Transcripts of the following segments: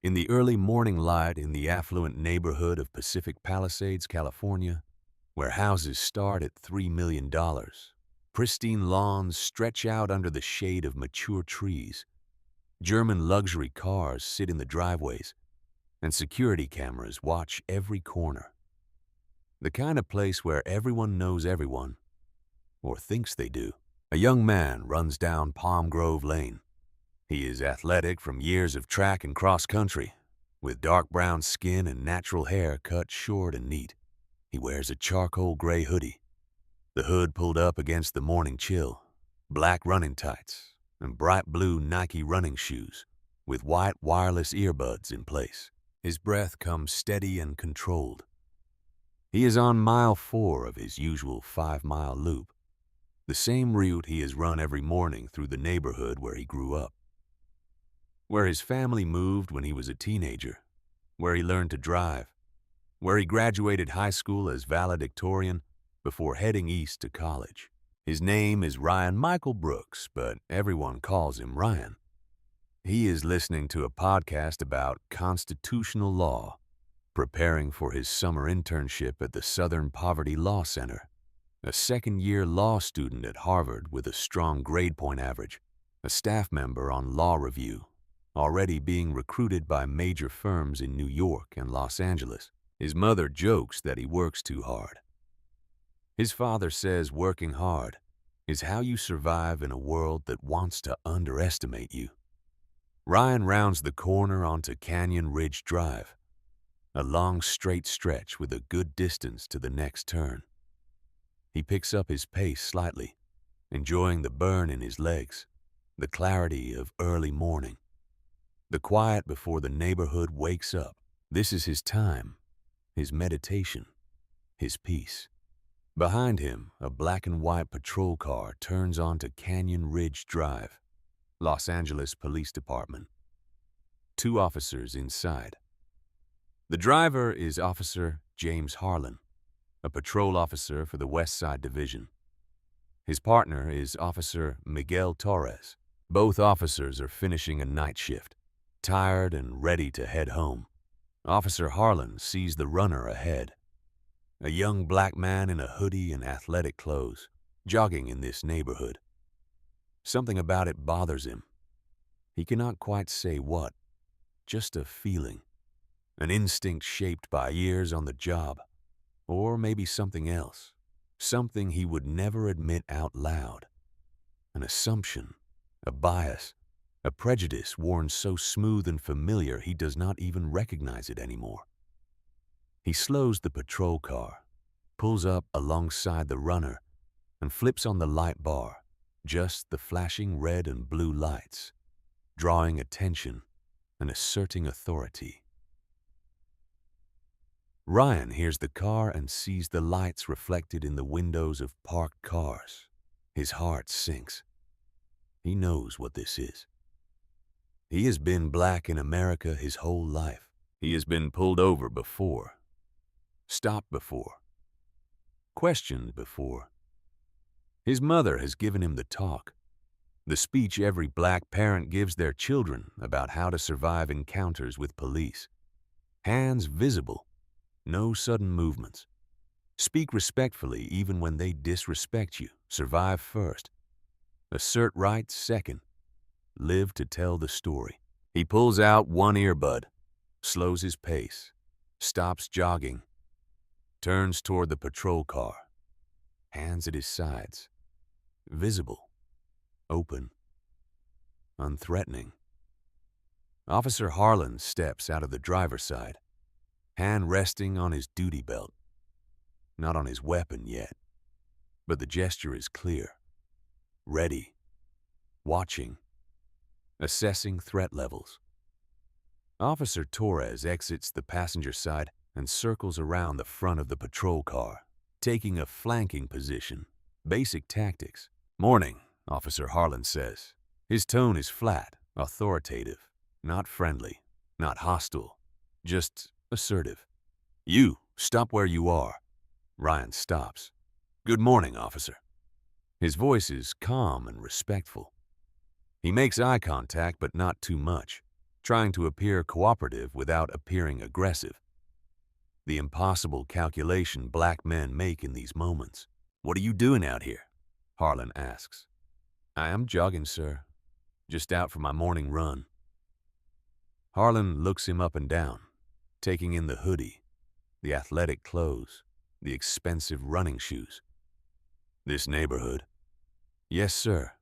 In the early morning light in the affluent neighborhood of Pacific Palisades, California, where houses start at $3 million, pristine lawns stretch out under the shade of mature trees, German luxury cars sit in the driveways, and security cameras watch every corner. The kind of place where everyone knows everyone, or thinks they do. A young man runs down Palm Grove Lane. He is athletic from years of track and cross-country, with dark brown skin and natural hair cut short and neat. He wears a charcoal gray hoodie, the hood pulled up against the morning chill, black running tights, and bright blue Nike running shoes with white wireless earbuds in place. His breath comes steady and controlled. He is on mile 4 of his usual 5-mile loop, the same route he has run every morning through the neighborhood where he grew up, where his family moved when he was a teenager, where he learned to drive, where he graduated high school as valedictorian before heading east to college. His name is Ryan Michael Brooks, but everyone calls him Ryan. He is listening to a podcast about constitutional law, preparing for his summer internship at the Southern Poverty Law Center, a second-year law student at Harvard with a strong grade point average, a staff member on law review, already being recruited by major firms in New York and Los Angeles. His mother jokes that he works too hard. His father says working hard is how you survive in a world that wants to underestimate you. Ryan rounds the corner onto Canyon Ridge Drive, a long straight stretch with a good distance to the next turn. He picks up his pace slightly, enjoying the burn in his legs, the clarity of early morning, the quiet before the neighborhood wakes up. This is his time, his meditation, his peace. Behind him, a black and white patrol car turns onto Canyon Ridge Drive, Los Angeles Police Department. 2 officers inside. The driver is Officer James Harlan, a patrol officer for the West Side Division. His partner is Officer Miguel Torres. Both officers are finishing a night shift, tired and ready to head home. Officer Harlan sees the runner ahead, a young black man in a hoodie and athletic clothes, jogging in this neighborhood. Something about it bothers him. He cannot quite say what, just a feeling, an instinct shaped by years on the job, or maybe something else, something he would never admit out loud, an assumption, a bias, a prejudice worn so smooth and familiar he does not even recognize it anymore. He slows the patrol car, pulls up alongside the runner, and flips on the light bar, just the flashing red and blue lights, drawing attention and asserting authority. Ryan hears the car and sees the lights reflected in the windows of parked cars. His heart sinks. He knows what this is. He has been black in America his whole life. He has been pulled over before, stopped before, questioned before. His mother has given him the talk, the speech every black parent gives their children about how to survive encounters with police. Hands visible, no sudden movements. Speak respectfully even when they disrespect you. Survive first. Assert rights second. Live to tell the story. He pulls out one earbud, slows his pace, stops jogging, turns toward the patrol car, hands at his sides, visible, open, unthreatening. Officer Harlan steps out of the driver's side, hand resting on his duty belt. Not on his weapon yet, but the gesture is clear. Ready, watching, assessing threat levels. Officer Torres exits the passenger side and circles around the front of the patrol car, taking a flanking position. Basic tactics. "Morning," Officer Harlan says. His tone is flat, authoritative, not friendly, not hostile, just assertive. "You, stop where you are." Ryan stops. "Good morning, officer." His voice is calm and respectful. He makes eye contact, but not too much, trying to appear cooperative without appearing aggressive. The impossible calculation black men make in these moments. "What are you doing out here?" Harlan asks. "I am jogging, sir. Just out for my morning run." Harlan looks him up and down, taking in the hoodie, the athletic clothes, the expensive running shoes. "This neighborhood?" "Yes, sir.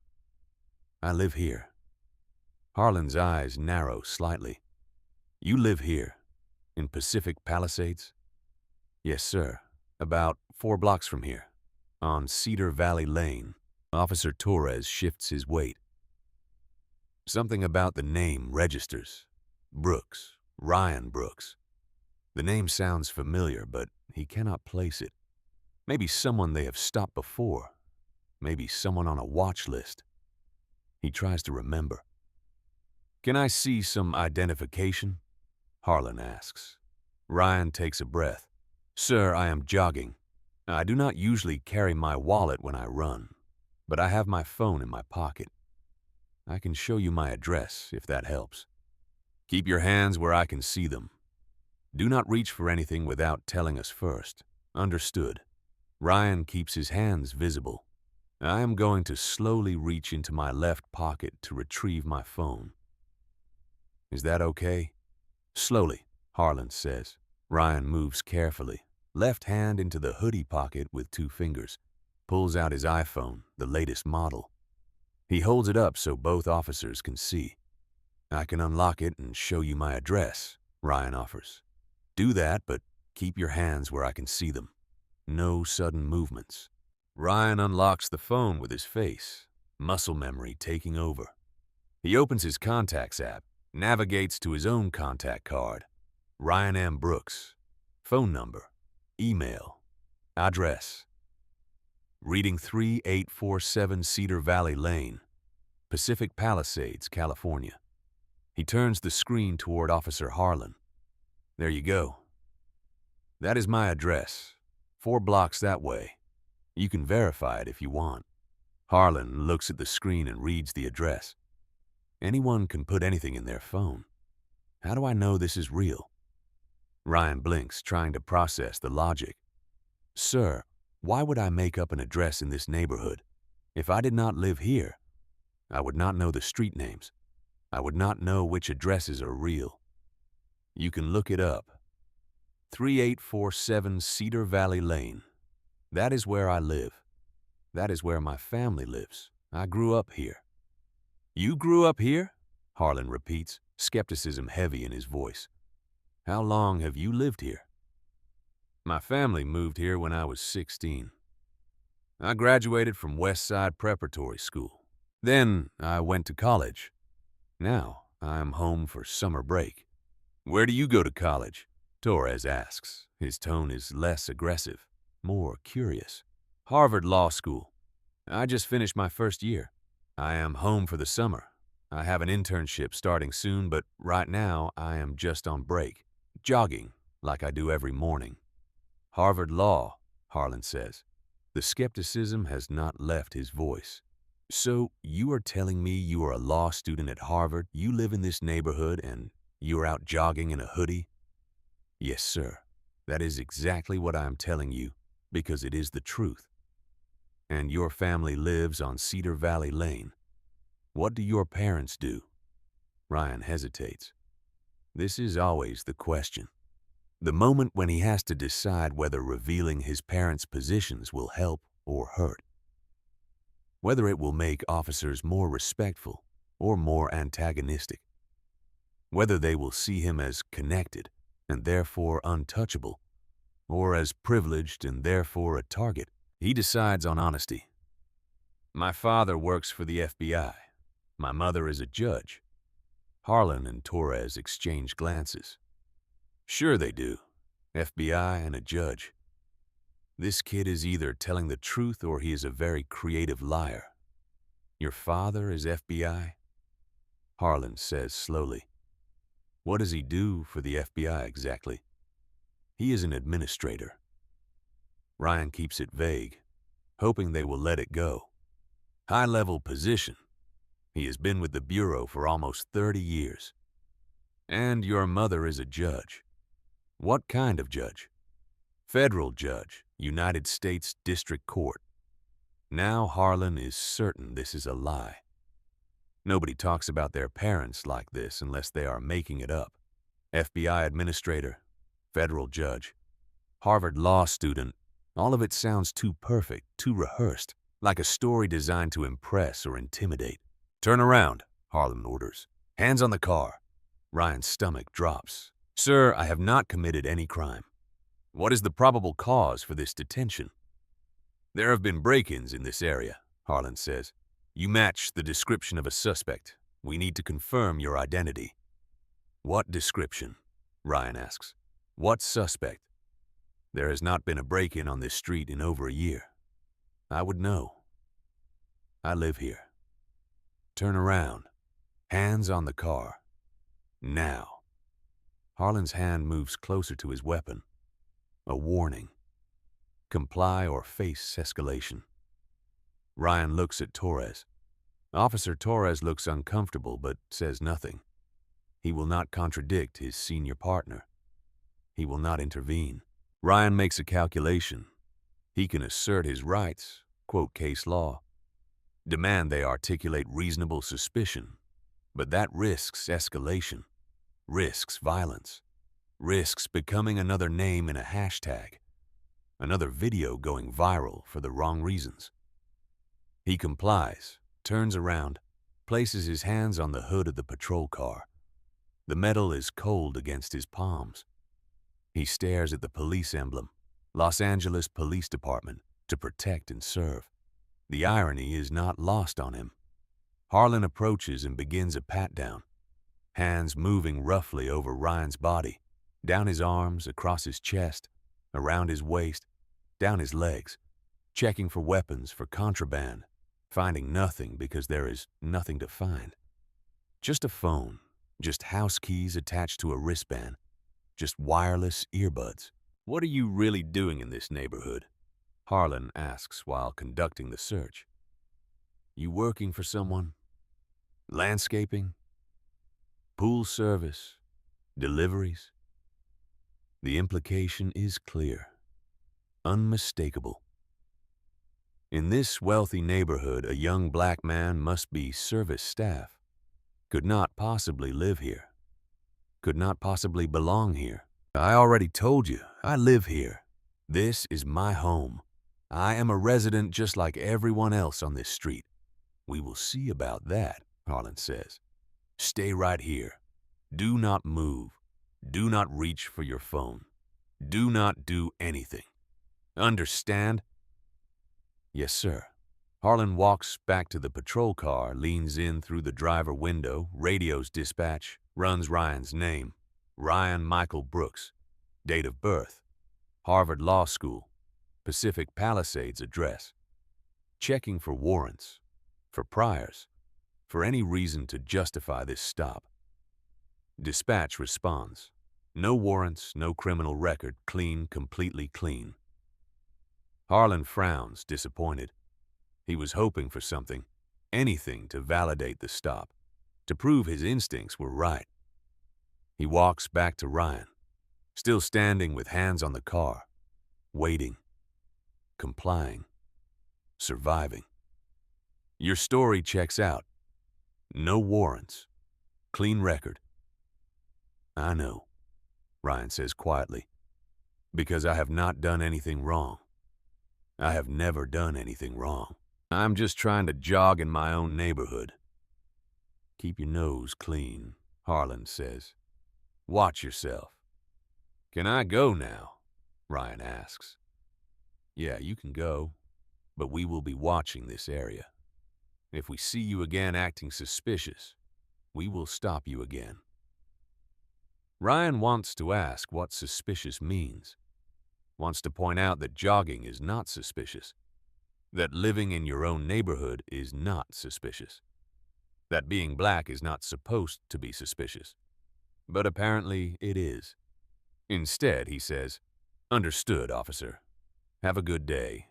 I live here." Harlan's eyes narrow slightly. "You live here, in Pacific Palisades?" "Yes, sir. About 4 blocks from here, on Cedar Valley Lane." Officer Torres shifts his weight. Something about the name registers. Brooks, Ryan Brooks. The name sounds familiar, but he cannot place it. Maybe someone they have stopped before. Maybe someone on a watch list. He tries to remember. "Can I see some identification?" Harlan asks. Ryan takes a breath. "Sir, I am jogging. I do not usually carry my wallet when I run, but I have my phone in my pocket. I can show you my address, if that helps." "Keep your hands where I can see them. Do not reach for anything without telling us first." "Understood." Ryan keeps his hands visible. I am going to slowly reach into my left pocket to retrieve my phone. "Is that okay?" "Slowly," Harlan says. Ryan moves carefully, left hand into the hoodie pocket with 2 fingers, pulls out his iPhone, the latest model. He holds it up so both officers can see. "I can unlock it and show you my address," Ryan offers. "Do that, but keep your hands where I can see them. No sudden movements." Ryan unlocks the phone with his face, muscle memory taking over. He opens his contacts app, navigates to his own contact card. Ryan M. Brooks. Phone number. Email. Address. Reading 3847 Cedar Valley Lane, Pacific Palisades, California. He turns the screen toward Officer Harlan. "There you go. That is my address. 4 blocks that way. You can verify it if you want." Harlan looks at the screen and reads the address. Anyone can put anything in their phone. How do I know this is real? Ryan blinks, trying to process the logic. "Sir, why would I make up an address in this neighborhood? If I did not live here, I would not know the street names. I would not know which addresses are real." "You can look it up. 3847 Cedar Valley Lane. That is where I live. That is where my family lives. I grew up here." "You grew up here?" Harlan repeats, skepticism heavy in his voice. "How long have you lived here?" "My family moved here when I was 16. I graduated from West Side Preparatory School. Then I went to college. Now I am home for summer break." "Where do you go to college?" Torres asks. His tone is less aggressive, more curious. "Harvard Law School. I just finished my first year. I am home for the summer. I have an internship starting soon, but right now I am just on break, jogging like I do every morning." "Harvard Law," Harlan says. The skepticism has not left his voice. "So you are telling me you are a law student at Harvard, you live in this neighborhood, and you are out jogging in a hoodie?" "Yes, sir. That is exactly what I am telling you, because it is the truth." "And your family lives on Cedar Valley Lane. What do your parents do?" Ryan hesitates. This is always the question. The moment when he has to decide whether revealing his parents' positions will help or hurt. Whether it will make officers more respectful or more antagonistic. Whether they will see him as connected and therefore untouchable, or as privileged and therefore a target. He decides on honesty. "My father works for the FBI. My mother is a judge." Harlan and Torres exchange glances. "Sure they do. FBI and a judge. This kid is either telling the truth or he is a very creative liar." "Your father is FBI?" Harlan says slowly. "What does he do for the FBI exactly?" "He is an administrator." Ryan keeps it vague, hoping they will let it go. "High-level position. He has been with the Bureau for almost 30 years. And your mother is a judge. What kind of judge? Federal judge, United States District Court. Now Harlan is certain this is a lie. Nobody talks about their parents like this unless they are making it up. FBI administrator, federal judge, Harvard law student, all of it sounds too perfect, too rehearsed, like a story designed to impress or intimidate. Turn around, Harlan orders. Hands on the car. Ryan's stomach drops. Sir, I have not committed any crime. What is the probable cause for this detention? There have been break-ins in this area, Harlan says. You match the description of a suspect. We need to confirm your identity. What description? Ryan asks. What suspect? There has not been a break-in on this street in over a year. I would know. I live here. Turn around. Hands on the car. Now. Harlan's hand moves closer to his weapon. A warning. Comply or face escalation. Ryan looks at Torres. Officer Torres looks uncomfortable but says nothing. He will not contradict his senior partner. He will not intervene. Ryan makes a calculation. He can assert his rights, quote case law, demand they articulate reasonable suspicion, but that risks escalation, risks violence, risks becoming another name in a hashtag, another video going viral for the wrong reasons. He complies, turns around, places his hands on the hood of the patrol car. The metal is cold against his palms. He stares at the police emblem, Los Angeles Police Department, to protect and serve. The irony is not lost on him. Harlan approaches and begins a pat-down, hands moving roughly over Ryan's body, down his arms, across his chest, around his waist, down his legs, checking for weapons, for contraband, finding nothing because there is nothing to find. Just a phone, just house keys attached to a wristband, just wireless earbuds. What are you really doing in this neighborhood? Harlan asks while conducting the search. You working for someone? Landscaping? Pool service? Deliveries? The implication is clear, unmistakable. In this wealthy neighborhood, a young black man must be service staff, could not possibly live here, could not possibly belong here. I already told you, I live here. This is my home. I am a resident just like everyone else on this street. We will see about that, Harlan says. Stay right here. Do not move. Do not reach for your phone. Do not do anything. Understand? Yes, sir. Harlan walks back to the patrol car, leans in through the driver window, radios dispatch, runs Ryan's name. Ryan Michael Brooks. Date of birth. Harvard Law School. Pacific Palisades address. Checking for warrants. For priors. For any reason to justify this stop. Dispatch responds. No warrants, no criminal record, clean, completely clean. Harlan frowns, disappointed. He was hoping for something, anything to validate the stop, to prove his instincts were right. He walks back to Ryan, still standing with hands on the car, waiting, complying, surviving. Your story checks out. No warrants, clean record. I know, Ryan says quietly, because I have not done anything wrong. I have never done anything wrong. I'm just trying to jog in my own neighborhood. Keep your nose clean, Harlan says. Watch yourself. Can I go now? Ryan asks. Yeah, you can go, but we will be watching this area. If we see you again acting suspicious, we will stop you again. Ryan wants to ask what suspicious means. Wants to point out that jogging is not suspicious. That living in your own neighborhood is not suspicious. That being black is not supposed to be suspicious. But apparently it is. Instead, he says, Understood, officer. Have a good day.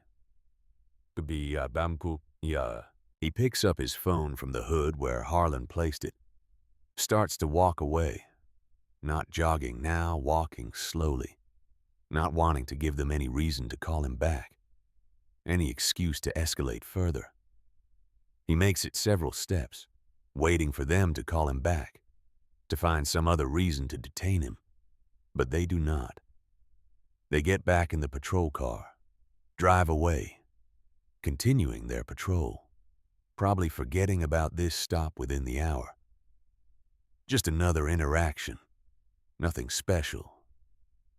He picks up his phone from the hood where Harlan placed it. Starts to walk away. not jogging now, walking slowly, not wanting to give them any reason to call him back, any excuse to escalate further. He makes it several steps, waiting for them to call him back, to find some other reason to detain him, but they do not. They get back in the patrol car, drive away, continuing their patrol, probably forgetting about this stop within the hour. Just another interaction, nothing special,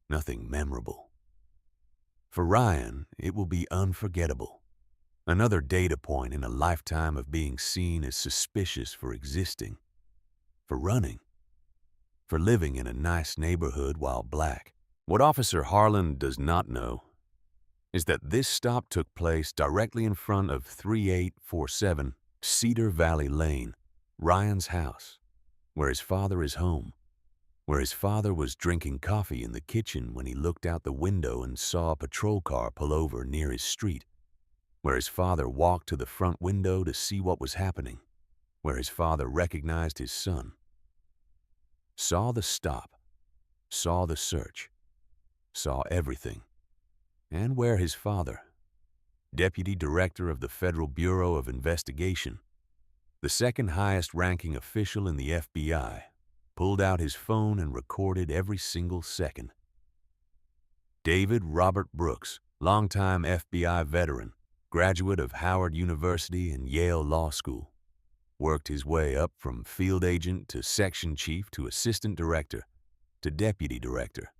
nothing memorable. For Ryan, it will be unforgettable. Another data point in a lifetime of being seen as suspicious for existing, for running, for living in a nice neighborhood while black. What Officer Harlan does not know is that this stop took place directly in front of 3847 Cedar Valley Lane, Ryan's house, where his father is home, where his father was drinking coffee in the kitchen when he looked out the window and saw a patrol car pull over near his street, where his father walked to the front window to see what was happening, where his father recognized his son, saw the stop, saw the search, saw everything, and where his father, Deputy Director of the Federal Bureau of Investigation, the second highest ranking official in the FBI, pulled out his phone and recorded every single second. David Robert Brooks, longtime FBI veteran, graduate of Howard University and Yale Law School, worked his way up from field agent to section chief to assistant director to deputy director.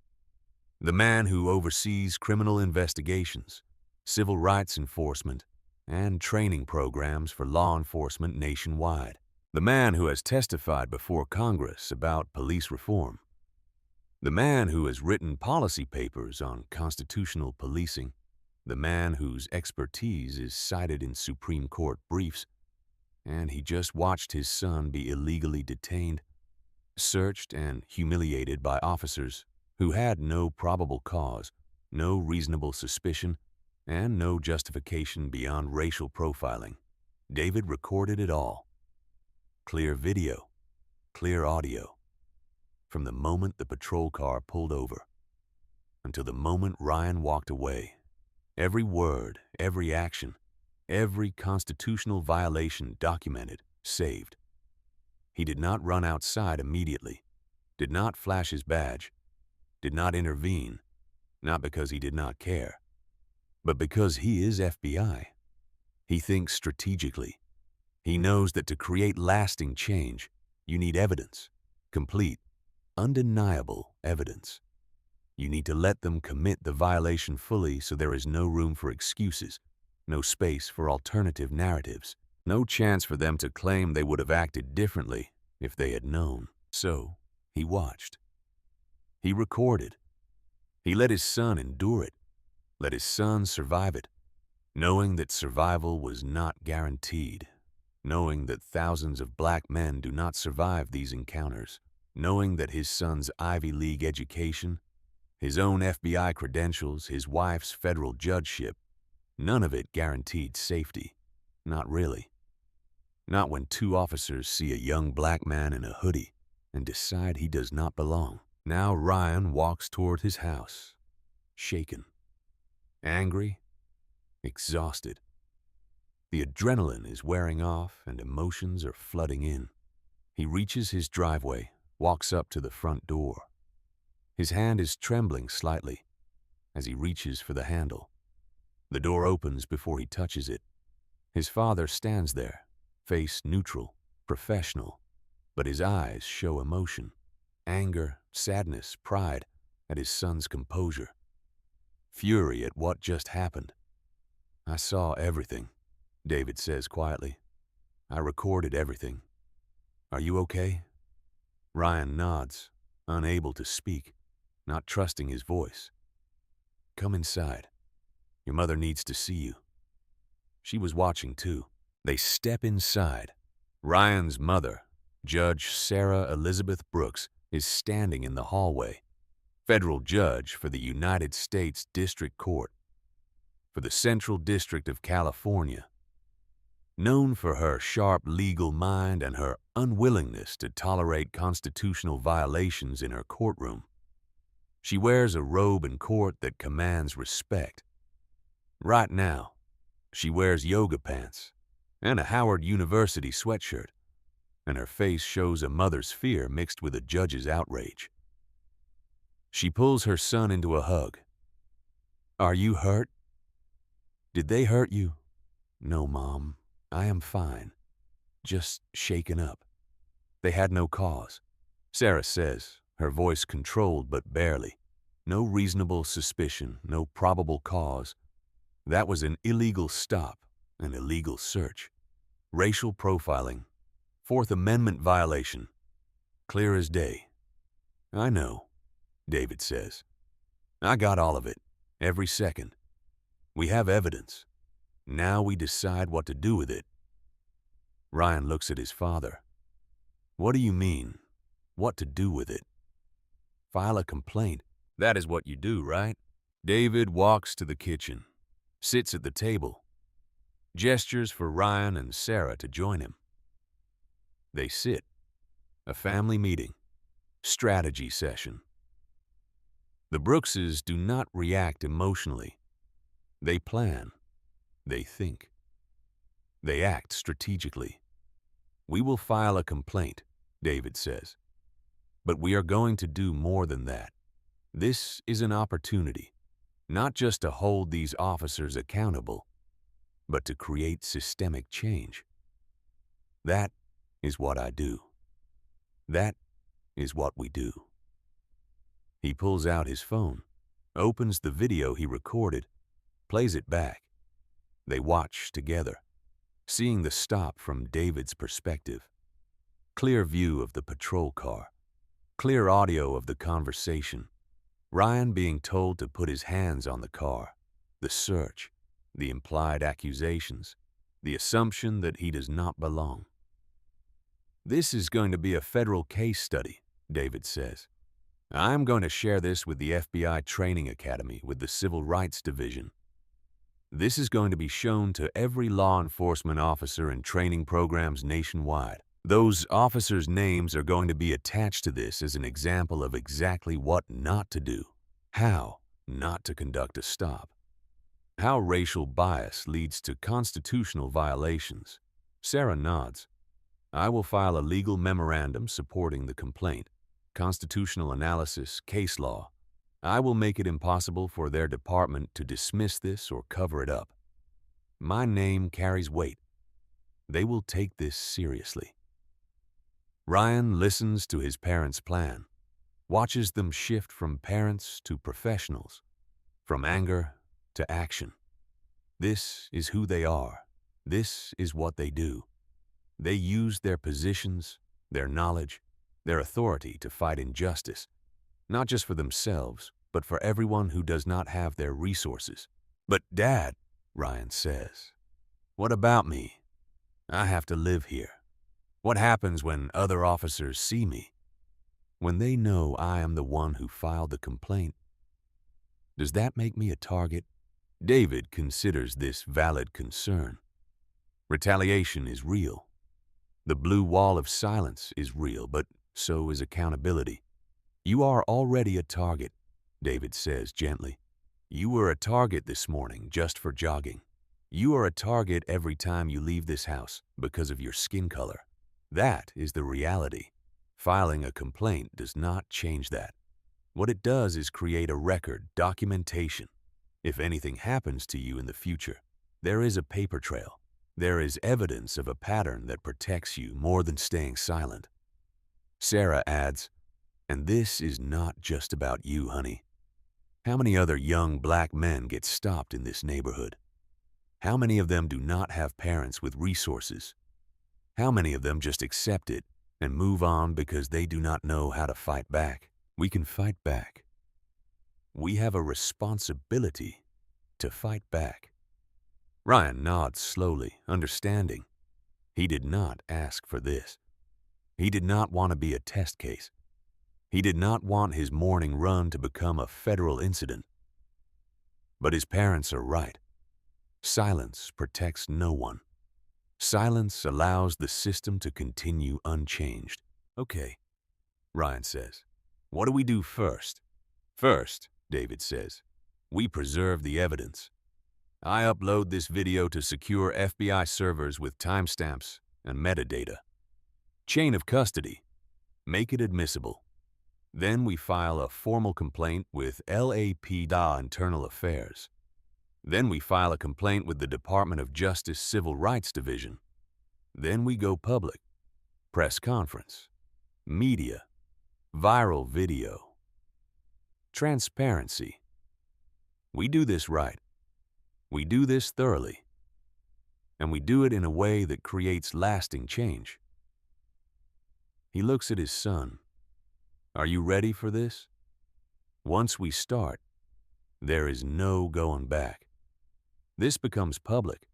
The man who oversees criminal investigations, civil rights enforcement, and training programs for law enforcement nationwide. The man who has testified before Congress about police reform. The man who has written policy papers on constitutional policing. The man whose expertise is cited in Supreme Court briefs. And he just watched his son be illegally detained, searched, and humiliated by officers who had no probable cause, no reasonable suspicion, and no justification beyond racial profiling. David recorded it all. Clear video, clear audio, from the moment the patrol car pulled over until the moment Ryan walked away. Every word, every action, every constitutional violation documented, saved. He did not run outside immediately, did not flash his badge, did not intervene, not because he did not care, but because he is FBI. He thinks strategically. He knows that to create lasting change, you need evidence, complete, undeniable evidence. You need to let them commit the violation fully so there is no room for excuses, no space for alternative narratives, no chance for them to claim they would have acted differently if they had known. So, he watched. He recorded. He let his son endure it, let his son survive it, knowing that survival was not guaranteed, knowing that thousands of black men do not survive these encounters, knowing that his son's Ivy League education, his own FBI credentials, his wife's federal judgeship, none of it guaranteed safety. Not really. Not when two officers see a young black man in a hoodie and decide he does not belong. Now Ryan walks toward his house, shaken, angry, exhausted. The adrenaline is wearing off and emotions are flooding in. He reaches his driveway, walks up to the front door. His hand is trembling slightly as he reaches for the handle. The door opens before he touches it. His father stands there, face neutral, professional, but his eyes show emotion, anger, sadness, pride at his son's composure, fury at what just happened. "I saw everything," David says quietly. "I recorded everything. Are you okay?" Ryan nods, unable to speak, not trusting his voice. "Come inside. Your mother needs to see you." She was watching too. They step inside. Ryan's mother, Judge Sarah Elizabeth Brooks, is standing in the hallway. Federal judge for the United States District Court for the Central District of California. Known for her sharp legal mind and her unwillingness to tolerate constitutional violations in her courtroom. She wears a robe in court that commands respect. Right now, she wears yoga pants and a Howard University sweatshirt, and her face shows a mother's fear mixed with a judge's outrage. She pulls her son into a hug. "Are you hurt? Did they hurt you?" "No, Mom. I am fine. Just shaken up. They had no cause," Sarah says, her voice controlled but barely. No reasonable suspicion, no probable cause. That was an illegal stop, an illegal search. Racial profiling. Fourth Amendment violation. Clear as day. "I know," David says. "I got all of it, every second. We have evidence. Now we decide what to do with it." Ryan looks at his father. "What do you mean, what to do with it?" "File a complaint. That is what you do, right?" David walks to the kitchen, sits at the table, gestures for Ryan and Sarah to join him. They sit. A family meeting. Strategy session. The Brookses do not react emotionally. They plan. They think. They act strategically. "We will file a complaint," David says. "But we are going to do more than that. This is an opportunity, not just to hold these officers accountable, but to create systemic change. That is what I do. That is what we do." He pulls out his phone, opens the video he recorded, plays it back. They watch together, seeing the stop from David's perspective. Clear view of the patrol car. Clear audio of the conversation. Ryan being told to put his hands on the car. The search. The implied accusations. The assumption that he does not belong. "This is going to be a federal case study," David says. "I'm going to share this with the FBI Training Academy, with the Civil Rights Division. This is going to be shown to every law enforcement officer in training programs nationwide. Those officers' names are going to be attached to this as an example of exactly what not to do, how not to conduct a stop, how racial bias leads to constitutional violations." Sarah nods. "I will file a legal memorandum supporting the complaint. Constitutional analysis, case law. I will make it impossible for their department to dismiss this or cover it up. My name carries weight. They will take this seriously." Ryan listens to his parents' plan, watches them shift from parents to professionals, from anger to action. This is who they are. This is what they do. They use their positions, their knowledge, their authority to fight injustice, not just for themselves, but for everyone who does not have their resources. "But Dad," Ryan says, "what about me? I have to live here. What happens when other officers see me? When they know I am the one who filed the complaint? Does that make me a target?" David considers this valid concern. Retaliation is real. The blue wall of silence is real, but so is accountability. "You are already a target," David says gently. "You were a target this morning just for jogging. You are a target every time you leave this house because of your skin color. That is the reality. Filing a complaint does not change that. What it does is create a record, documentation. If anything happens to you in the future, there is a paper trail. There is evidence of a pattern that protects you more than staying silent." Sarah adds, "And this is not just about you, honey. How many other young black men get stopped in this neighborhood? How many of them do not have parents with resources? How many of them just accept it and move on because they do not know how to fight back? We can fight back. We have a responsibility to fight back." Ryan nods slowly, understanding. He did not ask for this. He did not want to be a test case. He did not want his morning run to become a federal incident. But his parents are right. Silence protects no one. Silence allows the system to continue unchanged. Okay, Ryan says. What do we do first? First, David says, we preserve the evidence. I upload this video to secure FBI servers with timestamps and metadata. Chain of custody. Make it admissible. Then we file a formal complaint with LAPD Internal Affairs. Then we file a complaint with the Department of Justice Civil Rights Division. Then we go public. Press conference. Media. Viral video. Transparency. We do this right. We do this thoroughly. And we do it in a way that creates lasting change. He looks at his son. Are you ready for this? Once we start, there is no going back. This becomes public.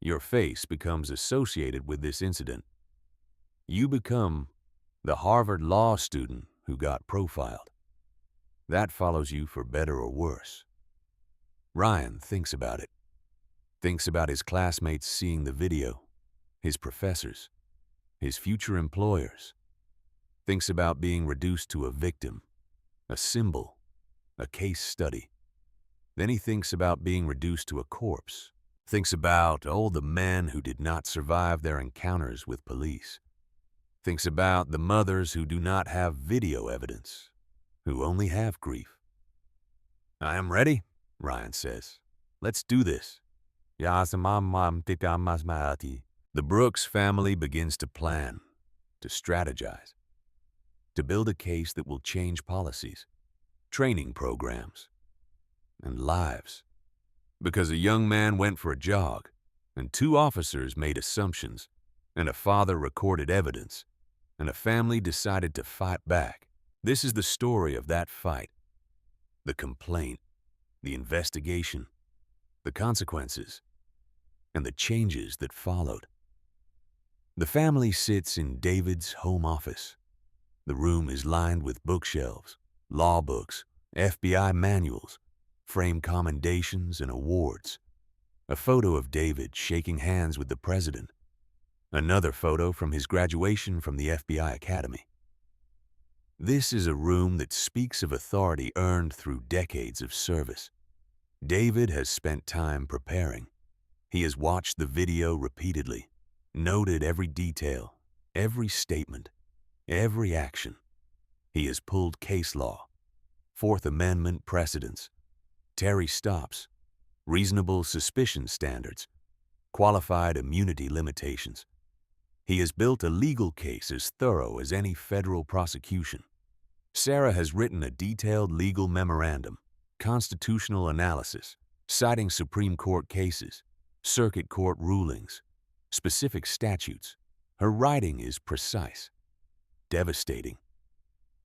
Your face becomes associated with this incident. You become the Harvard law student who got profiled. That follows you for better or worse. Ryan thinks about it. Thinks about his classmates seeing the video, his professors, his future employers. Thinks about being reduced to a victim, a symbol, a case study. Then he thinks about being reduced to a corpse. Thinks about all the men who did not survive their encounters with police. Thinks about the mothers who do not have video evidence, who only have grief. I am ready, Ryan says. Let's do this. The Brooks family begins to plan, to strategize, to build a case that will change policies, training programs, and lives. Because a young man went for a jog, and two officers made assumptions, and a father recorded evidence, and a family decided to fight back. This is the story of that fight. The complaint, the investigation, the consequences, and the changes that followed. The family sits in David's home office. The room is lined with bookshelves, law books, FBI manuals, framed commendations and awards. A photo of David shaking hands with the president. Another photo from his graduation from the FBI Academy. This is a room that speaks of authority earned through decades of service. David has spent time preparing. He has watched the video repeatedly, noted every detail, every statement, every action. He has pulled case law, Fourth Amendment precedents, Terry stops, reasonable suspicion standards, qualified immunity limitations. He has built a legal case as thorough as any federal prosecution. Sarah has written a detailed legal memorandum, constitutional analysis, citing Supreme Court cases, circuit court rulings, specific statutes. Her writing is precise, devastating,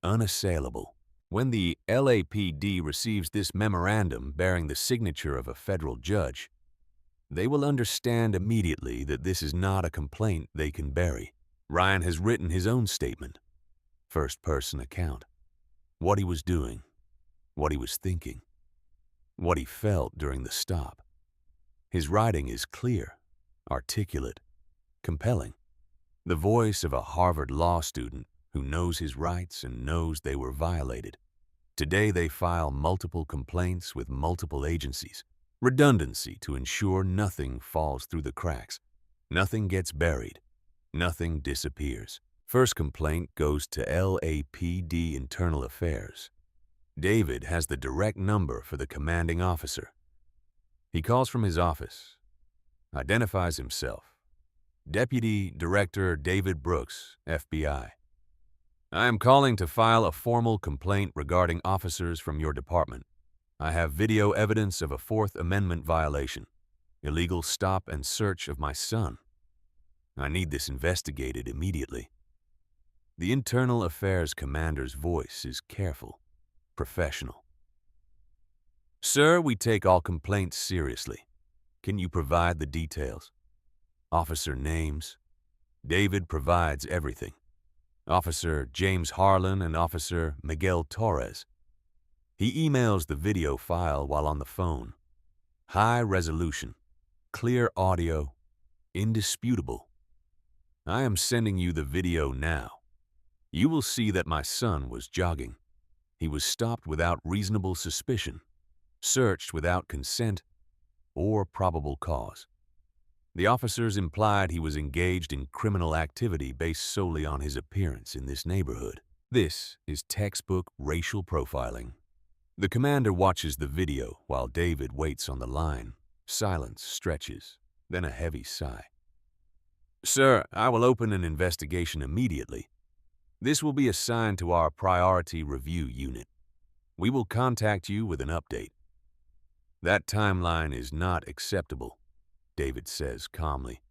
unassailable. When the LAPD receives this memorandum bearing the signature of a federal judge, they will understand immediately that this is not a complaint they can bury. Ryan has written his own statement, first-person account, what he was doing, what he was thinking, what he felt during the stop. His writing is clear, articulate, compelling, the voice of a Harvard law student who knows his rights and knows they were violated. Today they file multiple complaints with multiple agencies. Redundancy to ensure nothing falls through the cracks, nothing gets buried, nothing disappears. First complaint goes to LAPD Internal Affairs. David has the direct number for the commanding officer. He calls from his office, identifies himself. Deputy Director David Brooks, FBI. I am calling to file a formal complaint regarding officers from your department. I have video evidence of a Fourth Amendment violation, illegal stop and search of my son. I need this investigated immediately. The Internal Affairs Commander's voice is careful, professional. Sir, we take all complaints seriously. Can you provide the details? Officer names. David provides everything. Officer James Harlan and Officer Miguel Torres. He emails the video file while on the phone. High resolution, clear audio, indisputable. I am sending you the video now. You will see that my son was jogging. He was stopped without reasonable suspicion, searched without consent or probable cause. The officers implied he was engaged in criminal activity based solely on his appearance in this neighborhood. This is textbook racial profiling. The commander watches the video while David waits on the line. Silence stretches, then a heavy sigh. Sir, I will open an investigation immediately. This will be assigned to our priority review unit. We will contact you with an update. That timeline is not acceptable, David says calmly.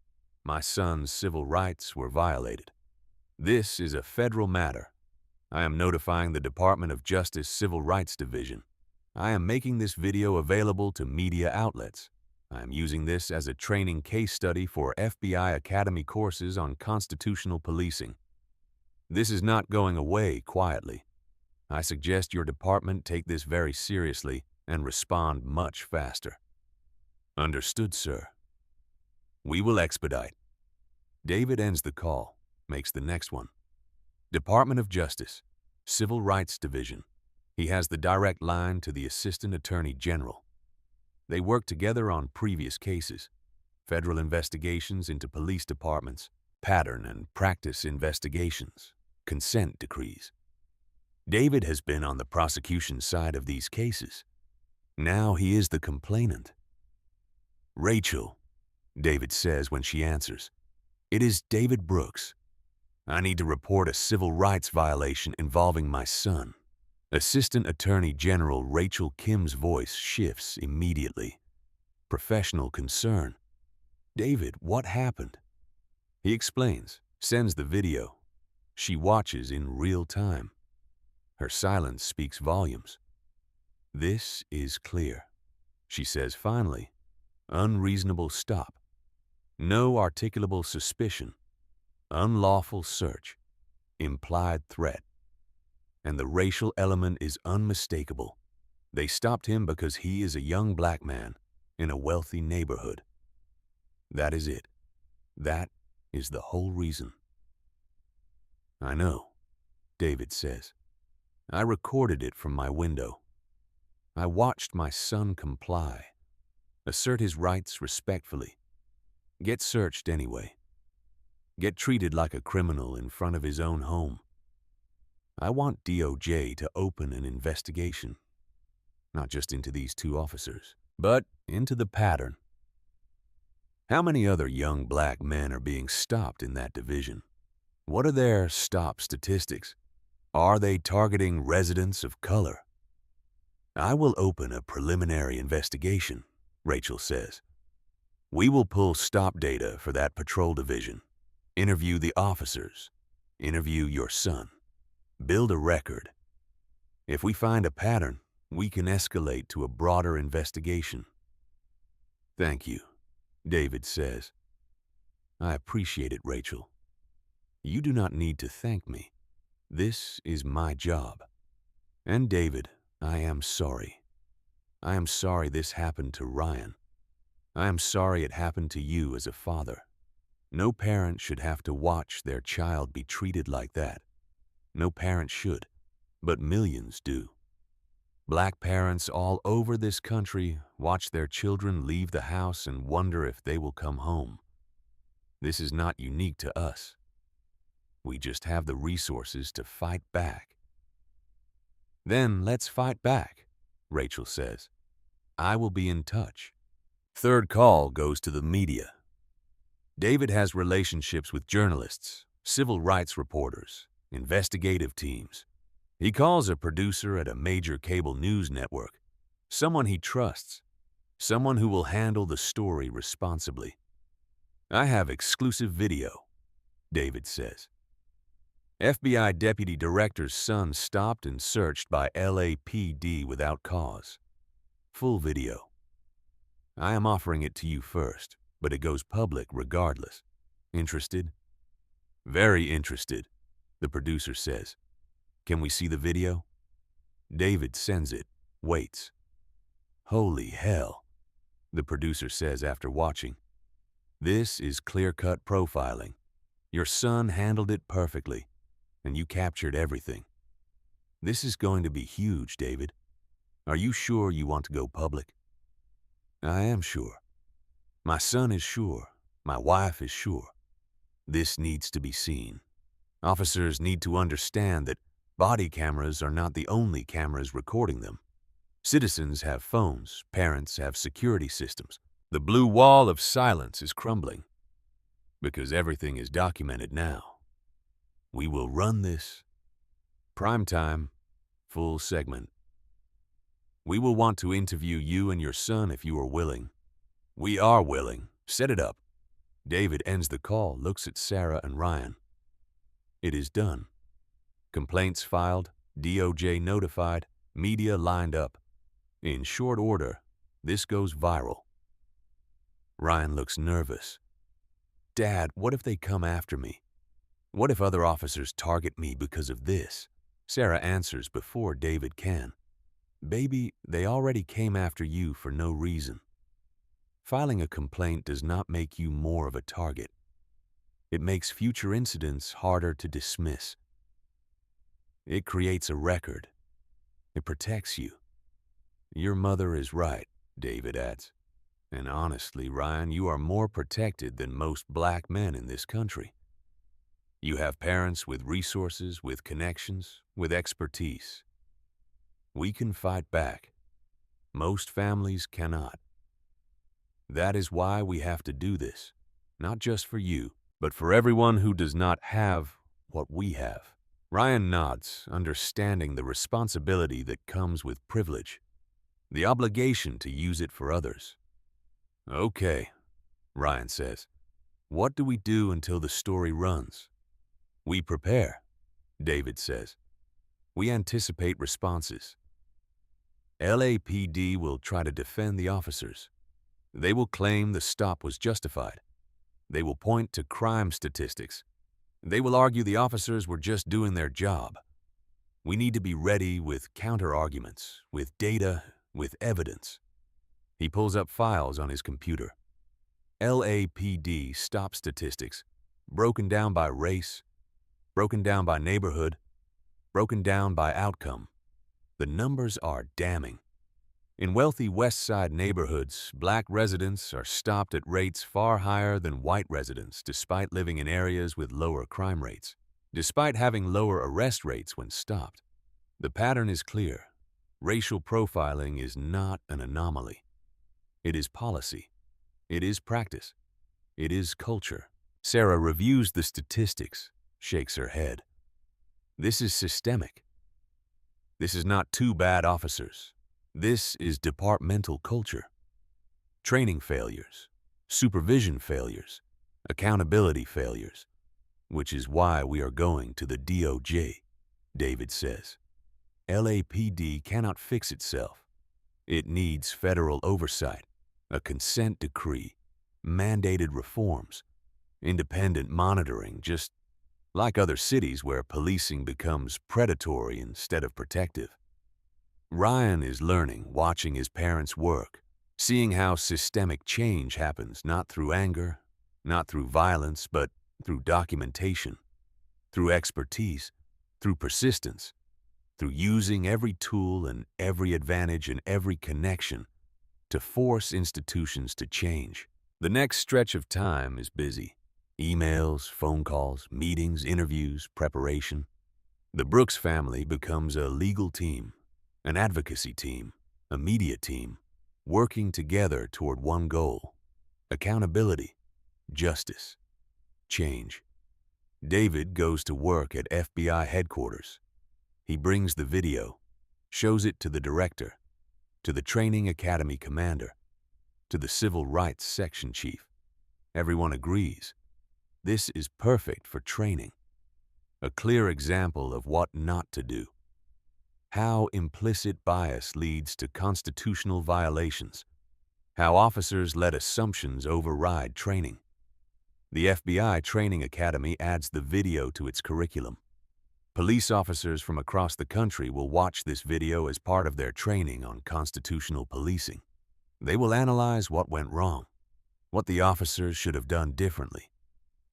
My son's civil rights were violated. This is a federal matter. I am notifying the Department of Justice Civil Rights Division. I am making this video available to media outlets. I am using this as a training case study for FBI Academy courses on constitutional policing. This is not going away quietly. I suggest your department take this very seriously and respond much faster. Understood, sir. We will expedite. David ends the call, makes the next one. Department of Justice, Civil Rights Division. He has the direct line to the Assistant Attorney General. They work together on previous cases, federal investigations into police departments, pattern and practice investigations, consent decrees. David has been on the prosecution side of these cases. Now he is the complainant. Rachel, David says when she answers. It is David Brooks. I need to report a civil rights violation involving my son. Assistant Attorney General Rachel Kim's voice shifts immediately. Professional concern. David, what happened? He explains, sends the video. She watches in real time. Her silence speaks volumes. This is clear. She says finally, unreasonable stop. No articulable suspicion. Unlawful search. Implied threat. And the racial element is unmistakable. They stopped him because he is a young black man in a wealthy neighborhood. That is it. That is the whole reason. I know, David says. I recorded it from my window. I watched my son comply, assert his rights respectfully, get searched anyway, get treated like a criminal in front of his own home. I want DOJ to open an investigation, not just into these two officers, but into the pattern. How many other young black men are being stopped in that division? What are their stop statistics? Are they targeting residents of color? I will open a preliminary investigation, Rachel says. We will pull stop data for that patrol division, interview the officers, interview your son, build a record. If we find a pattern, we can escalate to a broader investigation. Thank you, David says. I appreciate it, Rachel. You do not need to thank me. This is my job. And David, I am sorry. I am sorry this happened to Ryan. I am sorry it happened to you as a father. No parent should have to watch their child be treated like that. No parent should, but millions do. Black parents all over this country watch their children leave the house and wonder if they will come home. This is not unique to us. We just have the resources to fight back. Then let's fight back, Rachel says. I will be in touch. Third call goes to the media. David has relationships with journalists, civil rights reporters, investigative teams. He calls a producer at a major cable news network, someone he trusts, someone who will handle the story responsibly. I have exclusive video, David says. FBI Deputy Director's son stopped and searched by LAPD without cause. Full video. I am offering it to you first, but it goes public regardless. Interested? Very interested, the producer says. Can we see the video? David sends it, waits. Holy hell, the producer says after watching. This is clear-cut profiling. Your son handled it perfectly, and you captured everything. This is going to be huge, David. Are you sure you want to go public? I am sure. My son is sure. My wife is sure. This needs to be seen. Officers need to understand that body cameras are not the only cameras recording them. Citizens have phones. Parents have security systems. The blue wall of silence is crumbling because everything is documented now. We will run this. Prime time, full segment. We will want to interview you and your son if you are willing. We are willing. Set it up. David ends the call, looks at Sarah and Ryan. It is done. Complaints filed, DOJ notified, media lined up. In short order, this goes viral. Ryan looks nervous. Dad, what if they come after me? What if other officers target me because of this? Sarah answers before David can. Baby, they already came after you for no reason. Filing a complaint does not make you more of a target. It makes future incidents harder to dismiss. It creates a record. It protects you. Your mother is right, David adds. And honestly, Ryan, you are more protected than most black men in this country. You have parents with resources, with connections, with expertise. We can fight back. Most families cannot. That is why we have to do this, not just for you, but for everyone who does not have what we have. Ryan nods, understanding the responsibility that comes with privilege, the obligation to use it for others. Okay, Ryan says. What do we do until the story runs? We prepare, David says. We anticipate responses. LAPD will try to defend the officers. They will claim the stop was justified. They will point to crime statistics. They will argue the officers were just doing their job. We need to be ready with counter-arguments, with data, with evidence. He pulls up files on his computer. LAPD stop statistics, broken down by race, broken down by neighborhood, broken down by outcome. The numbers are damning. In wealthy West Side neighborhoods, black residents are stopped at rates far higher than white residents despite living in areas with lower crime rates, despite having lower arrest rates when stopped. The pattern is clear. Racial profiling is not an anomaly. It is policy. It is practice. It is culture. Sarah reviews the statistics, shakes her head. This is systemic. This is not two bad officers. This is departmental culture. Training failures, supervision failures, accountability failures, which is why we are going to the DOJ, David says. LAPD cannot fix itself. It needs federal oversight, a consent decree, mandated reforms, independent monitoring, just like other cities where policing becomes predatory instead of protective. Ryan is learning, watching his parents work, seeing how systemic change happens not through anger, not through violence, but through documentation, through expertise, through persistence, through using every tool and every advantage and every connection to force institutions to change. The next stretch of time is busy. Emails, phone calls, meetings, interviews, preparation. The Brooks family becomes a legal team, an advocacy team, a media team, working together toward one goal: accountability, justice, change. David goes to work at FBI headquarters. He brings the video, shows it to the director, to the training academy commander, to the civil rights section chief. Everyone agrees. This is perfect for training. A clear example of what not to do. How implicit bias leads to constitutional violations. How officers let assumptions override training. The FBI Training Academy adds the video to its curriculum. Police officers from across the country will watch this video as part of their training on constitutional policing. They will analyze what went wrong. what the officers should have done differently,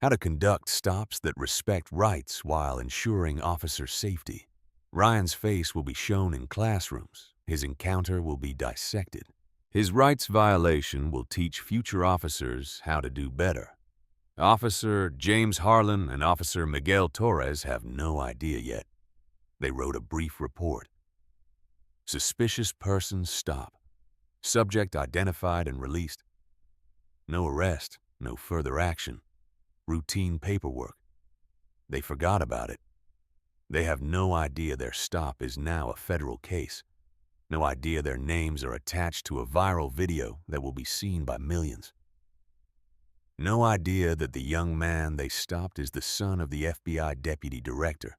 how to conduct stops that respect rights while ensuring officer safety. Ryan's face will be shown in classrooms. His encounter will be dissected. His rights violation will teach future officers how to do better. Officer James Harlan and Officer Miguel Torres have no idea yet. They wrote a brief report. Suspicious person stop. Subject identified and released. No arrest, no further action. Routine paperwork. They forgot about it. They have no idea their stop is now a federal case. No idea their names are attached to a viral video that will be seen by millions. No idea that the young man they stopped is the son of the FBI deputy director.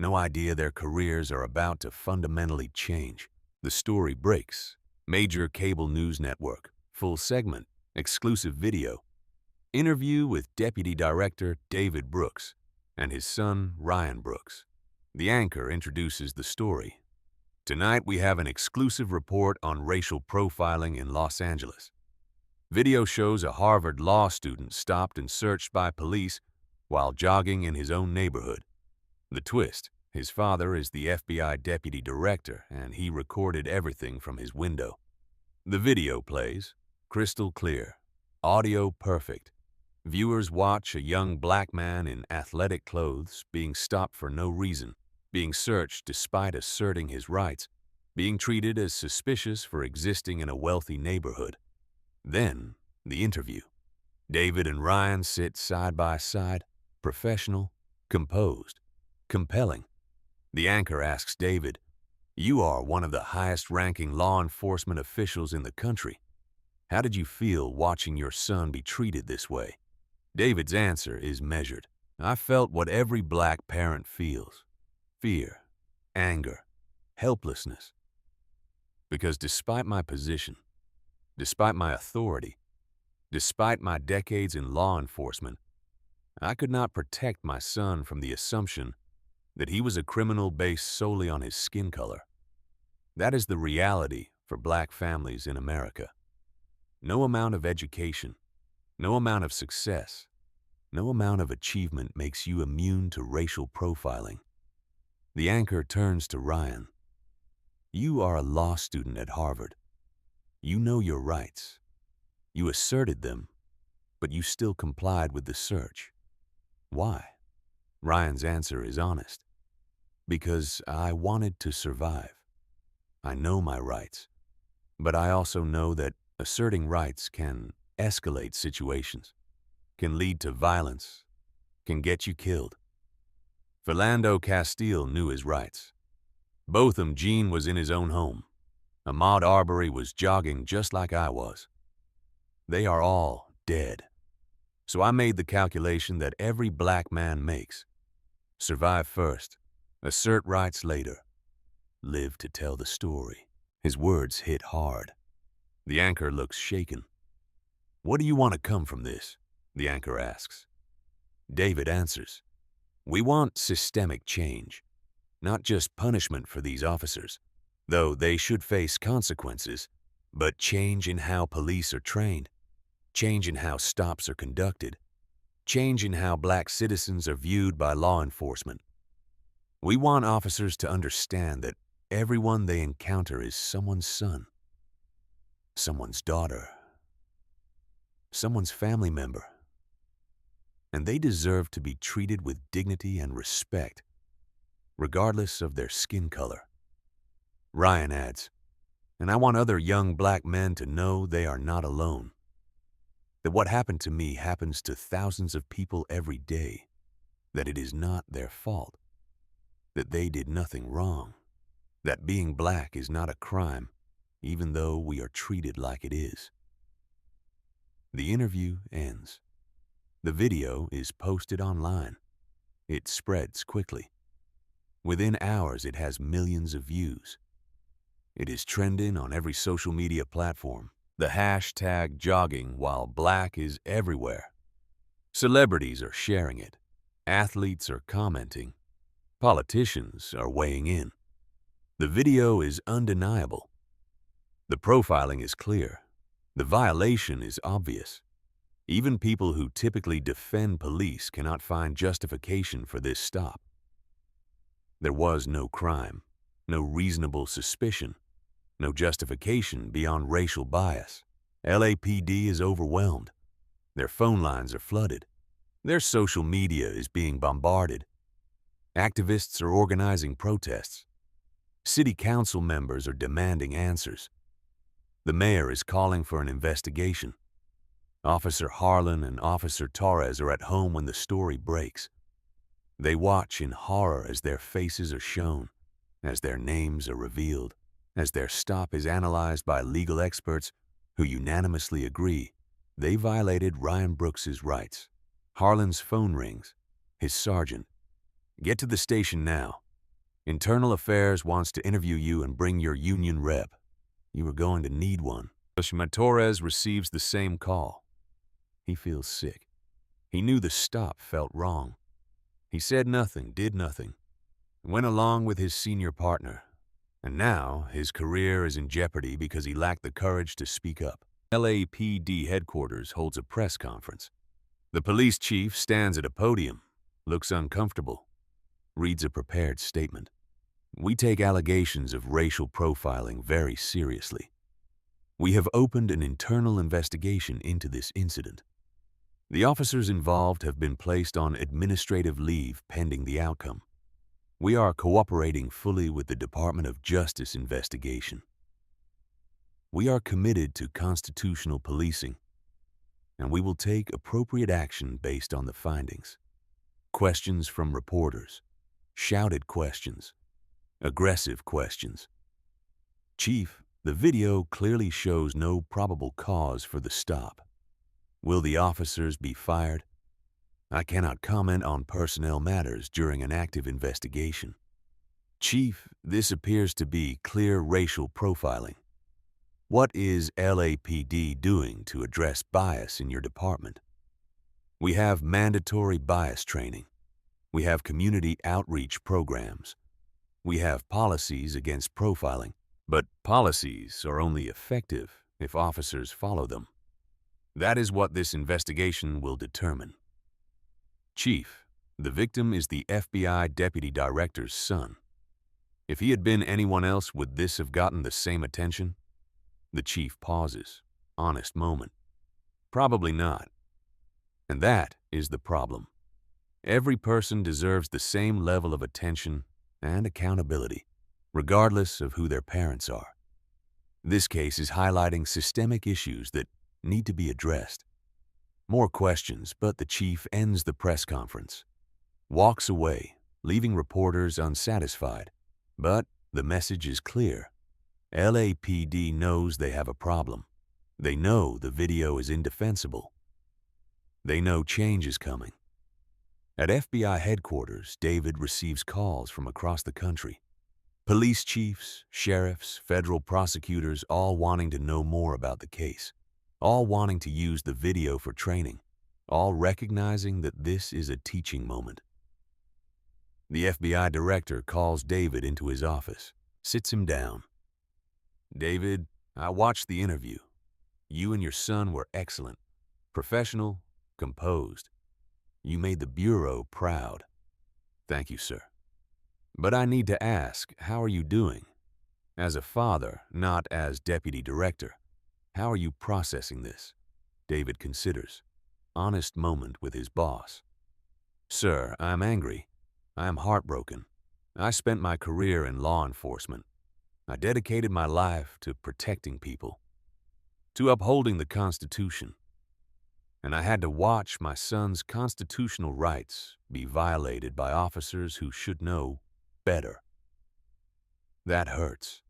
No idea their careers are about to fundamentally change. The story breaks. Major cable news network. Full segment. Exclusive video. Interview with Deputy Director David Brooks and his son Ryan Brooks. The anchor introduces the story. Tonight we have an exclusive report on racial profiling in Los Angeles. Video shows a Harvard law student stopped and searched by police while jogging in his own neighborhood. The twist: his father is the FBI deputy director and he recorded everything from his window. The video plays, crystal clear, audio perfect. Viewers watch a young black man in athletic clothes being stopped for no reason, being searched despite asserting his rights, being treated as suspicious for existing in a wealthy neighborhood. Then, the interview. David and Ryan sit side by side, professional, composed, compelling. The anchor asks David, "You are one of the highest-ranking law enforcement officials in the country. How did you feel watching your son be treated this way?" David's answer is measured. "I felt what every black parent feels. Fear, anger, helplessness. Because despite my position, despite my authority, despite my decades in law enforcement, I could not protect my son from the assumption that he was a criminal based solely on his skin color. That is the reality for black families in America. No amount of education, no amount of success, no amount of achievement makes you immune to racial profiling." The anchor turns to Ryan. "You are a law student at Harvard. You know your rights. You asserted them, but you still complied with the search. Why?" Ryan's answer is honest. "Because I wanted to survive. I know my rights, but I also know that asserting rights can escalate situations, can lead to violence, can get you killed." Philando Castile knew his rights. Botham Jean was in his own home. Ahmaud Arbery was jogging just like I was. They are all dead. So I made the calculation that every black man makes. Survive first, assert rights later, live to tell the story. His words hit hard. The anchor looks shaken. "What do you want to come from this?" the anchor asks. David answers, "We want systemic change, not just punishment for these officers, though they should face consequences, but change in how police are trained, change in how stops are conducted, change in how black citizens are viewed by law enforcement. We want officers to understand that everyone they encounter is someone's son, someone's daughter, someone's family member, and they deserve to be treated with dignity and respect, regardless of their skin color." Ryan adds, "And I want other young black men to know they are not alone. That what happened to me happens to thousands of people every day. That it is not their fault. That they did nothing wrong. That being black is not a crime, even though we are treated like it is." The interview ends. The video is posted online. It spreads quickly. Within hours, it has millions of views. It is trending on every social media platform. The hashtag jogging while black is everywhere. Celebrities are sharing it. Athletes are commenting. Politicians are weighing in. The video is undeniable. The profiling is clear. The violation is obvious. Even people who typically defend police cannot find justification for this stop. There was no crime, no reasonable suspicion, no justification beyond racial bias. LAPD is overwhelmed. Their phone lines are flooded. Their social media is being bombarded. Activists are organizing protests. City council members are demanding answers. The mayor is calling for an investigation. Officer Harlan and Officer Torres are at home when the story breaks. They watch in horror as their faces are shown, as their names are revealed, as their stop is analyzed by legal experts who unanimously agree they violated Ryan Brooks's rights. Harlan's phone rings. His sergeant. "Get to the station now. Internal Affairs wants to interview you and bring your union rep. You are going to need one." Torres receives the same call. He feels sick. He knew the stop felt wrong. He said nothing, did nothing, went along with his senior partner. And now his career is in jeopardy because he lacked the courage to speak up. LAPD headquarters holds a press conference. The police chief stands at a podium, looks uncomfortable, reads a prepared statement. "We take allegations of racial profiling very seriously. We have opened an internal investigation into this incident. The officers involved have been placed on administrative leave pending the outcome. We are cooperating fully with the Department of Justice investigation. We are committed to constitutional policing, and we will take appropriate action based on the findings." Questions from reporters, shouted questions, aggressive questions. "Chief, the video clearly shows no probable cause for the stop. Will the officers be fired? I cannot comment on personnel matters during an active investigation." "Chief, this appears to be clear racial profiling. What is LAPD doing to address bias in your department?" "We have mandatory bias training. We have community outreach programs. We have policies against profiling, but policies are only effective if officers follow them. That is what this investigation will determine." "Chief, the victim is the FBI Deputy Director's son. If he had been anyone else, would this have gotten the same attention?" The chief pauses. Honest moment. "Probably not. And that is the problem. Every person deserves the same level of attention and accountability, regardless of who their parents are. This case is highlighting systemic issues that need to be addressed." More questions, but the chief ends the press conference, walks away, leaving reporters unsatisfied. But the message is clear. LAPD knows they have a problem. They know the video is indefensible. They know change is coming. At FBI headquarters, David receives calls from across the country. Police chiefs, sheriffs, federal prosecutors, all wanting to know more about the case. All wanting to use the video for training, all recognizing that this is a teaching moment. The FBI director calls David into his office, sits him down. "David, I watched the interview. You and your son were excellent, professional, composed. You made the Bureau proud." "Thank you, sir. But I need to ask, how are you doing? As a father, not as deputy director. How are you processing this?" David considers. Honest moment with his boss. "Sir, I am angry. I am heartbroken. I spent my career in law enforcement. I dedicated my life to protecting people, to upholding the Constitution. And I had to watch my son's constitutional rights be violated by officers who should know better. That hurts.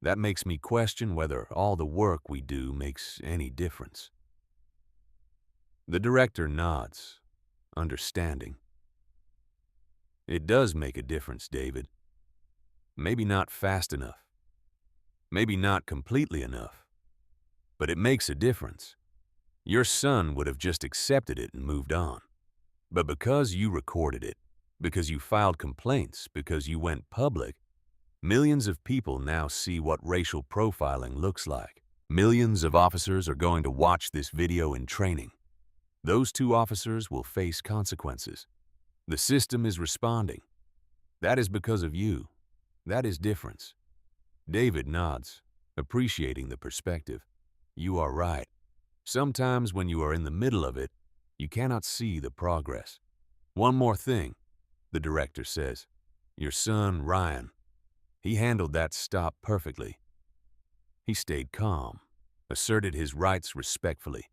That makes me question whether all the work we do makes any difference." The director nods, understanding. "It does make a difference, David. Maybe not fast enough. Maybe not completely enough. But it makes a difference. Your son would have just accepted it and moved on. But because you recorded it, because you filed complaints, because you went public, millions of people now see what racial profiling looks like. Millions of officers are going to watch this video in training. Those two officers will face consequences. The system is responding. That is because of you. That is difference. David nods, appreciating the perspective. You are right. Sometimes when you are in the middle of it, you cannot see the progress. One more thing, the director says. Your son, Ryan, he handled that stop perfectly. He stayed calm, asserted his rights respectfully,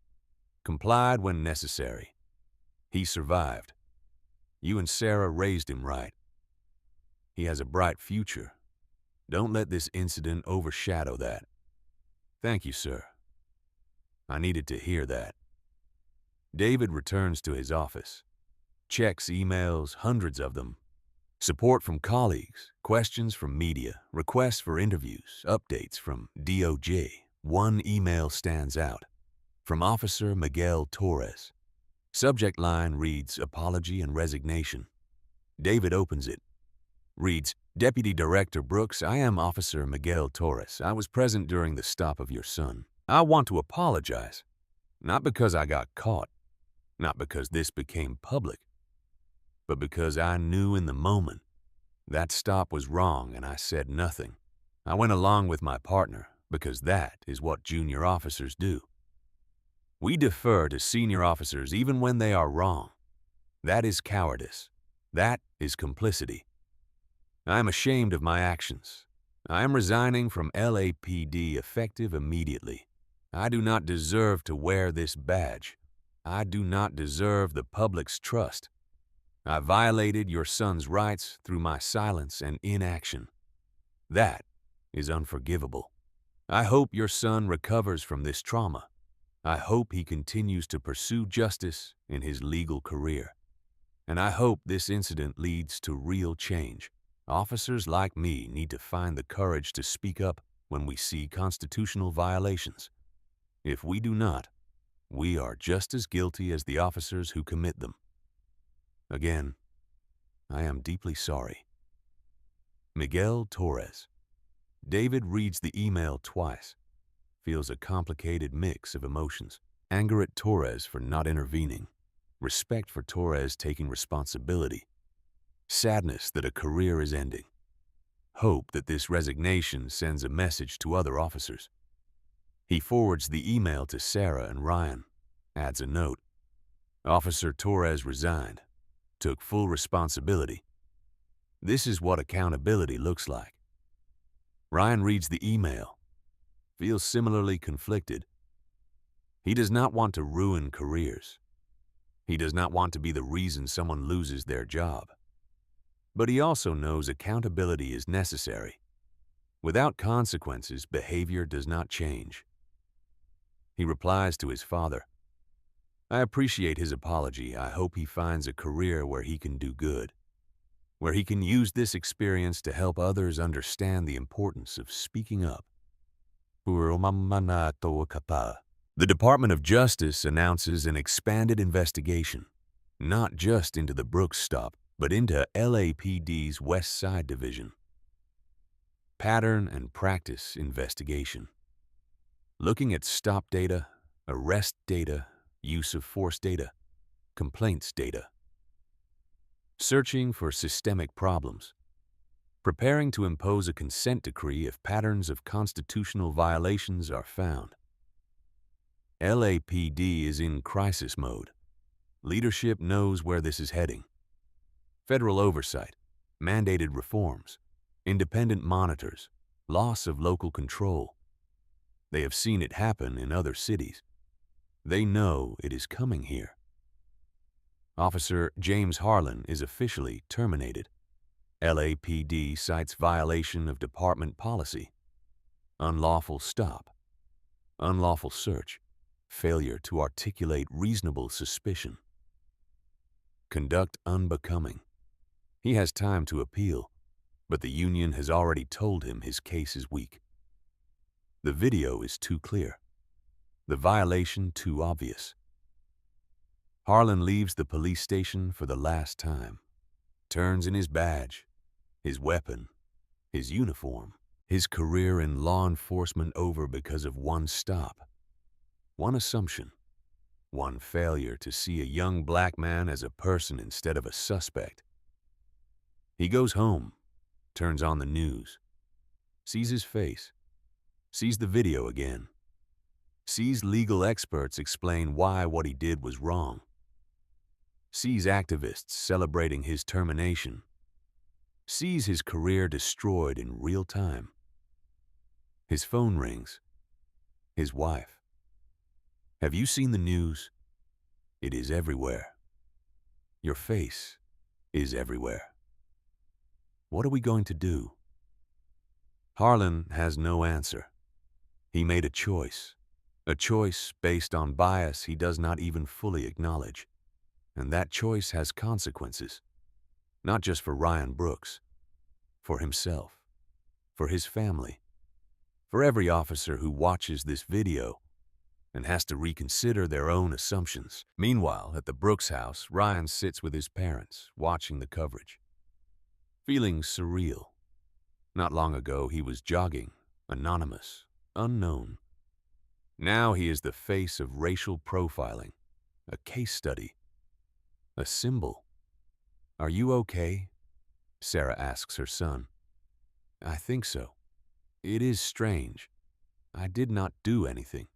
complied when necessary. He survived. You and Sarah raised him right. He has a bright future. Don't let this incident overshadow that. Thank you, sir. I needed to hear that. David returns to his office, checks emails, hundreds of them. Support from colleagues, questions from media, requests for interviews, updates from DOJ. One email stands out. From Officer Miguel Torres. Subject line reads, Apology and Resignation. David opens it. Reads, Deputy Director Brooks, I am Officer Miguel Torres. I was present during the stop of your son. I want to apologize. Not because I got caught. Not because this became public. But because I knew in the moment that stop was wrong and I said nothing. I went along with my partner because that is what junior officers do. We defer to senior officers even when they are wrong. That is cowardice. That is complicity. I am ashamed of my actions. I am resigning from LAPD effective immediately. I do not deserve to wear this badge. I do not deserve the public's trust. I violated your son's rights through my silence and inaction. That is unforgivable. I hope your son recovers from this trauma. I hope he continues to pursue justice in his legal career. And I hope this incident leads to real change. Officers like me need to find the courage to speak up when we see constitutional violations. If we do not, we are just as guilty as the officers who commit them. Again, I am deeply sorry. Miguel Torres. David reads the email twice, feels a complicated mix of emotions. Anger at Torres for not intervening, respect for Torres taking responsibility, sadness that a career is ending, hope that this resignation sends a message to other officers. He forwards the email to Sarah and Ryan, adds a note. Officer Torres resigned, took full responsibility. This is what accountability looks like. Ryan reads the email, feels similarly conflicted. He does not want to ruin careers. He does not want to be the reason someone loses their job. But he also knows accountability is necessary. Without consequences, behavior does not change. He replies to his father, I appreciate his apology. I hope he finds a career where he can do good, where he can use this experience to help others understand the importance of speaking up. The Department of Justice announces an expanded investigation, not just into the Brooks stop, but into LAPD's West Side Division. Pattern and practice investigation. Looking at stop data, arrest data, use of force data, complaints data. Searching for systemic problems. Preparing to impose a consent decree if patterns of constitutional violations are found. LAPD is in crisis mode. Leadership knows where this is heading. Federal oversight, mandated reforms, independent monitors, loss of local control. They have seen it happen in other cities. They know it is coming here. Officer James Harlan is officially terminated. LAPD cites violation of department policy. Unlawful stop. Unlawful search. Failure to articulate reasonable suspicion. Conduct unbecoming. He has time to appeal, but the union has already told him his case is weak. The video is too clear. The violation too obvious. Harlan leaves the police station for the last time, turns in his badge, his weapon, his uniform, his career in law enforcement over because of one stop, one assumption, one failure to see a young black man as a person instead of a suspect. He goes home, turns on the news, sees his face, sees the video again, sees legal experts explain why what he did was wrong, sees activists celebrating his termination, sees his career destroyed in real time. His phone rings. His wife. Have you seen the news? It is everywhere. Your face is everywhere. What are we going to do? Harlan has no answer. He made a choice based on bias he does not even fully acknowledge. And that choice has consequences, not just for Ryan Brooks, for himself, for his family, for every officer who watches this video and has to reconsider their own assumptions. Meanwhile, at the Brooks house, Ryan sits with his parents, watching the coverage, feeling surreal. Not long ago, he was jogging, anonymous, unknown. Now he is the face of racial profiling, a case study, a symbol. "Are you okay?" Sarah asks her son. "I think so. It is strange. I did not do anything.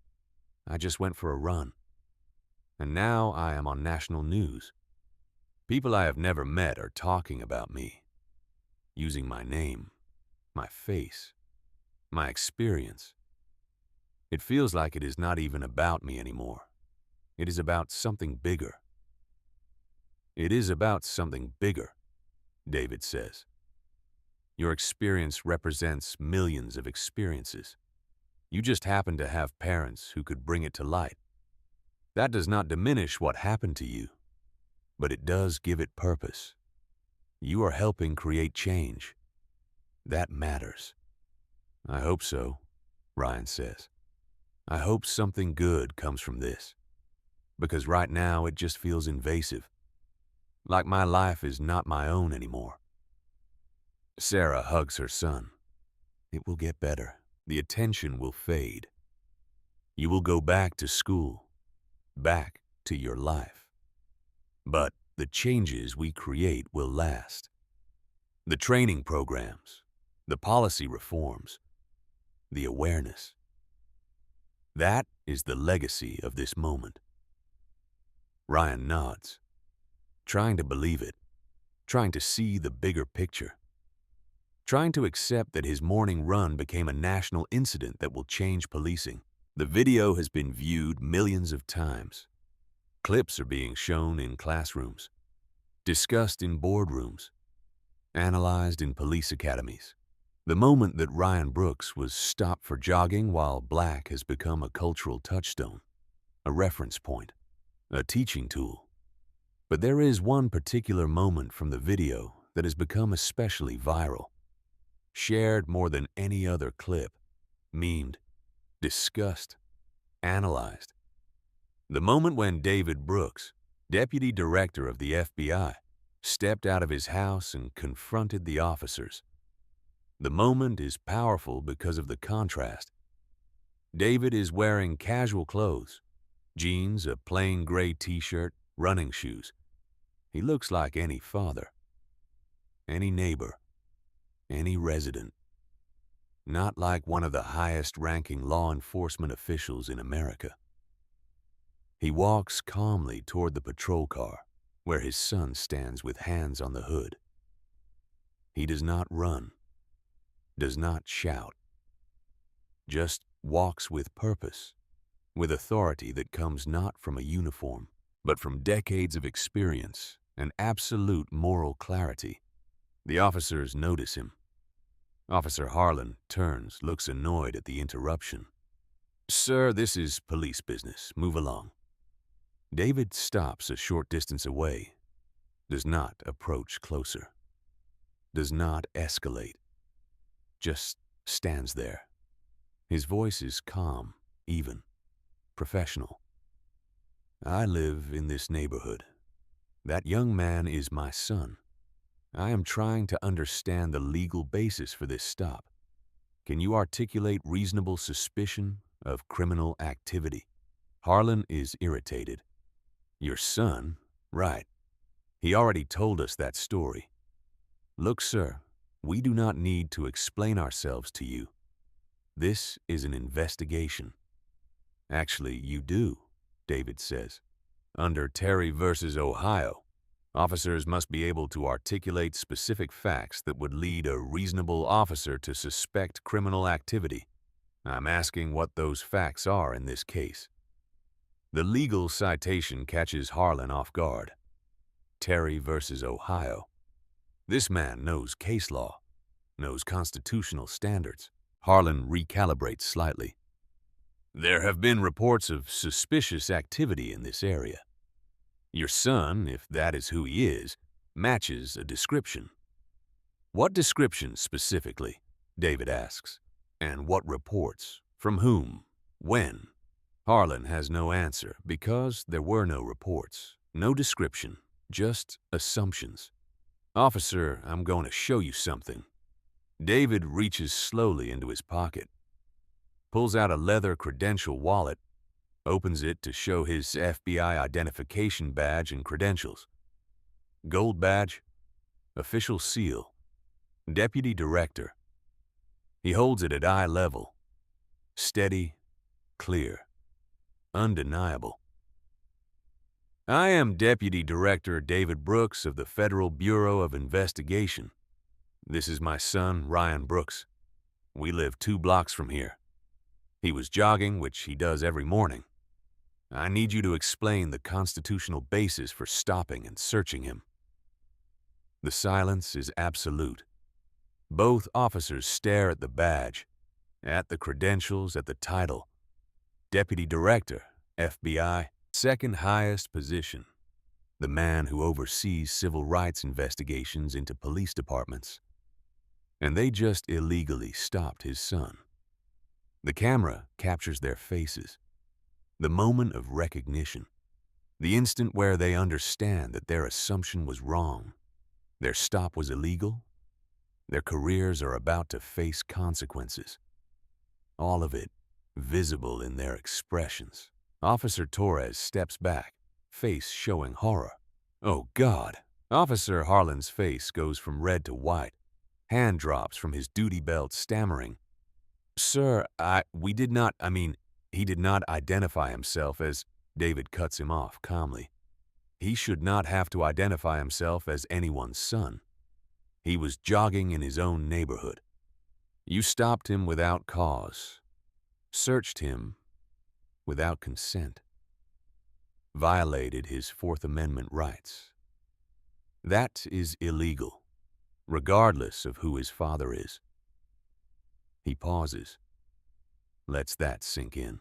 I just went for a run. And now I am on national news. People I have never met are talking about me, using my name, my face, my experience. It feels like it is not even about me anymore. It is about something bigger." "It is about something bigger," David says. "Your experience represents millions of experiences. You just happen to have parents who could bring it to light. That does not diminish what happened to you, but it does give it purpose. You are helping create change. That matters." "I hope so," Ryan says. "I hope something good comes from this, because right now it just feels invasive, like my life is not my own anymore." Sarah hugs her son. "It will get better. The attention will fade. You will go back to school, back to your life. But the changes we create will last. The training programs, the policy reforms, the awareness. That is the legacy of this moment." Ryan nods, trying to believe it, trying to see the bigger picture, trying to accept that his morning run became a national incident that will change policing. The video has been viewed millions of times. Clips are being shown in classrooms, discussed in boardrooms, analyzed in police academies. The moment that Ryan Brooks was stopped for jogging while black has become a cultural touchstone, a reference point, a teaching tool. But there is one particular moment from the video that has become especially viral, shared more than any other clip, memed, discussed, analyzed. The moment when David Brooks, deputy director of the FBI, stepped out of his house and confronted the officers. The moment is powerful because of the contrast. David is wearing casual clothes, jeans, a plain gray t-shirt, running shoes. He looks like any father, any neighbor, any resident. Not like one of the highest-ranking law enforcement officials in America. He walks calmly toward the patrol car, where his son stands with hands on the hood. He does not run, does not shout, just walks with purpose, with authority that comes not from a uniform, but from decades of experience and absolute moral clarity. The officers notice him. Officer Harlan turns, looks annoyed at the interruption. "Sir, this is police business. Move along." David stops a short distance away, does not approach closer, does not escalate, just stands there. His voice is calm, even, professional. "I live in this neighborhood. That young man is my son. I am trying to understand the legal basis for this stop. Can you articulate reasonable suspicion of criminal activity?" Harlan is irritated. Your son? Right. He already told us that story. Look, sir, we do not need to explain ourselves to you. This is an investigation. Actually, you do, David says. Under Terry versus Ohio, officers must be able to articulate specific facts that would lead a reasonable officer to suspect criminal activity. I'm asking what those facts are in this case. The legal citation catches Harlan off guard. Terry versus Ohio. This man knows case law, knows constitutional standards. Harlan recalibrates slightly. There have been reports of suspicious activity in this area. Your son, if that is who he is, matches a description. What description specifically? David asks. And what reports? From whom? When? Harlan has no answer because there were no reports, no description, just assumptions. Officer, I'm going to show you something. David reaches slowly into his pocket, pulls out a leather credential wallet, opens it to show his FBI identification badge and credentials. Gold badge, official seal, Deputy Director. He holds it at eye level. Steady, clear, undeniable. I am Deputy Director David Brooks of the Federal Bureau of Investigation. This is my son, Ryan Brooks. We live 2 blocks from here. He was jogging, which he does every morning. I need you to explain the constitutional basis for stopping and searching him. The silence is absolute. Both officers stare at the badge, at the credentials, at the title. Deputy Director, FBI, second highest position. The man who oversees civil rights investigations into police departments. And they just illegally stopped his son. The camera captures their faces. The moment of recognition. The instant where they understand that their assumption was wrong. Their stop was illegal. Their careers are about to face consequences. All of it visible in their expressions. Officer Torres steps back, face showing horror. Oh God! Officer Harlan's face goes from red to white. Hand drops from his duty belt, stammering. Sir, he did not identify himself as... David cuts him off calmly. He should not have to identify himself as anyone's son. He was jogging in his own neighborhood. You stopped him without cause, searched him without consent, violated his Fourth Amendment rights. That is illegal, regardless of who his father is. He pauses, lets that sink in.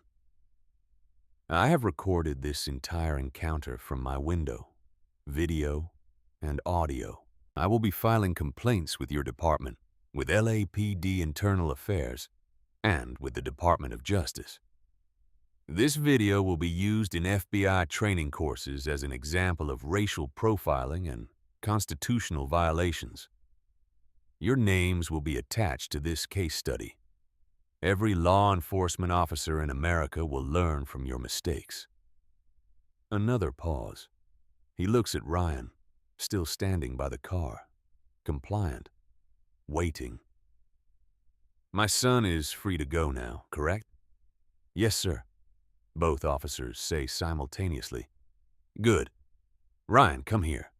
I have recorded this entire encounter from my window, video and audio. I will be filing complaints with your department, with LAPD Internal Affairs, and with the Department of Justice. This video will be used in FBI training courses as an example of racial profiling and constitutional violations. Your names will be attached to this case study. Every law enforcement officer in America will learn from your mistakes. Another pause. He looks at Ryan, still standing by the car, compliant, waiting. My son is free to go now, correct? Yes, sir. Both officers say simultaneously. Good. Ryan, come here.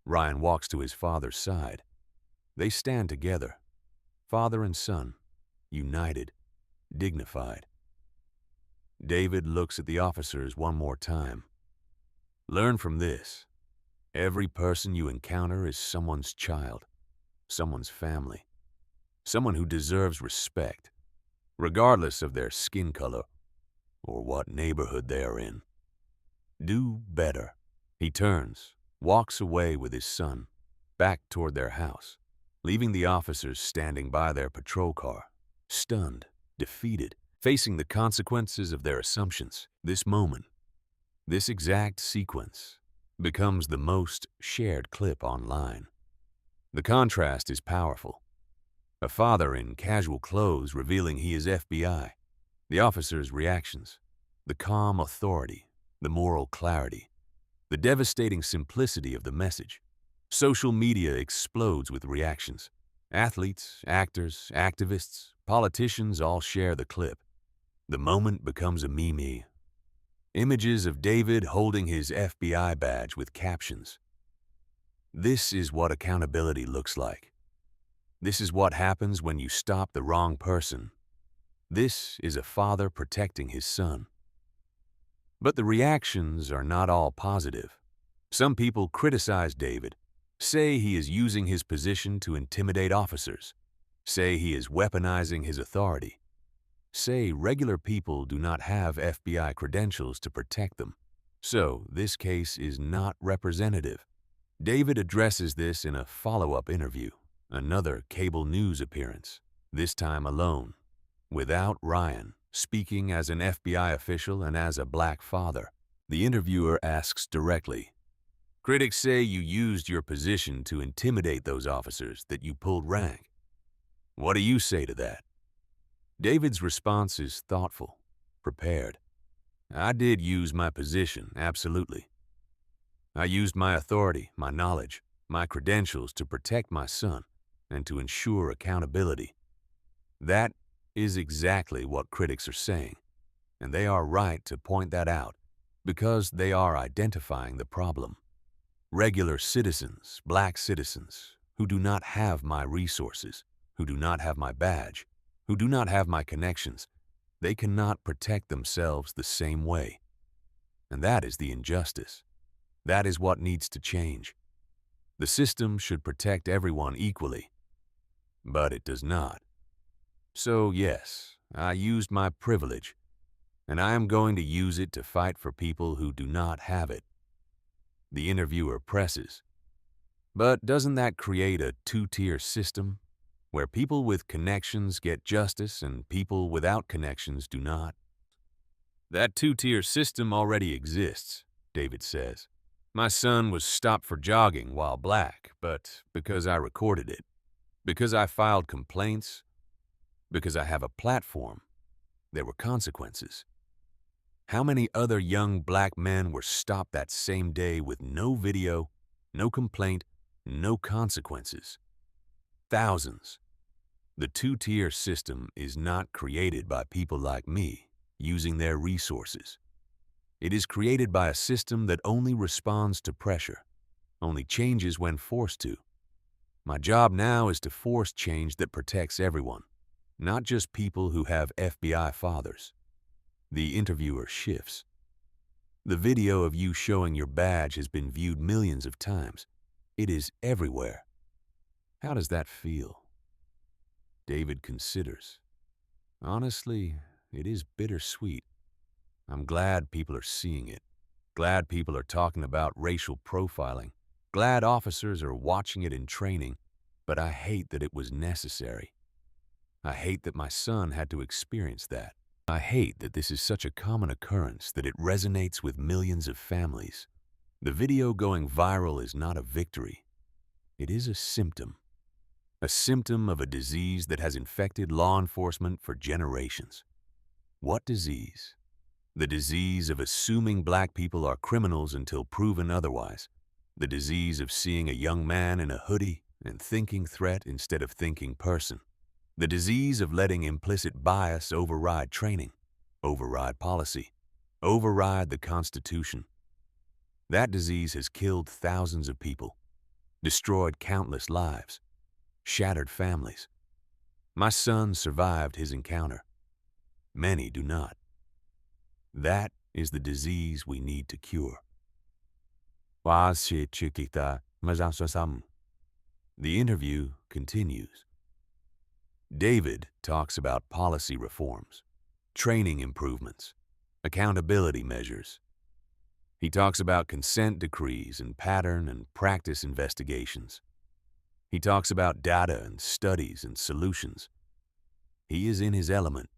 Ryan walks to his father's side. They stand together, father and son, united, dignified. David looks at the officers one more time. Learn from this. Every person you encounter is someone's child, someone's family, someone who deserves respect, regardless of their skin color or what neighborhood they are in. Do better. He turns, walks away with his son, back toward their house, leaving the officers standing by their patrol car, stunned, defeated, facing the consequences of their assumptions. This moment, this exact sequence, becomes the most shared clip online. The contrast is powerful. A father in casual clothes revealing he is FBI. The officer's reactions, the calm authority, the moral clarity. The devastating simplicity of the message. Social media explodes with reactions. Athletes, actors, activists, politicians all share the clip. The moment becomes a meme. Images of David holding his FBI badge with captions. This is what accountability looks like. This is what happens when you stop the wrong person. This is a father protecting his son. But the reactions are not all positive. Some people criticize David, say he is using his position to intimidate officers, say he is weaponizing his authority, say regular people do not have FBI credentials to protect them. So this case is not representative. David addresses this in a follow-up interview, another cable news appearance, this time alone, without Ryan, speaking as an FBI official and as a black father. The interviewer asks directly, "Critics say you used your position to intimidate those officers, that you pulled rank. What do you say to that?" David's response is thoughtful, prepared. "I did use my position, absolutely. I used my authority, my knowledge, my credentials to protect my son and to ensure accountability. That is exactly what critics are saying, and they are right to point that out because they are identifying the problem. Regular citizens, black citizens, who do not have my resources, who do not have my badge, who do not have my connections, they cannot protect themselves the same way. And that is the injustice. That is what needs to change. The system should protect everyone equally, but it does not. So yes, I used my privilege, and I am going to use it to fight for people who do not have it." The interviewer presses, "But doesn't that create a two-tier system, where people with connections get justice and people without connections do not?" "That two-tier system already exists," David says. "My son was stopped for jogging while black, but because I recorded it, because I filed complaints, because I have a platform, there were consequences. How many other young black men were stopped that same day with no video, no complaint, no consequences? Thousands. The two-tier system is not created by people like me using their resources. It is created by a system that only responds to pressure, only changes when forced to. My job now is to force change that protects everyone, not just people who have FBI fathers." The interviewer shifts. "The video of you showing your badge has been viewed millions of times. It is everywhere. How does that feel?" David considers. "Honestly, it is bittersweet. I'm glad people are seeing it. Glad people are talking about racial profiling. Glad officers are watching it in training, but I hate that it was necessary. I hate that my son had to experience that. I hate that this is such a common occurrence that it resonates with millions of families. The video going viral is not a victory. It is a symptom of a disease that has infected law enforcement for generations. What disease? The disease of assuming black people are criminals until proven otherwise. The disease of seeing a young man in a hoodie and thinking threat instead of thinking person. The disease of letting implicit bias override training, override policy, override the Constitution. That disease has killed thousands of people, destroyed countless lives, shattered families. My son survived his encounter. Many do not. That is the disease we need to cure." The interview continues. David talks about policy reforms, training improvements, accountability measures. He talks about consent decrees and pattern and practice investigations. He talks about data and studies and solutions. He is in his element.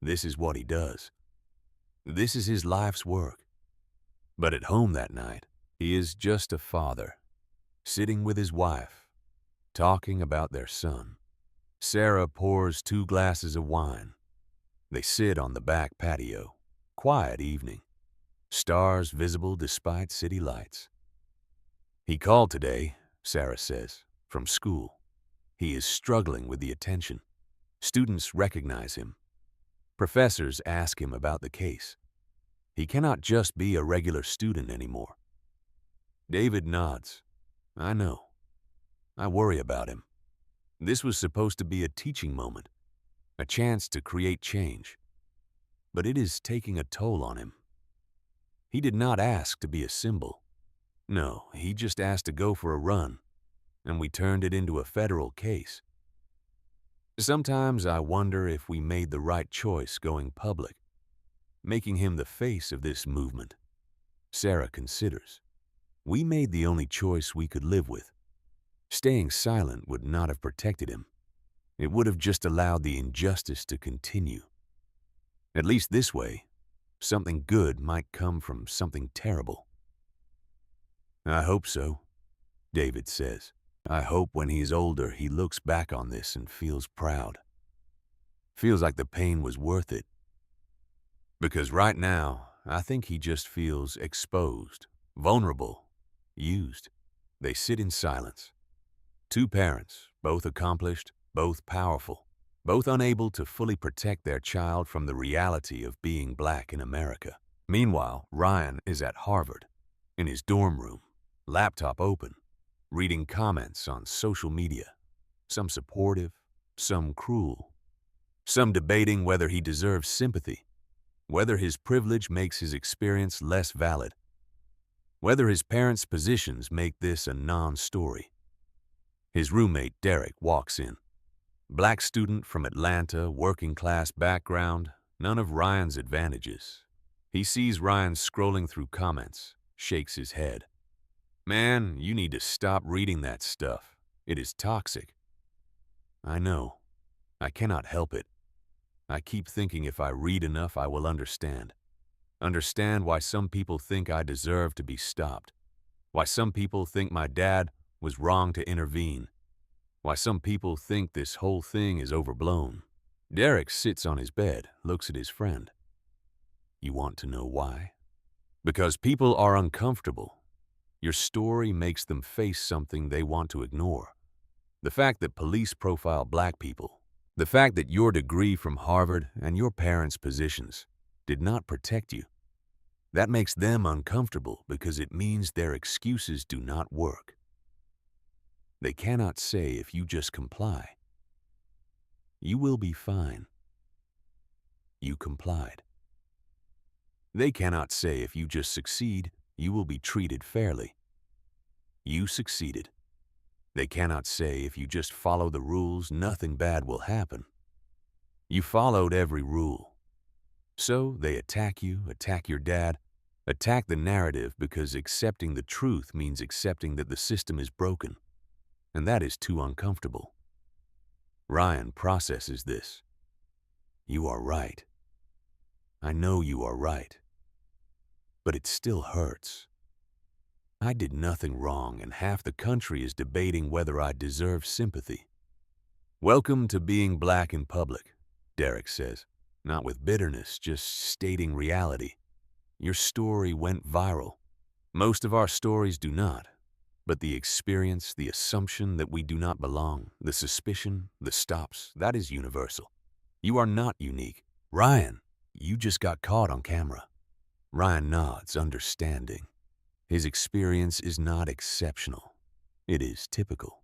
This is what he does. This is his life's work. But at home that night, he is just a father, sitting with his wife, talking about their son. Sarah pours 2 glasses of wine. They sit on the back patio. Quiet evening. stars visible despite city lights. He called today, Sarah says, from school. He is struggling with the attention. Students recognize him. Professors ask him about the case. He cannot just be a regular student anymore. David nods. I know. I worry about him. This was supposed to be a teaching moment, a chance to create change. But it is taking a toll on him. He did not ask to be a symbol. No, he just asked to go for a run, and we turned it into a federal case. Sometimes I wonder if we made the right choice going public, making him the face of this movement. Sarah considers. We made the only choice we could live with. Staying silent would not have protected him. It would have just allowed the injustice to continue. At least this way, something good might come from something terrible. I hope so, David says. I hope when he's older he looks back on this and feels proud. Feels like the pain was worth it. Because right now, I think he just feels exposed, vulnerable, used. They sit in silence. Two parents, both accomplished, both powerful, both unable to fully protect their child from the reality of being black in America. Meanwhile, Ryan is at Harvard, in his dorm room, laptop open, reading comments on social media, some supportive, some cruel, some debating whether he deserves sympathy, whether his privilege makes his experience less valid, whether his parents' positions make this a non-story. His roommate, Derek, walks in. Black student from Atlanta, working-class background, none of Ryan's advantages. He sees Ryan scrolling through comments, shakes his head. Man, you need to stop reading that stuff. It is toxic. I know. I cannot help it. I keep thinking if I read enough, I will understand. Understand why some people think I deserve to be stopped. Why some people think my dad was wrong to intervene. Why some people think this whole thing is overblown. Derek sits on his bed, looks at his friend. You want to know why? Because people are uncomfortable. Your story makes them face something they want to ignore. The fact that police profile black people, the fact that your degree from Harvard and your parents' positions did not protect you, that makes them uncomfortable because it means their excuses do not work. They cannot say if you just comply, you will be fine. You complied. They cannot say if you just succeed, you will be treated fairly. You succeeded. They cannot say if you just follow the rules, nothing bad will happen. You followed every rule. So they attack you, attack your dad, attack the narrative because accepting the truth means accepting that the system is broken. And that is too uncomfortable. Ryan processes this. You are right. I know you are right. But it still hurts. I did nothing wrong, and half the country is debating whether I deserve sympathy. Welcome to being black in public, Derek says, not with bitterness, just stating reality. Your story went viral. Most of our stories do not, but the experience, the assumption that we do not belong, the suspicion, the stops, that is universal. You are not unique. Ryan, you just got caught on camera. Ryan nods, understanding. His experience is not exceptional. It is typical.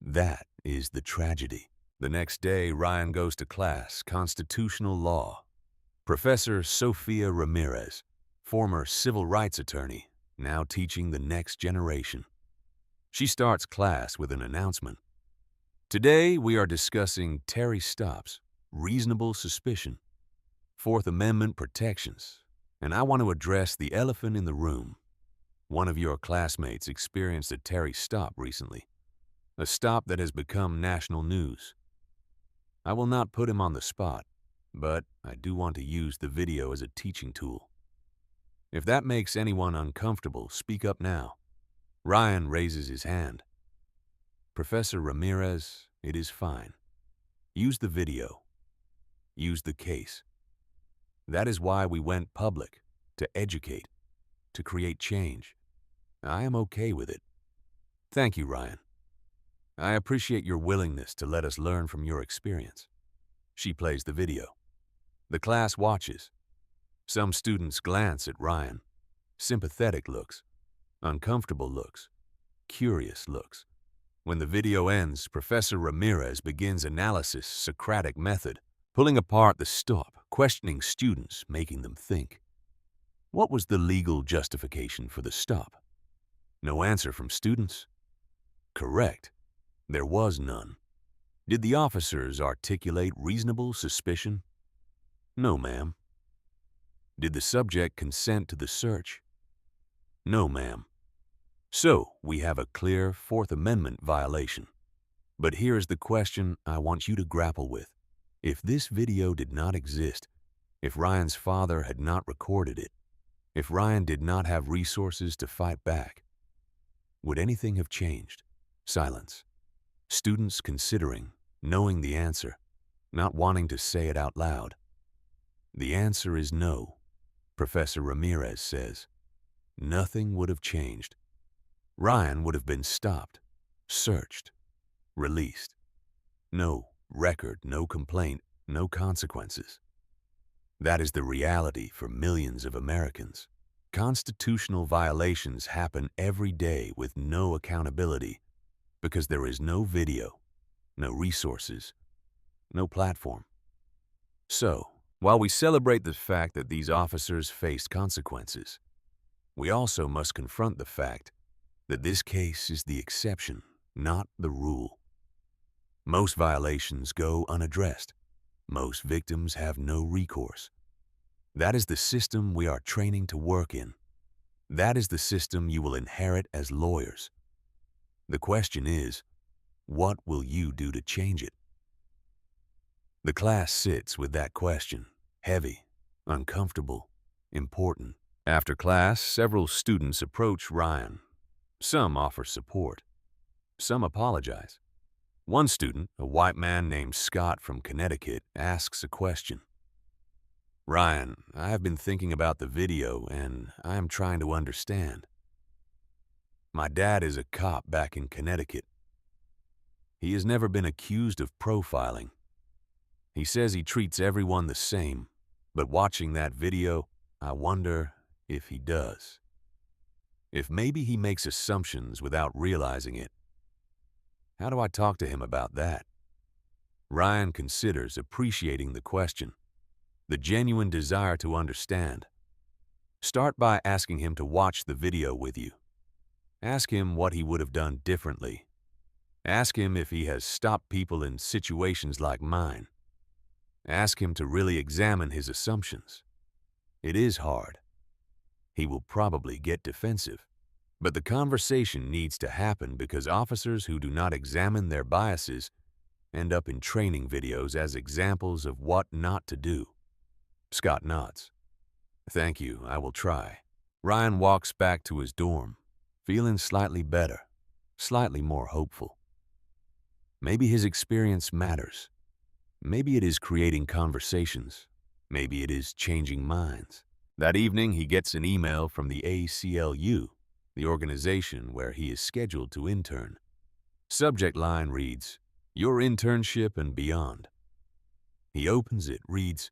That is the tragedy. The next day, Ryan goes to class, constitutional law. Professor Sophia Ramirez, former civil rights attorney, now teaching the next generation. She starts class with an announcement. Today, we are discussing Terry stops, reasonable suspicion, Fourth Amendment protections, and I want to address the elephant in the room. One of your classmates experienced a Terry stop recently, a stop that has become national news. I will not put him on the spot, but I do want to use the video as a teaching tool. If that makes anyone uncomfortable, speak up now. Ryan raises his hand. Professor Ramirez, it is fine. Use the video. Use the case. That is why we went public, to educate. to create change. I am okay with it. Thank you, Ryan. I appreciate your willingness to let us learn from your experience. She plays the video. The class watches. Some students glance at Ryan. Sympathetic looks, uncomfortable looks, curious looks. When the video ends, Professor Ramirez begins analysis Socratic method, pulling apart the stop, questioning students, making them think. What was the legal justification for the stop? No answer from students? Correct. There was none. Did the officers articulate reasonable suspicion? No, ma'am. Did the subject consent to the search? No, ma'am. So, we have a clear Fourth Amendment violation. But here's the question I want you to grapple with. If this video did not exist, if Ryan's father had not recorded it, if Ryan did not have resources to fight back, would anything have changed? Silence. Students considering, knowing the answer, not wanting to say it out loud. The answer is no, Professor Ramirez says. Nothing would have changed. Ryan would have been stopped, searched, released. No record, no complaint, no consequences. That is the reality for millions of Americans. Constitutional violations happen every day with no accountability because there is no video, no resources, no platform. So, while we celebrate the fact that these officers faced consequences, we also must confront the fact that this case is the exception, not the rule. Most violations go unaddressed. Most victims have no recourse. That is the system we are training to work in. That is the system you will inherit as lawyers. The question is, what will you do to change it? The class sits with that question, heavy, uncomfortable, important. After class, several students approach Ryan. Some offer support. Some apologize. One student, a white man named Scott from Connecticut, asks a question. Ryan, I have been thinking about the video and I am trying to understand. My dad is a cop back in Connecticut. He has never been accused of profiling. He says he treats everyone the same, but watching that video, I wonder if he does. If maybe he makes assumptions without realizing it. How do I talk to him about that? Ryan considers appreciating the question, the genuine desire to understand. Start by asking him to watch the video with you. Ask him what he would have done differently. Ask him if he has stopped people in situations like mine. Ask him to really examine his assumptions. It is hard. He will probably get defensive. But the conversation needs to happen because officers who do not examine their biases end up in training videos as examples of what not to do. Scott nods. Thank you, I will try. Ryan walks back to his dorm, feeling slightly better, slightly more hopeful. Maybe his experience matters. Maybe it is creating conversations. Maybe it is changing minds. That evening, he gets an email from the ACLU, the organization where he is scheduled to intern. Subject line reads, "Your internship and beyond." He opens it, reads,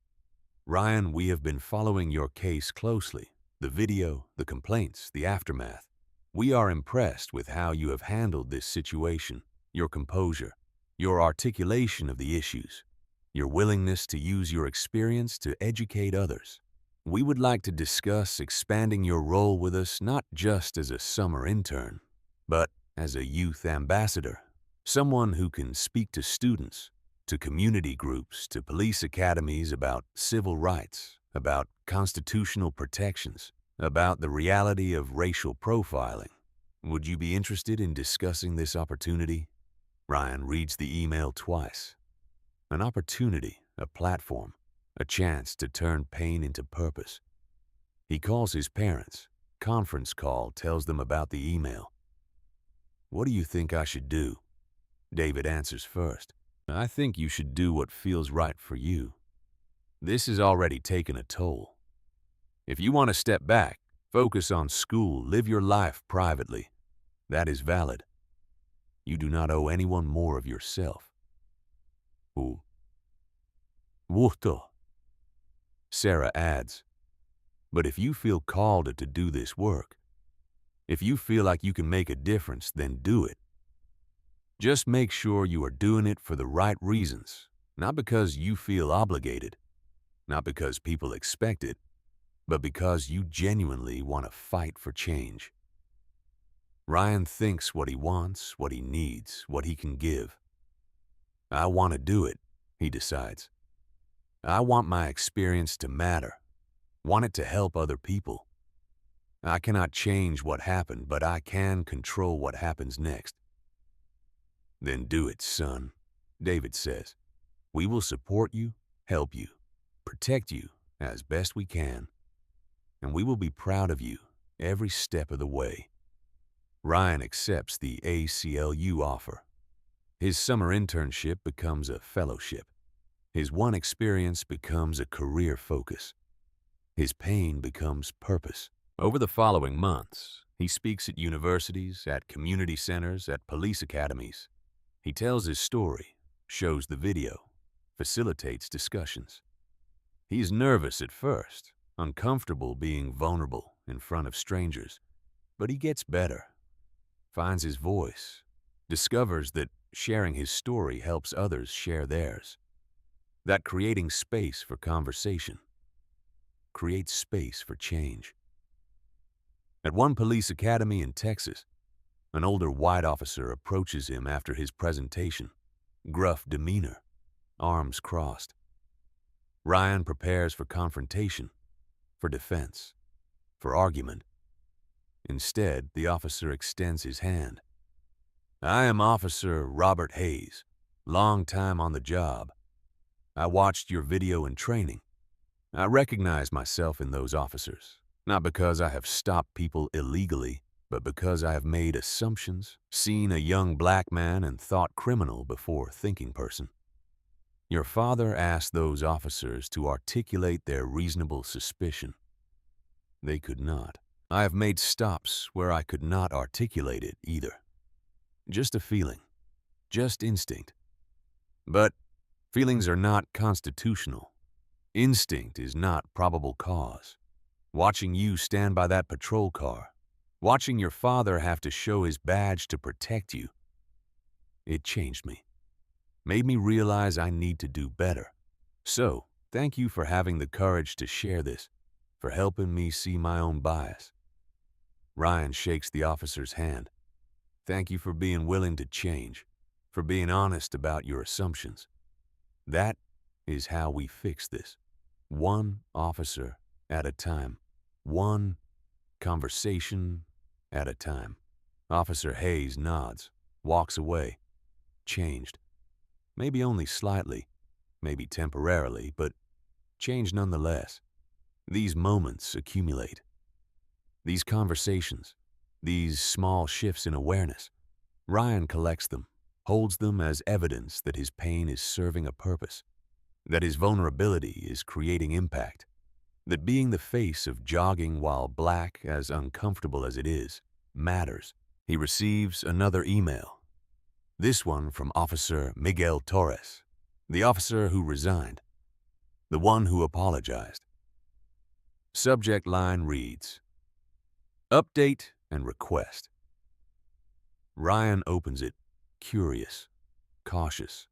"Ryan, we have been following your case closely. The video, the complaints, the aftermath. We are impressed with how you have handled this situation, your composure, your articulation of the issues, your willingness to use your experience to educate others. We would like to discuss expanding your role with us not just as a summer intern, but as a youth ambassador, someone who can speak to students, to community groups, to police academies about civil rights, about constitutional protections, about the reality of racial profiling. Would you be interested in discussing this opportunity?" Ryan reads the email twice. An opportunity, a platform, a chance to turn pain into purpose. He calls his parents. Conference call tells them about the email. "What do you think I should do?" David answers first. "I think you should do what feels right for you. This has already taken a toll. If you want to step back, Focus on school, live your life privately. That is valid. You do not owe anyone more of yourself. Ooh. Wuhto. Sarah adds, but if you feel called to do this work, if you feel like you can make a difference, then do it. Just make sure you are doing it for the right reasons, not because you feel obligated, not because people expect it, but because you genuinely want to fight for change. Ryan thinks what he wants, what he needs, what he can give. I want to do it, he decides. I want my experience to matter, want it to help other people. I cannot change what happened, but I can control what happens next. Then do it, son, David says. We will support you, help you, protect you as best we can, and we will be proud of you every step of the way. Ryan accepts the ACLU offer. His summer internship becomes a fellowship. His one experience becomes a career focus. His pain becomes purpose. Over the following months, he speaks at universities, at community centers, at police academies. He tells his story, shows the video, facilitates discussions. He is nervous at first, uncomfortable being vulnerable in front of strangers, but he gets better, finds his voice, discovers that sharing his story helps others share theirs, that creating space for conversation creates space for change. At one police academy in Texas, an older white officer approaches him after his presentation, gruff demeanor, arms crossed. Ryan prepares for confrontation, for defense, for argument. Instead, the officer extends his hand. I am Officer Robert Hayes, long time on the job. I watched your video in training. I recognize myself in those officers, not because I have stopped people illegally, but because I have made assumptions, seen a young black man and thought criminal before thinking person. Your father asked those officers to articulate their reasonable suspicion. They could not. I have made stops where I could not articulate it either. Just a feeling, just instinct. But feelings are not constitutional. Instinct is not probable cause. Watching you stand by that patrol car, watching your father have to show his badge to protect you, it changed me, made me realize I need to do better. So, thank you for having the courage to share this, for helping me see my own bias. Ryan shakes the officer's hand. Thank you for being willing to change, for being honest about your assumptions. That is how we fix this. One officer at a time. One conversation at a time. Officer Hayes nods, walks away, changed. Maybe only slightly, maybe temporarily, but changed nonetheless. These moments accumulate. These conversations, these small shifts in awareness, Ryan collects them, holds them as evidence that his pain is serving a purpose, that his vulnerability is creating impact, that being the face of jogging while black, as uncomfortable as it is, matters. He receives another email, this one from Officer Miguel Torres, the officer who resigned, the one who apologized. Subject line reads, Update and request. Ryan opens it, curious, cautious.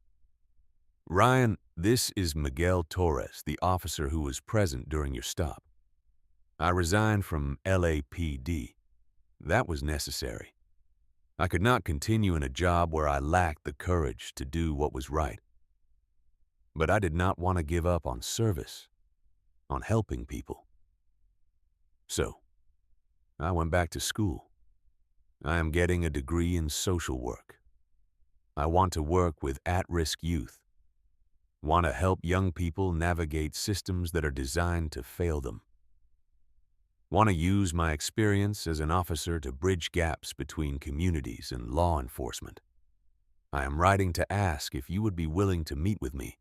Ryan, this is Miguel Torres, the officer who was present during your stop. I resigned from LAPD. That was necessary. I could not continue in a job where I lacked the courage to do what was right. But I did not want to give up on service, on helping people. So, I went back to school. I am getting a degree in social work. I want to work with at-risk youth. Want to help young people navigate systems that are designed to fail them. Want to use my experience as an officer to bridge gaps between communities and law enforcement. I am writing to ask if you would be willing to meet with me.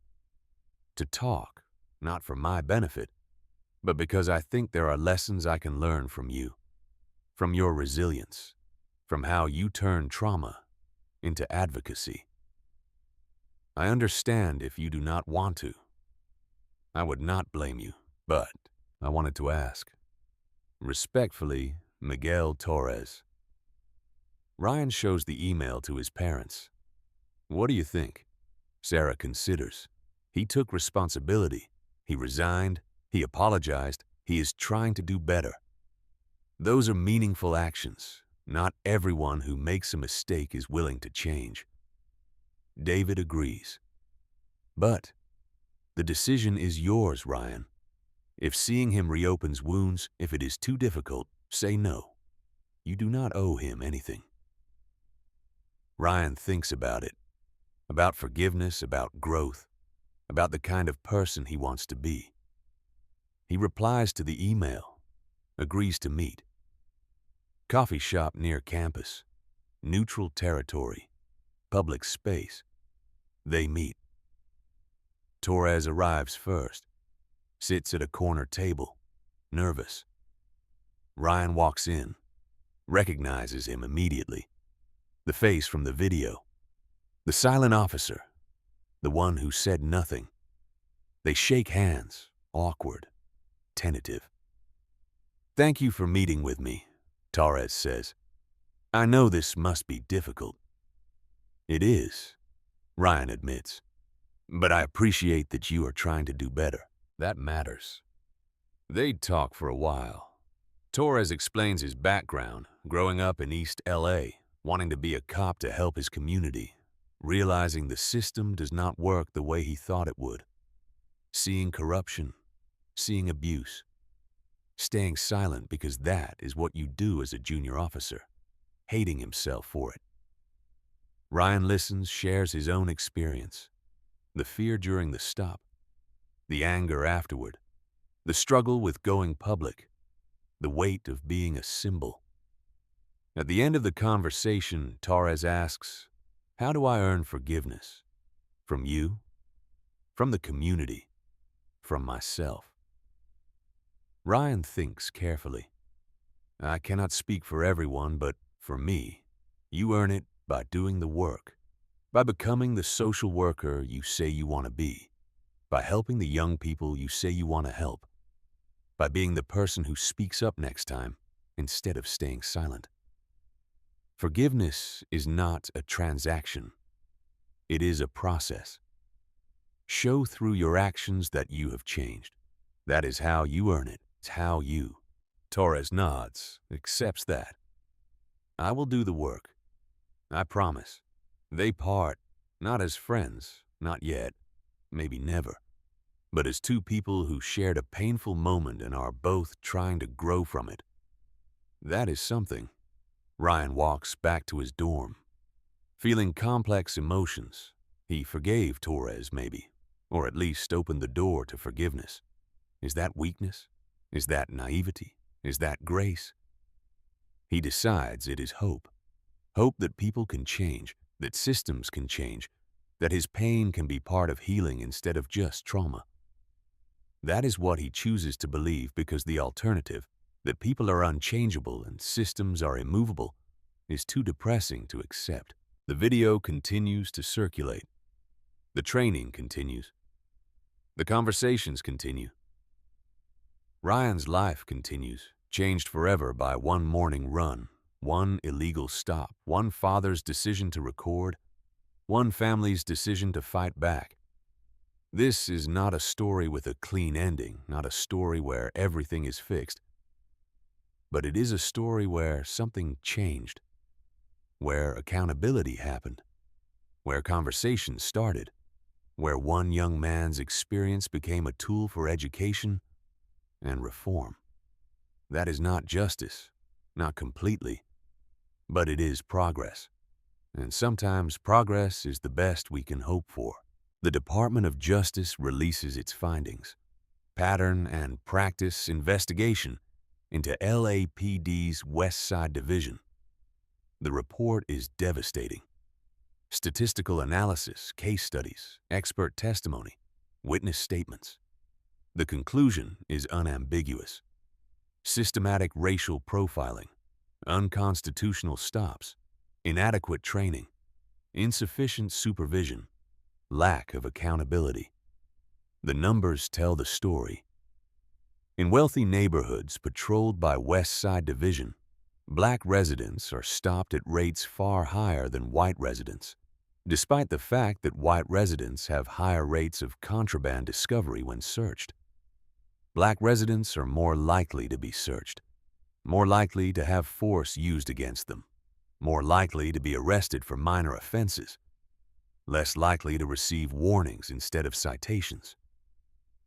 To talk, not for my benefit, but because I think there are lessons I can learn from you, from your resilience, from how you turn trauma into advocacy. I understand if you do not want to. I would not blame you, but I wanted to ask. Respectfully, Miguel Torres. Ryan shows the email to his parents. What do you think? Sarah considers. He took responsibility. He resigned. He apologized. He is trying to do better. Those are meaningful actions. Not everyone who makes a mistake is willing to change. David agrees. But the decision is yours, Ryan. If seeing him reopens wounds, if it is too difficult, say no. You do not owe him anything. Ryan thinks about it, about forgiveness, about growth, about the kind of person he wants to be. He replies to the email, agrees to meet. Coffee shop near campus, neutral territory, public space. They meet. Torres arrives first, sits at a corner table, nervous. Ryan walks in, recognizes him immediately. The face from the video. The silent officer, the one who said nothing. They shake hands, awkward, tentative. Thank you for meeting with me, Torres says. I know this must be difficult. It is, Ryan admits. But I appreciate that you are trying to do better. That matters. They talk for a while. Torres explains his background, growing up in East LA, wanting to be a cop to help his community, realizing the system does not work the way he thought it would. Seeing corruption, seeing abuse, staying silent because that is what you do as a junior officer, hating himself for it. Ryan listens, shares his own experience. The fear during the stop, the anger afterward, the struggle with going public, the weight of being a symbol. At the end of the conversation, Torres asks, how do I earn forgiveness? From you? From the community? From myself? Ryan thinks carefully. I cannot speak for everyone, but for me, you earn it by doing the work, by becoming the social worker you say you want to be, by helping the young people you say you want to help, by being the person who speaks up next time instead of staying silent. Forgiveness is not a transaction. It is a process. Show through your actions that you have changed. That is how you earn it. It's how you. Torres nods, accepts that. I will do the work. I promise. They part, not as friends, not yet, maybe never, but as two people who shared a painful moment and are both trying to grow from it. That is something. Ryan walks back to his dorm, feeling complex emotions. He forgave Torres, maybe, or at least opened the door to forgiveness. Is that weakness? Is that naivety? Is that grace? He decides it is hope. Hope that people can change, that systems can change, that his pain can be part of healing instead of just trauma. That is what he chooses to believe because the alternative, that people are unchangeable and systems are immovable, is too depressing to accept. The video continues to circulate. The training continues. The conversations continue. Ryan's life continues, changed forever by one morning run, one illegal stop, one father's decision to record, one family's decision to fight back. This is not a story with a clean ending, not a story where everything is fixed, but it is a story where something changed, where accountability happened, where conversations started, where one young man's experience became a tool for education and reform. That is not justice, not completely, but it is progress. And sometimes progress is the best we can hope for. The Department of Justice releases its findings, pattern and practice investigation into LAPD's West Side Division. The report is devastating. Statistical analysis, case studies, expert testimony, witness statements. The conclusion is unambiguous. Systematic racial profiling, unconstitutional stops, inadequate training, insufficient supervision, lack of accountability. The numbers tell the story. In wealthy neighborhoods patrolled by West Side Division, black residents are stopped at rates far higher than white residents, despite the fact that white residents have higher rates of contraband discovery when searched. Black residents are more likely to be searched, more likely to have force used against them, more likely to be arrested for minor offenses, less likely to receive warnings instead of citations.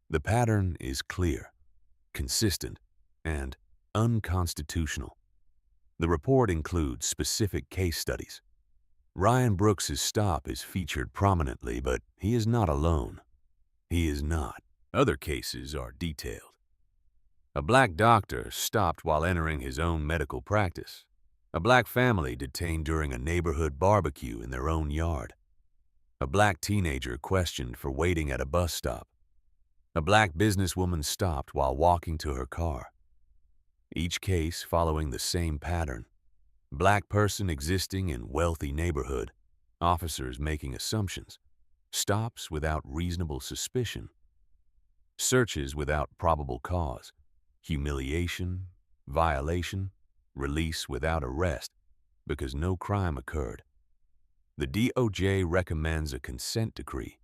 The pattern is clear, consistent, and unconstitutional. The report includes specific case studies. Ryan Brooks's stop is featured prominently, but he is not alone. He is not. Other cases are detailed. A black doctor stopped while entering his own medical practice. A black family detained during a neighborhood barbecue in their own yard. A black teenager questioned for waiting at a bus stop. A black businesswoman stopped while walking to her car. Each case following the same pattern. Black person existing in wealthy neighborhood. Officers making assumptions. Stops without reasonable suspicion. Searches without probable cause. Humiliation, violation, release without arrest because no crime occurred. The DOJ recommends a consent decree.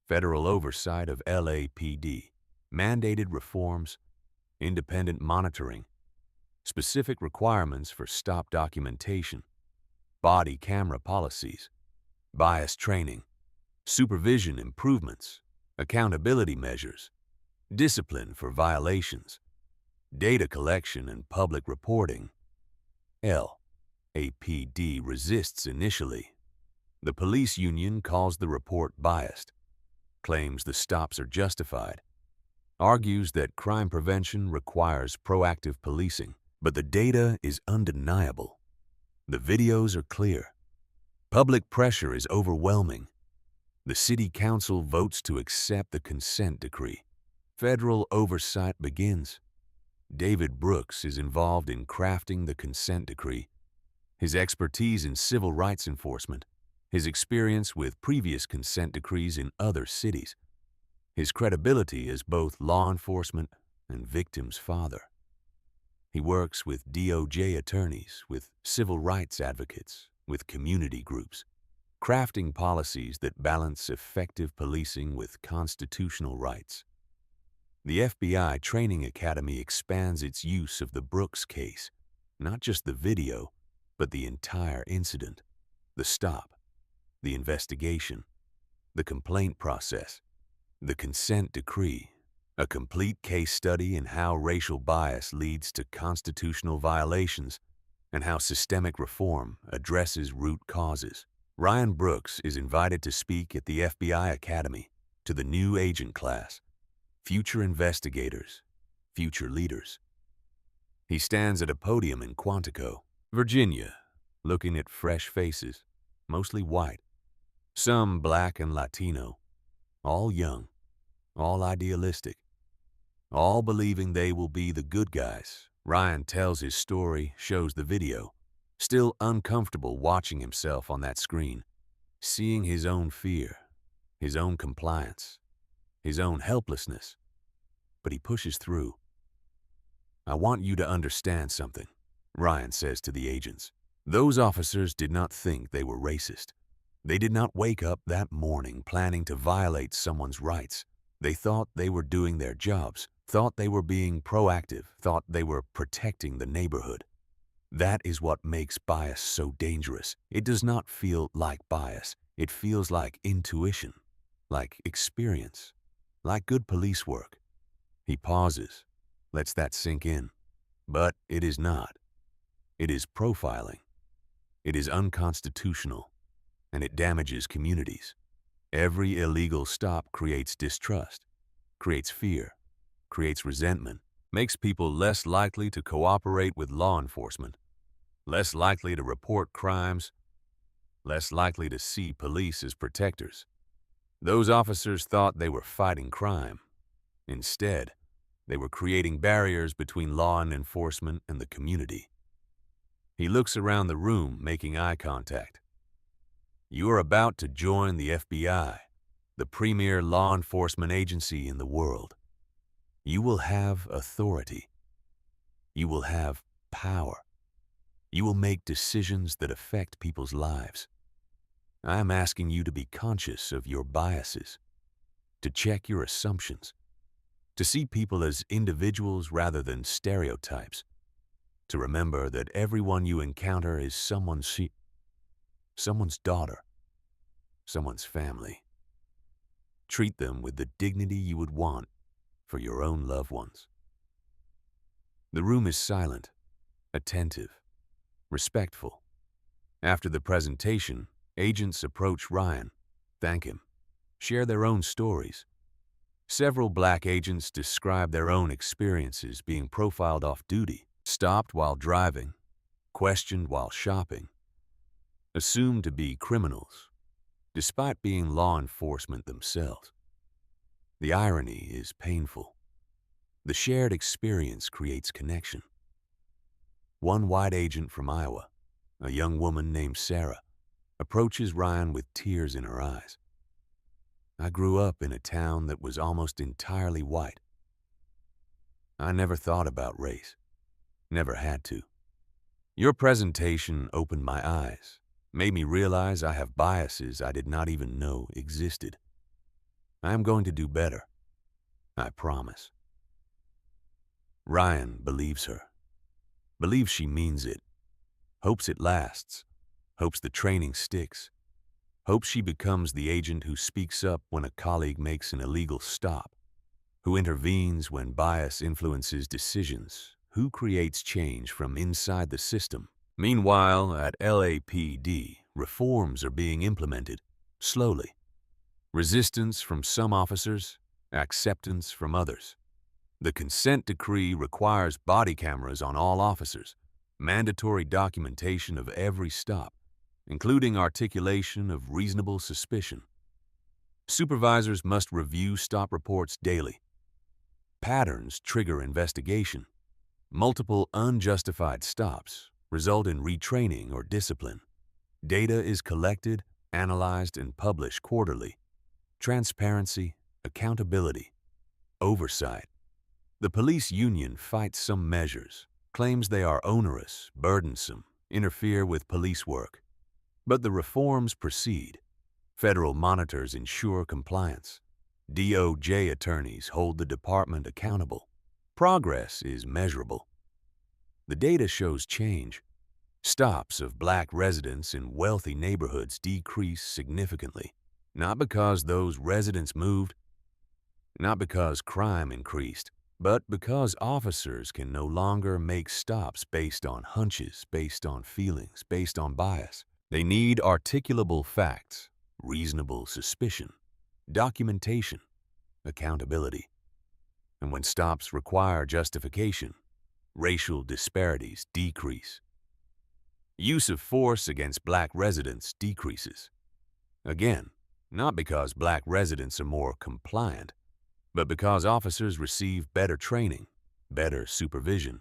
Federal oversight of LAPD. Mandated reforms. Independent monitoring. Specific requirements for stop documentation. Body camera policies. Bias training. Supervision improvements. Accountability measures. Discipline for violations. Data collection and public reporting. LAPD resists initially. The police union calls the report biased, claims the stops are justified, argues that crime prevention requires proactive policing, but the data is undeniable. The videos are clear. Public pressure is overwhelming. The city council votes to accept the consent decree. Federal oversight begins. David Brooks is involved in crafting the consent decree. His expertise in civil rights enforcement, his experience with previous consent decrees in other cities, his credibility as both law enforcement and victim's father. He works with DOJ attorneys, with civil rights advocates, with community groups, crafting policies that balance effective policing with constitutional rights. The FBI Training Academy expands its use of the Brooks case, not just the video, but the entire incident, the stop, the investigation, the complaint process, the consent decree, a complete case study in how racial bias leads to constitutional violations and how systemic reform addresses root causes. Ryan Brooks is invited to speak at the FBI Academy to the new agent class, future investigators, future leaders. He stands at a podium in Quantico, Virginia, looking at fresh faces, mostly white, some black and Latino, all young, all idealistic, all believing they will be the good guys. Ryan tells his story, shows the video, still uncomfortable watching himself on that screen, seeing his own fear, his own compliance, his own helplessness. But he pushes through. "I want you to understand something," Ryan says to the agents. "Those officers did not think they were racist. They did not wake up that morning planning to violate someone's rights. They thought they were doing their jobs, thought they were being proactive, thought they were protecting the neighborhood. That is what makes bias so dangerous. It does not feel like bias. It feels like intuition, like experience, like good police work." He pauses, lets that sink in. But it is not. It is profiling. It is unconstitutional, and it damages communities. Every illegal stop creates distrust, creates fear, creates resentment, makes people less likely to cooperate with law enforcement, less likely to report crimes, less likely to see police as protectors. Those officers thought they were fighting crime. Instead, they were creating barriers between law enforcement and the community. He looks around the room, making eye contact. You are about to join the FBI, the premier law enforcement agency in the world. You will have authority. You will have power. You will make decisions that affect people's lives. I am asking you to be conscious of your biases, to check your assumptions, to see people as individuals rather than stereotypes, to remember that everyone you encounter is someone's daughter, someone's family. Treat them with the dignity you would want for your own loved ones. The room is silent, attentive, respectful. After the presentation, agents approach Ryan, thank him, share their own stories. Several black agents describe their own experiences being profiled off-duty, stopped while driving, questioned while shopping, assumed to be criminals, despite being law enforcement themselves. The irony is painful. The shared experience creates connection. One white agent from Iowa, a young woman named Sarah, approaches Ryan with tears in her eyes. I grew up in a town that was almost entirely white. I never thought about race. Never had to. Your presentation opened my eyes, made me realize I have biases I did not even know existed. I am going to do better. I promise. Ryan believes her. Believes she means it. Hopes it lasts. Hopes the training sticks. Hopes she becomes the agent who speaks up when a colleague makes an illegal stop, who intervenes when bias influences decisions, who creates change from inside the system. Meanwhile, at LAPD, reforms are being implemented, slowly. Resistance from some officers, acceptance from others. The consent decree requires body cameras on all officers, mandatory documentation of every stop, including articulation of reasonable suspicion. Supervisors must review stop reports daily. Patterns trigger investigation. Multiple unjustified stops result in retraining or discipline. Data is collected, analyzed, and published quarterly. Transparency, accountability, oversight. The police union fights some measures, claims they are onerous, burdensome, interfere with police work. But the reforms proceed. Federal monitors ensure compliance. DOJ attorneys hold the department accountable. Progress is measurable. The data shows change. Stops of black residents in wealthy neighborhoods decrease significantly, not because those residents moved, not because crime increased, but because officers can no longer make stops based on hunches, based on feelings, based on bias. They need articulable facts, reasonable suspicion, documentation, accountability. And when stops require justification, racial disparities decrease. Use of force against black residents decreases. Again, not because black residents are more compliant, but because officers receive better training, better supervision,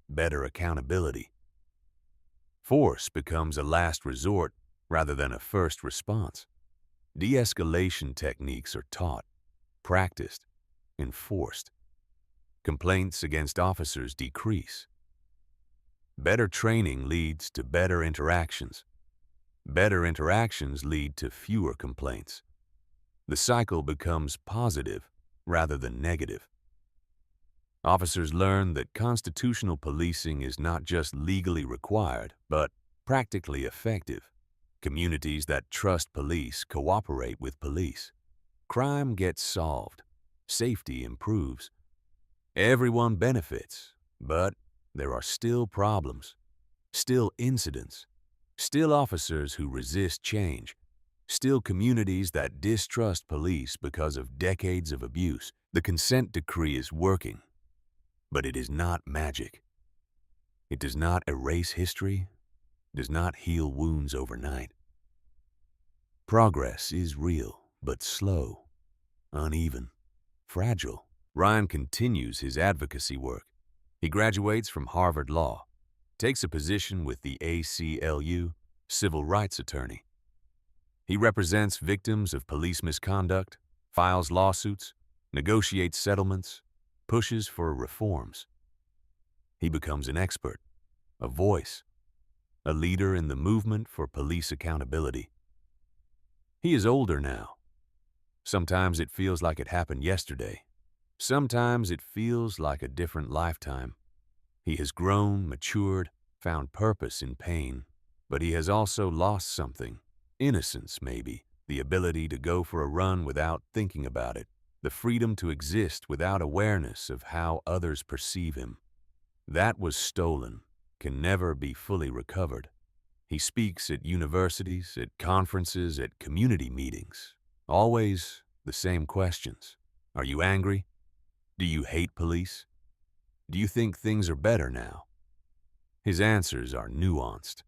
better accountability. Force becomes a last resort rather than a first response. De-escalation techniques are taught, practiced, enforced. Complaints against officers decrease. Better training leads to better interactions. Better interactions lead to fewer complaints. The cycle becomes positive rather than negative. Officers learn that constitutional policing is not just legally required, but practically effective. Communities that trust police cooperate with police. Crime gets solved. Safety improves. Everyone benefits, but there are still problems, still incidents, still officers who resist change, still communities that distrust police because of decades of abuse. The consent decree is working, but it is not magic. It does not erase history, does not heal wounds overnight. Progress is real, but slow, uneven, fragile. Ryan continues his advocacy work. He graduates from Harvard Law, takes a position with the ACLU, civil rights attorney. He represents victims of police misconduct, files lawsuits, negotiates settlements, pushes for reforms. He becomes an expert, a voice, a leader in the movement for police accountability. He is older now. Sometimes it feels like it happened yesterday. Sometimes it feels like a different lifetime. He has grown, matured, found purpose in pain, but he has also lost something. Innocence, maybe, the ability to go for a run without thinking about it, the freedom to exist without awareness of how others perceive him. That was stolen, can never be fully recovered. He speaks at universities, at conferences, at community meetings. Always the same questions. Are you angry? Do you hate police? Do you think things are better now? His answers are nuanced.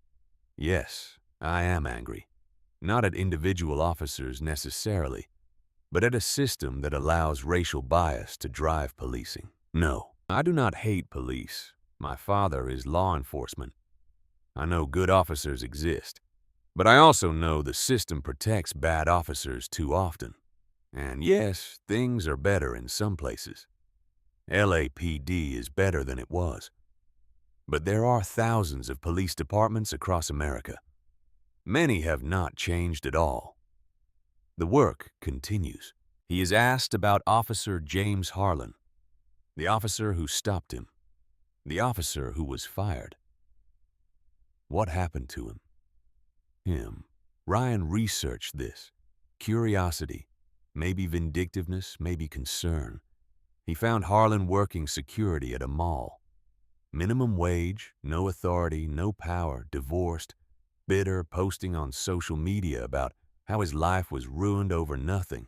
Yes, I am angry. Not at individual officers necessarily, but at a system that allows racial bias to drive policing. No, I do not hate police. My father is law enforcement. I know good officers exist, but I also know the system protects bad officers too often. And yes, things are better in some places. LAPD is better than it was. But there are thousands of police departments across America. Many have not changed at all. The work continues. He is asked about Officer James Harlan, the officer who stopped him, the officer who was fired. What happened to him? Ryan researched this. Curiosity, maybe vindictiveness, maybe concern. He found Harlan working security at a mall. Minimum wage, no authority, no power, divorced, bitter, posting on social media about how his life was ruined over nothing,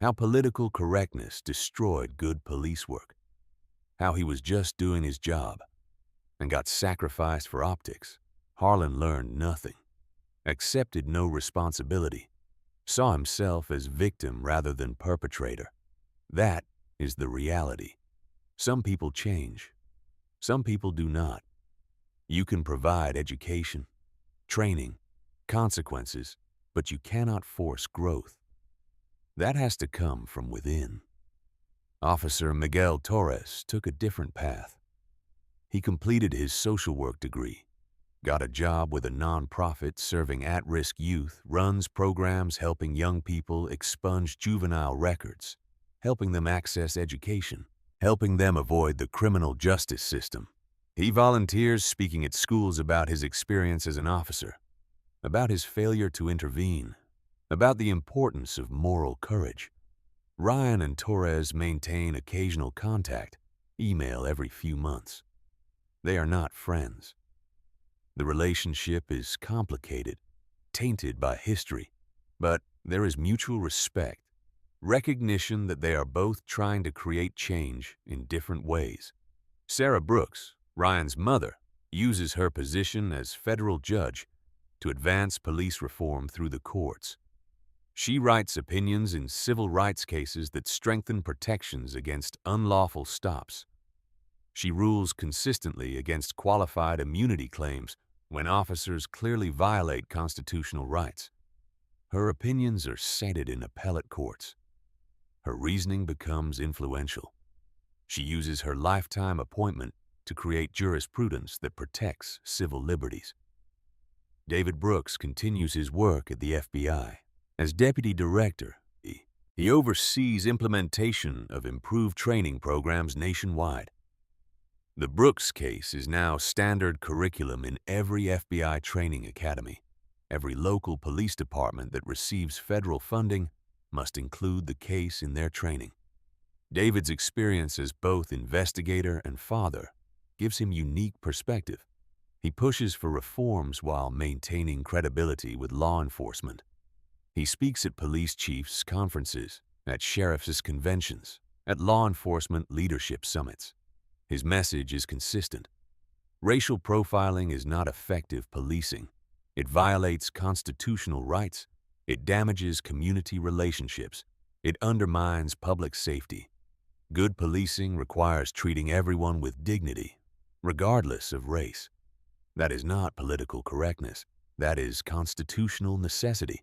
how political correctness destroyed good police work, how he was just doing his job and got sacrificed for optics. Harlan learned nothing, accepted no responsibility, saw himself as victim rather than perpetrator. That is the reality. Some people change. Some people do not. You can provide education, training, consequences, but you cannot force growth. That has to come from within. Officer Miguel Torres took a different path. He completed his social work degree, got a job with a nonprofit serving at-risk youth, runs programs helping young people expunge juvenile records, helping them access education, helping them avoid the criminal justice system. He volunteers speaking at schools about his experience as an officer, about his failure to intervene, about the importance of moral courage. Ryan and Torres maintain occasional contact, email every few months. They are not friends. The relationship is complicated, tainted by history, but there is mutual respect, recognition that they are both trying to create change in different ways. Sarah Brooks, Ryan's mother, uses her position as federal judge to advance police reform through the courts. She writes opinions in civil rights cases that strengthen protections against unlawful stops. She rules consistently against qualified immunity claims when officers clearly violate constitutional rights. Her opinions are cited in appellate courts. Her reasoning becomes influential. She uses her lifetime appointment to create jurisprudence that protects civil liberties. David Brooks continues his work at the FBI. As deputy director, he oversees implementation of improved training programs nationwide. The Brooks case is now standard curriculum in every FBI training academy. Every local police department that receives federal funding must include the case in their training. David's experience as both investigator and father gives him unique perspective. He pushes for reforms while maintaining credibility with law enforcement. He speaks at police chiefs' conferences, at sheriffs' conventions, at law enforcement leadership summits. His message is consistent. Racial profiling is not effective policing. It violates constitutional rights. It damages community relationships. It undermines public safety. Good policing requires treating everyone with dignity, regardless of race. That is not political correctness. That is constitutional necessity.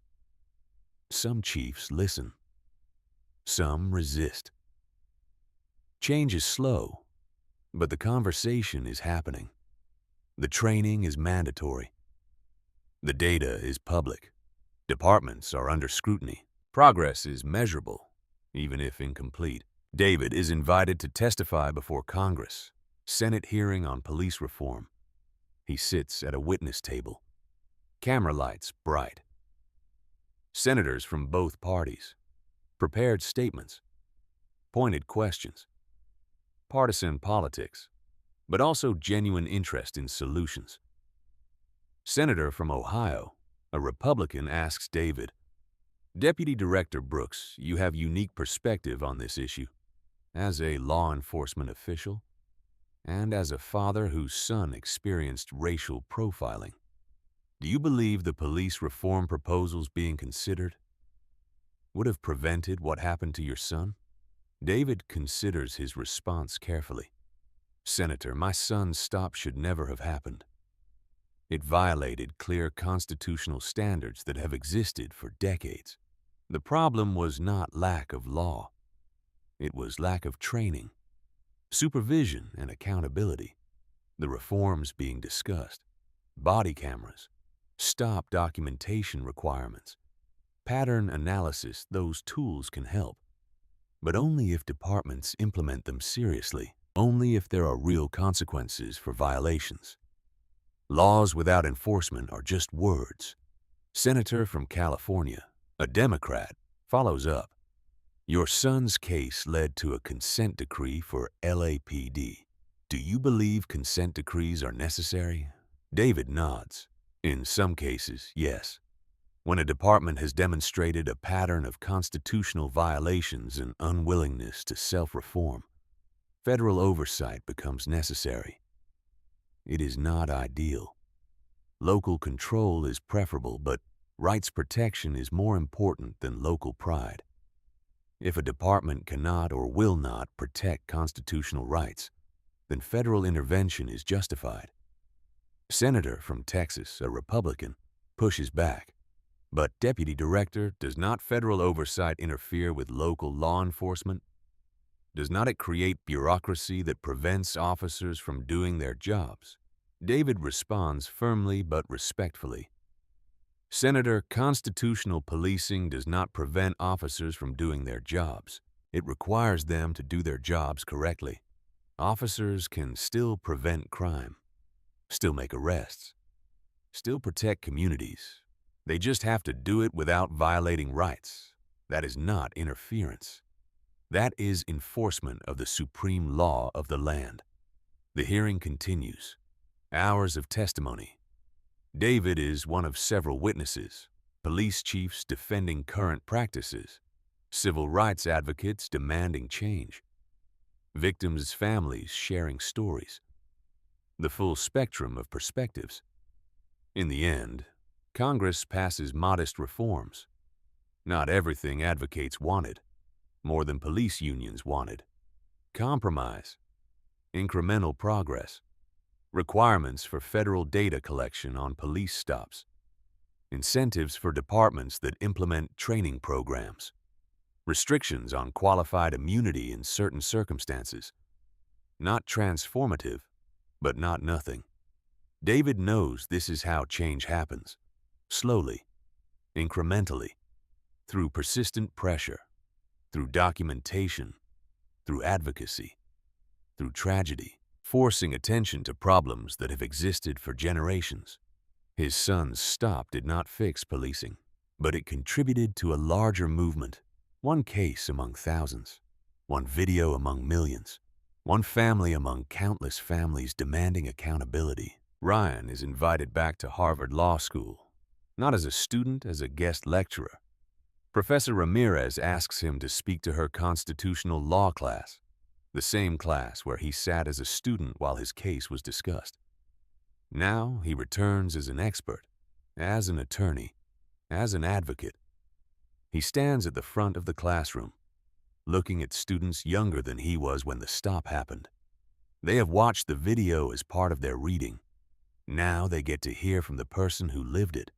Some chiefs listen. Some resist. Change is slow, but the conversation is happening. The training is mandatory. The data is public. Departments are under scrutiny. Progress is measurable, even if incomplete. David is invited to testify before Congress. Senate hearing on police reform. He sits at a witness table. Camera lights bright. Senators from both parties. Prepared statements. Pointed questions. Partisan politics, but also genuine interest in solutions. Senator from Ohio, a Republican, asks David, "Deputy Director Brooks, you have unique perspective on this issue. As a law enforcement official, and as a father whose son experienced racial profiling, do you believe the police reform proposals being considered would have prevented what happened to your son?" David considers his response carefully. "Senator, my son's stop should never have happened. It violated clear constitutional standards that have existed for decades. The problem was not lack of law. It was lack of training, supervision, and accountability. The reforms being discussed, body cameras, stop documentation requirements, pattern analysis, those tools can help. But only if departments implement them seriously, only if there are real consequences for violations. Laws without enforcement are just words." Senator from California, a Democrat, follows up. "Your son's case led to a consent decree for LAPD. Do you believe consent decrees are necessary?" David nods. "In some cases, yes. When a department has demonstrated a pattern of constitutional violations and unwillingness to self-reform, federal oversight becomes necessary. It is not ideal. Local control is preferable, but rights protection is more important than local pride. If a department cannot or will not protect constitutional rights, then federal intervention is justified." Senator from Texas, a Republican, pushes back. "But, Deputy Director, does not federal oversight interfere with local law enforcement? Does not it create bureaucracy that prevents officers from doing their jobs?" David responds firmly but respectfully. "Senator, constitutional policing does not prevent officers from doing their jobs. It requires them to do their jobs correctly. Officers can still prevent crime, still make arrests, still protect communities. They just have to do it without violating rights. That is not interference. That is enforcement of the supreme law of the land." The hearing continues. Hours of testimony. David is one of several witnesses, police chiefs defending current practices, civil rights advocates demanding change, victims' families sharing stories, the full spectrum of perspectives. In the end, Congress passes modest reforms. Not everything advocates wanted, more than police unions wanted. Compromise, incremental progress, requirements for federal data collection on police stops, incentives for departments that implement training programs, restrictions on qualified immunity in certain circumstances. Not transformative, but not nothing. David knows this is how change happens. Slowly, incrementally, through persistent pressure, through documentation, through advocacy, through tragedy, forcing attention to problems that have existed for generations. His son's stop did not fix policing, but it contributed to a larger movement, one case among thousands, one video among millions, one family among countless families demanding accountability. Ryan is invited back to Harvard Law School, not as a student, as a guest lecturer. Professor Ramirez asks him to speak to her constitutional law class, the same class where he sat as a student while his case was discussed. Now he returns as an expert, as an attorney, as an advocate. He stands at the front of the classroom, looking at students younger than he was when the stop happened. They have watched the video as part of their reading. Now they get to hear from the person who lived it.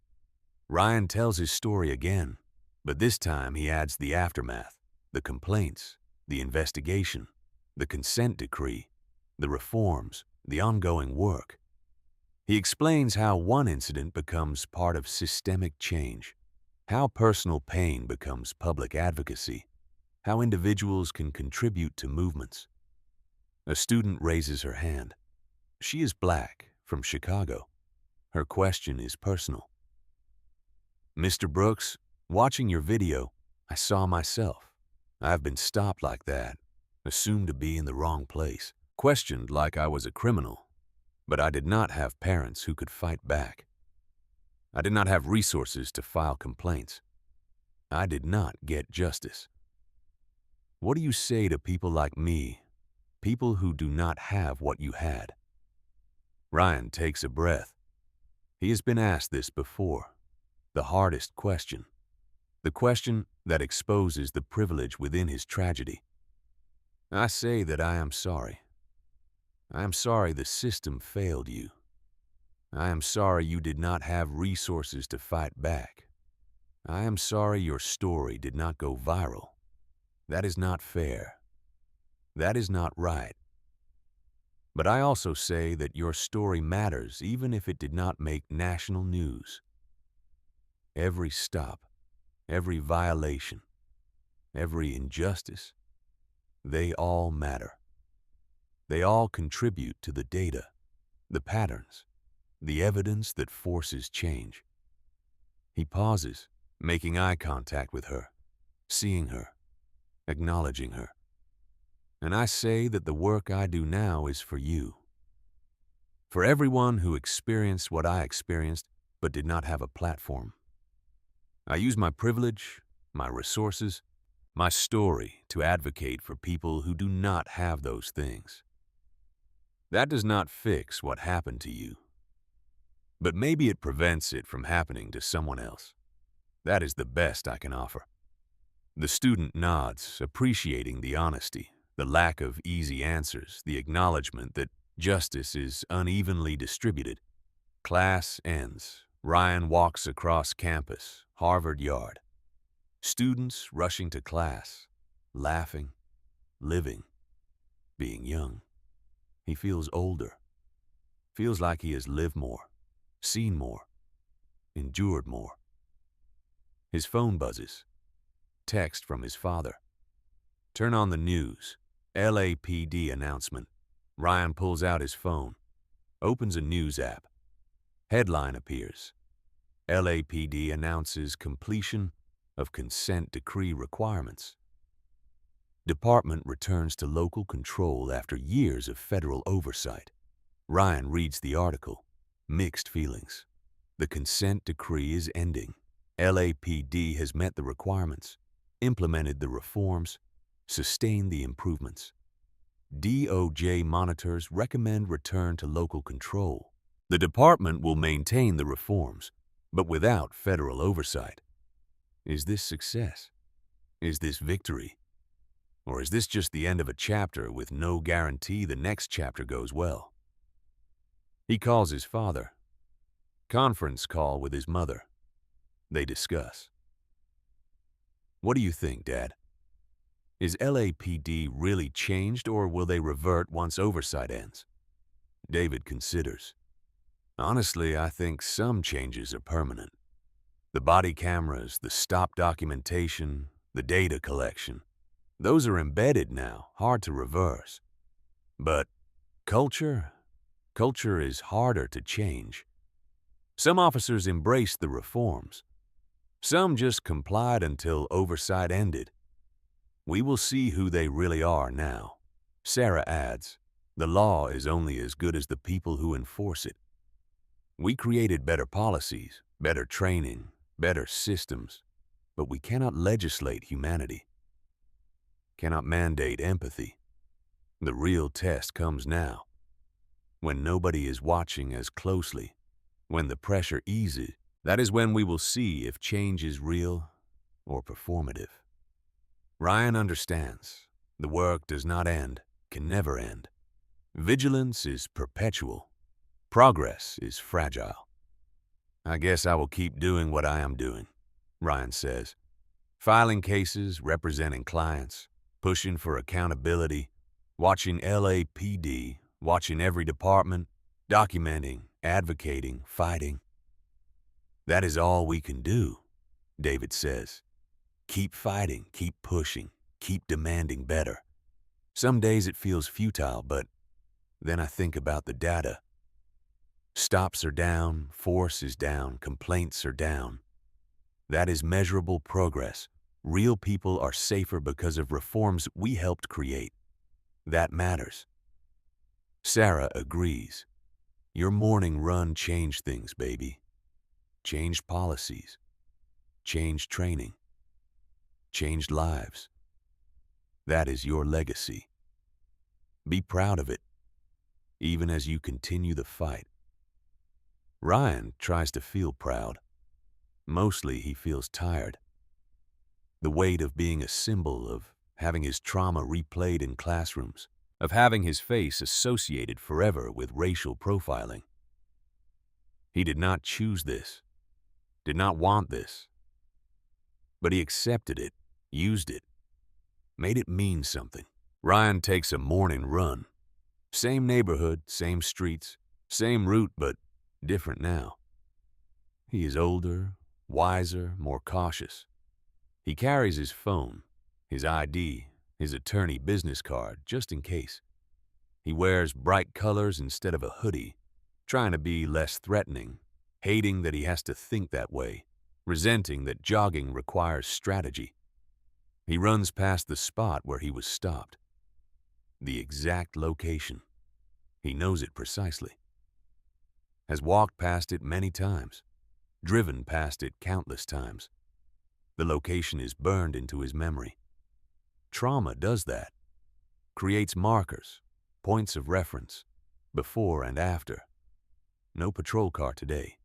Ryan tells his story again, but this time he adds the aftermath, the complaints, the investigation, the consent decree, the reforms, the ongoing work. He explains how one incident becomes part of systemic change, how personal pain becomes public advocacy, how individuals can contribute to movements. A student raises her hand. She is Black, from Chicago. Her question is personal. Mr. Brooks, watching your video, I saw myself. I've been stopped like that, assumed to be in the wrong place, questioned like I was a criminal, but I did not have parents who could fight back. I did not have resources to file complaints. I did not get justice. What do you say to people like me, people who do not have what you had? Ryan takes a breath. He has been asked this before, the hardest question, the question that exposes the privilege within his tragedy. I say that I am sorry. I am sorry the system failed you. I am sorry you did not have resources to fight back. I am sorry your story did not go viral. That is not fair. That is not right. But I also say that your story matters even if it did not make national news. Every stop, every violation, every injustice, they all matter. They all contribute to the data, the patterns, the evidence that forces change. He pauses, making eye contact with her, seeing her, acknowledging her. And I say that the work I do now is for you. For everyone who experienced what I experienced but did not have a platform. I use my privilege, my resources, my story to advocate for people who do not have those things. That does not fix what happened to you, but maybe it prevents it from happening to someone else. That is the best I can offer. The student nods, appreciating the honesty, the lack of easy answers, the acknowledgement that justice is unevenly distributed. Class ends. Ryan walks across campus, Harvard Yard. Students rushing to class, laughing, living, being young. He feels older, feels like he has lived more, seen more, endured more. His phone buzzes. Text from his father. Turn on the news. LAPD announcement. Ryan pulls out his phone, opens a news app. Headline appears. LAPD announces completion of consent decree requirements. Department returns to local control after years of federal oversight. Ryan reads the article. Mixed feelings. The consent decree is ending. LAPD has met the requirements, implemented the reforms, sustained the improvements. DOJ monitors recommend return to local control. The department will maintain the reforms, but without federal oversight. Is this success? Is this victory? Or is this just the end of a chapter with no guarantee the next chapter goes well? He calls his father. Conference call with his mother. They discuss. What do you think, Dad? Is LAPD really changed, or will they revert once oversight ends? David considers. Honestly, I think some changes are permanent. The body cameras, the stop documentation, the data collection. Those are embedded now, hard to reverse. But culture is harder to change. Some officers embraced the reforms. Some just complied until oversight ended. We will see who they really are now. Sarah adds, the law is only as good as the people who enforce it. We created better policies, better training, better systems, but we cannot legislate humanity. Cannot mandate empathy. The real test comes now, when nobody is watching as closely, when the pressure eases. That is when we will see if change is real or performative. Ryan understands. The work does not end, can never end. Vigilance is perpetual. Progress is fragile. I guess I will keep doing what I am doing, Ryan says. Filing cases, representing clients, pushing for accountability, watching LAPD, watching every department, documenting, advocating, fighting. That is all we can do, David says. Keep fighting, keep pushing, keep demanding better. Some days it feels futile, but then I think about the data. Stops are down, force is down, complaints are down. That is measurable progress. Real people are safer because of reforms we helped create. That matters. Sarah agrees. Your morning run changed things, baby. Changed policies. Changed training. Changed lives. That is your legacy. Be proud of it, even as you continue the fight. Ryan tries to feel proud. Mostly he feels tired. The weight of being a symbol, of having his trauma replayed in classrooms, of having his face associated forever with racial profiling. He did not choose this, did not want this, but he accepted it, used it, made it mean something. Ryan takes a morning run. Same neighborhood, same streets, same route, but different now. He is older, wiser, more cautious. He carries his phone, his ID, his attorney business card, just in case. He wears bright colors instead of a hoodie, trying to be less threatening, hating that he has to think that way, resenting that jogging requires strategy. He runs past the spot where he was stopped. The exact location. He knows it precisely. Has walked past it many times, driven past it countless times. The location is burned into his memory. Trauma does that. Creates markers, points of reference, before and after. No patrol car today.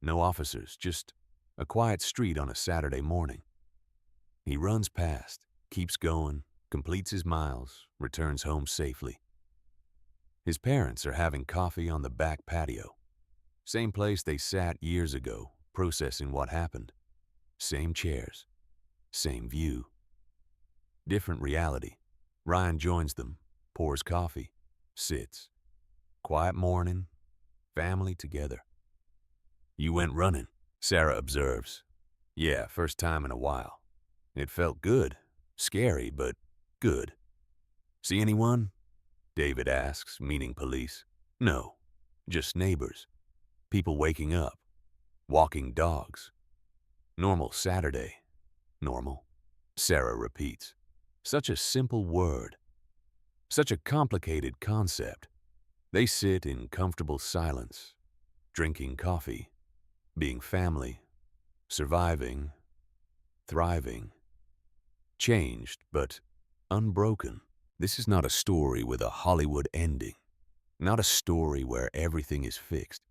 No officers, just a quiet street on a Saturday morning. He runs past, keeps going, completes his miles, returns home safely. His parents are having coffee on the back patio. Same place they sat years ago, processing what happened. Same chairs, same view. Different reality. Ryan joins them, pours coffee, sits. Quiet morning, family together. You went running, Sarah observes. Yeah, first time in a while. It felt good, scary, but good. See anyone? David asks, meaning police. No, just neighbors. People waking up, walking dogs. Normal Saturday. Normal. Sarah repeats. Such a simple word. Such a complicated concept. They sit in comfortable silence, drinking coffee, being family, surviving, thriving. Changed, but unbroken. This is not a story with a Hollywood ending. Not a story where everything is fixed.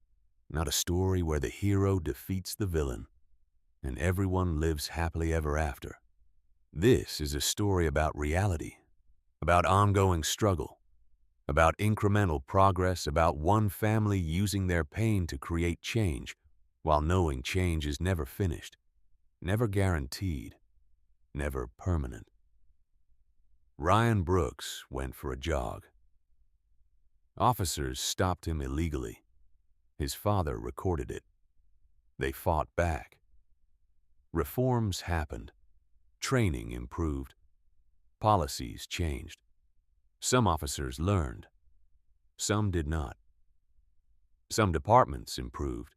Not a story where the hero defeats the villain and everyone lives happily ever after. This is a story about reality, about ongoing struggle, about incremental progress, about one family using their pain to create change, while knowing change is never finished, never guaranteed, never permanent. Ryan Brooks went for a jog. Officers stopped him illegally. His father recorded it. They fought back. Reforms happened. Training improved. Policies changed. Some officers learned. Some did not. Some departments improved.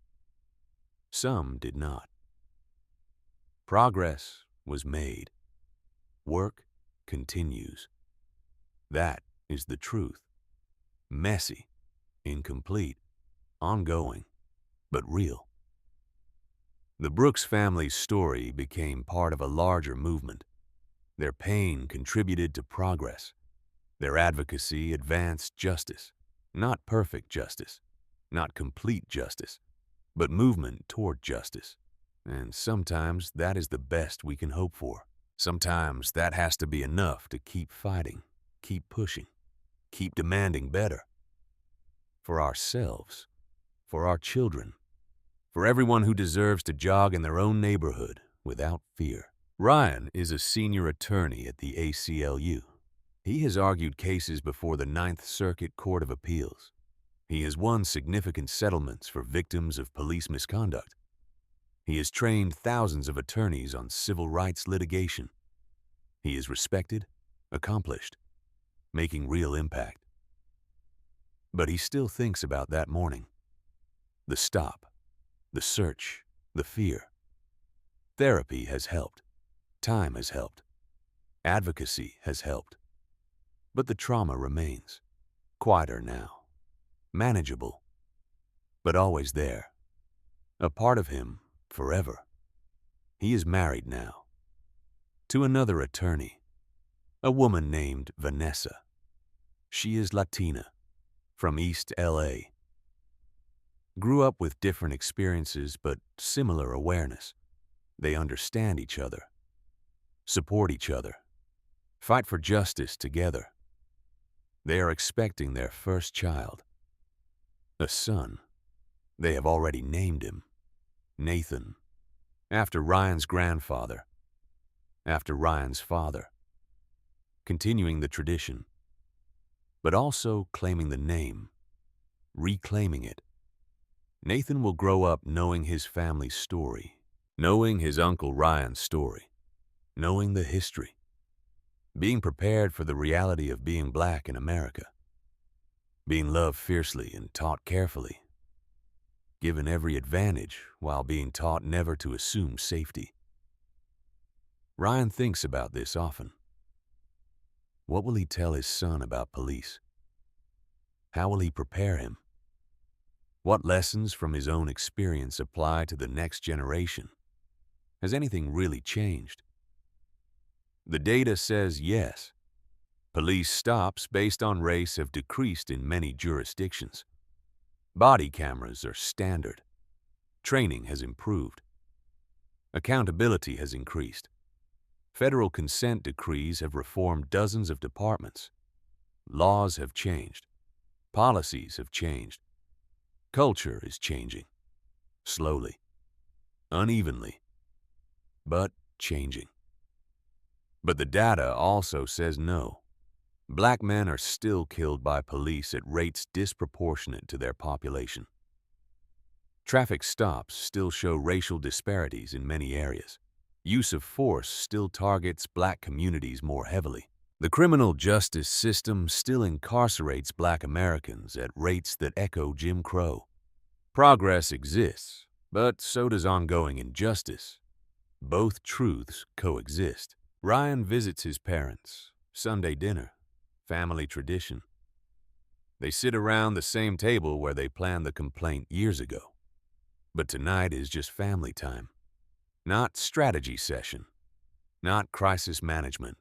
Some did not. Progress was made. Work continues. That is the truth. Messy, incomplete, ongoing, but real. The Brooks family's story became part of a larger movement. Their pain contributed to progress. Their advocacy advanced justice. Not perfect justice, not complete justice, but movement toward justice. And sometimes that is the best we can hope for. Sometimes that has to be enough to keep fighting, keep pushing, keep demanding better. For ourselves, for our children, for everyone who deserves to jog in their own neighborhood without fear. Ryan is a senior attorney at the ACLU. He has argued cases before the Ninth Circuit Court of Appeals. He has won significant settlements for victims of police misconduct. He has trained thousands of attorneys on civil rights litigation. He is respected, accomplished, making real impact. But he still thinks about that morning. The stop, the search, the fear. Therapy has helped. Time has helped. Advocacy has helped. But the trauma remains. Quieter now. Manageable. But always there. A part of him forever. He is married now. To another attorney. A woman named Vanessa. She is Latina. From East LA. Grew up with different experiences but similar awareness. They understand each other. Support each other. Fight for justice together. They are expecting their first child. A son. They have already named him. Nathan. After Ryan's grandfather. After Ryan's father. Continuing the tradition. But also claiming the name. Reclaiming it. Nathan will grow up knowing his family's story. Knowing his Uncle Ryan's story. Knowing the history. Being prepared for the reality of being black in America. Being loved fiercely and taught carefully. Given every advantage while being taught never to assume safety. Ryan thinks about this often. What will he tell his son about police? How will he prepare him? What lessons from his own experience apply to the next generation? Has anything really changed? The data says yes. Police stops based on race have decreased in many jurisdictions. Body cameras are standard. Training has improved. Accountability has increased. Federal consent decrees have reformed dozens of departments. Laws have changed. Policies have changed. Culture is changing. Slowly. Unevenly. But changing. But the data also says no. Black men are still killed by police at rates disproportionate to their population. Traffic stops still show racial disparities in many areas. Use of force still targets black communities more heavily. The criminal justice system still incarcerates black Americans at rates that echo Jim Crow. Progress exists, but so does ongoing injustice. Both truths coexist. Ryan visits his parents. Sunday dinner. Family tradition. They sit around the same table where they planned the complaint years ago. But tonight is just family time. Not strategy session. Not crisis management.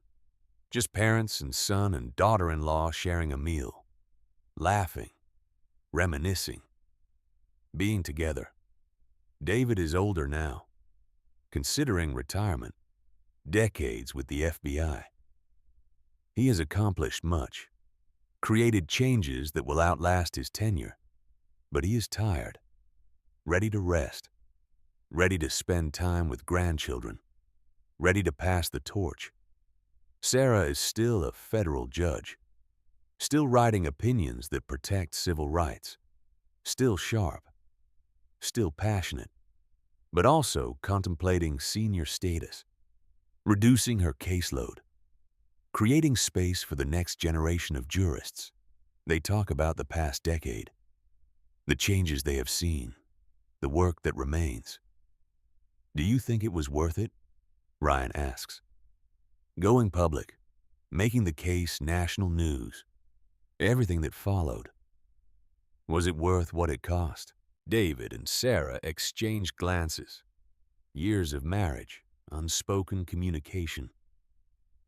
Just parents and son and daughter-in-law sharing a meal. Laughing. Reminiscing. Being together. David is older now. Considering retirement. Decades with the FBI. He has accomplished much, created changes that will outlast his tenure, but he is tired, ready to rest, ready to spend time with grandchildren, ready to pass the torch. Sarah is still a federal judge, still writing opinions that protect civil rights, still sharp, still passionate, but also contemplating senior status, reducing her caseload, creating space for the next generation of jurists. They talk about the past decade, the changes they have seen, the work that remains. Do you think it was worth it? Ryan asks. Going public, making the case national news, everything that followed. Was it worth what it cost? David and Sarah exchange glances. Years of marriage, unspoken communication.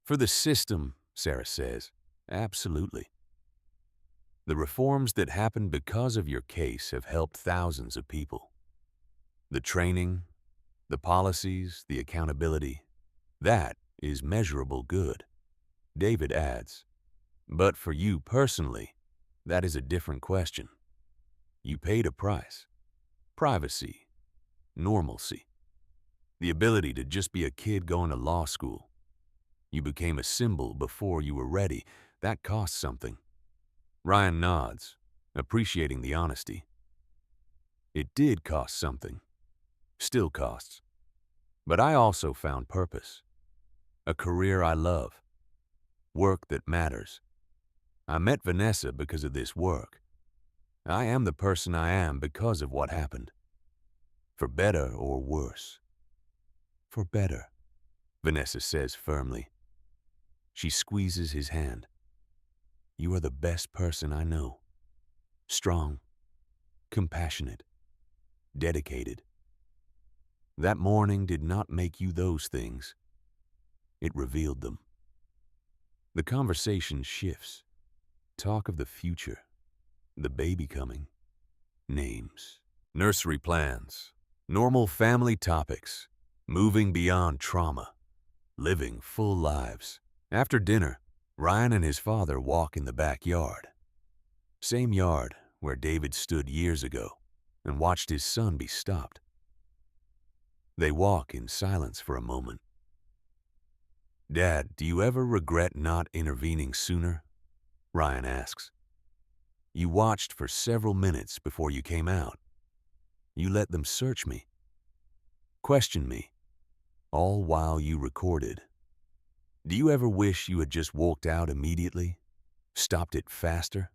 For the system, Sarah says, absolutely. The reforms that happened because of your case have helped thousands of people. The training, the policies, the accountability, that is measurable good. David adds, but for you personally, that is a different question. You paid a price. Privacy, normalcy, the ability to just be a kid going to law school. You became a symbol before you were ready. That cost something. Ryan nods, appreciating the honesty. It did cost something. Still costs. But I also found purpose. A career I love. Work that matters. I met Vanessa because of this work. I am the person I am because of what happened. For better or worse. For better, Vanessa says firmly. She squeezes his hand. You are the best person I know. Strong, compassionate, dedicated. That morning did not make you those things. It revealed them. The conversation shifts. Talk of the future, the baby coming, names, nursery plans, normal family topics, moving beyond trauma, living full lives. After dinner, Ryan and his father walk in the backyard. Same yard where David stood years ago and watched his son be stopped. They walk in silence for a moment. Dad, do you ever regret not intervening sooner? Ryan asks. You watched for several minutes before you came out. You let them search me, question me, all while you recorded. Do you ever wish you had just walked out immediately, stopped it faster?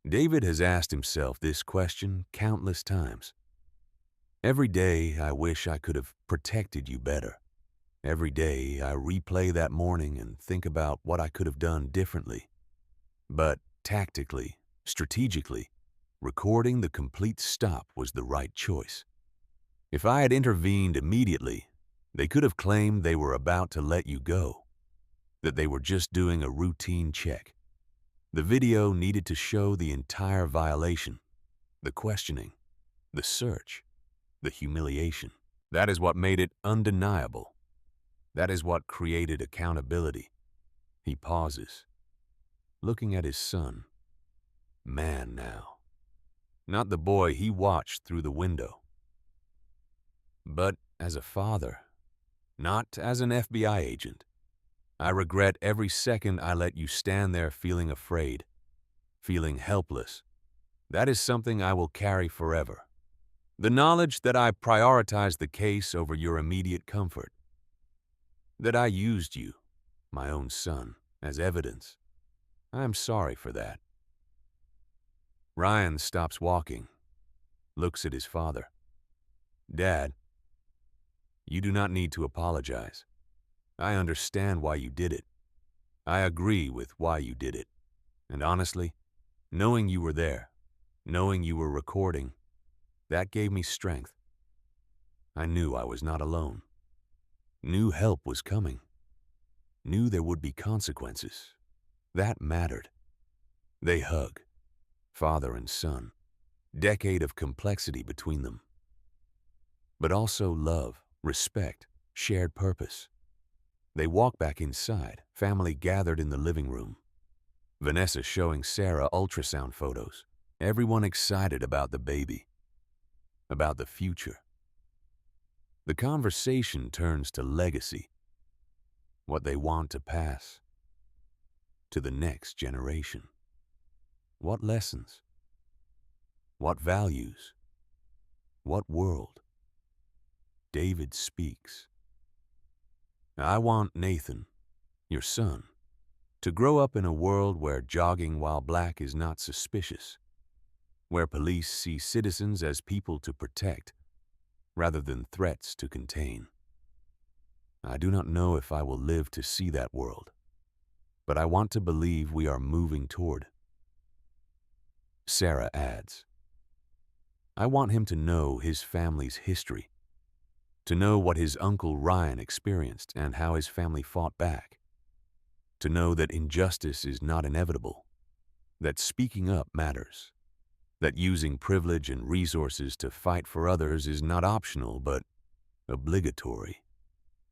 David has asked himself this question countless times. Every day I wish I could have protected you better. Every day I replay that morning and think about what I could have done differently. But tactically, strategically, recording the complete stop was the right choice. If I had intervened immediately, they could have claimed they were about to let you go, that they were just doing a routine check. The video needed to show the entire violation, the questioning, the search, the humiliation. That is what made it undeniable. That is what created accountability. He pauses, looking at his son. Man now. Not the boy he watched through the window. But as a father, not as an FBI agent, I regret every second I let you stand there feeling afraid, feeling helpless. That is something I will carry forever. The knowledge that I prioritized the case over your immediate comfort. That I used you, my own son, as evidence. I am sorry for that. Ryan stops walking, looks at his father. Dad, you do not need to apologize. I understand why you did it. I agree with why you did it. And honestly, knowing you were there, knowing you were recording, that gave me strength. I knew I was not alone. Knew help was coming. Knew there would be consequences. That mattered. They hug, father and son, decade of complexity between them. But also love, respect, shared purpose. They walk back inside, family gathered in the living room. Vanessa showing Sarah ultrasound photos, everyone excited about the baby, about the future. The conversation turns to legacy, what they want to pass to the next generation. What lessons? What values? What world? David speaks. I want Nathan, your son, to grow up in a world where jogging while black is not suspicious, where police see citizens as people to protect rather than threats to contain. I do not know if I will live to see that world, but I want to believe we are moving toward. Sarah adds, I want him to know his family's history, to know what his uncle Ryan experienced and how his family fought back, to know that injustice is not inevitable, that speaking up matters, that using privilege and resources to fight for others is not optional but obligatory,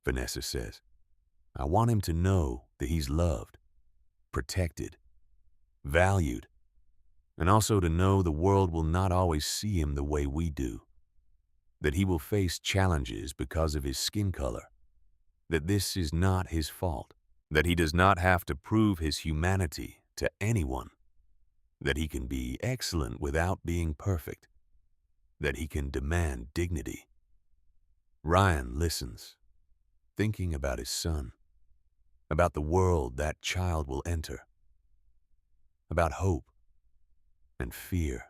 Vanessa says. I want him to know that he's loved, protected, valued, and also to know the world will not always see him the way we do, that he will face challenges because of his skin color, that this is not his fault, that he does not have to prove his humanity to anyone, that he can be excellent without being perfect, that he can demand dignity. Ryan listens, thinking about his son, about the world that child will enter, about hope and fear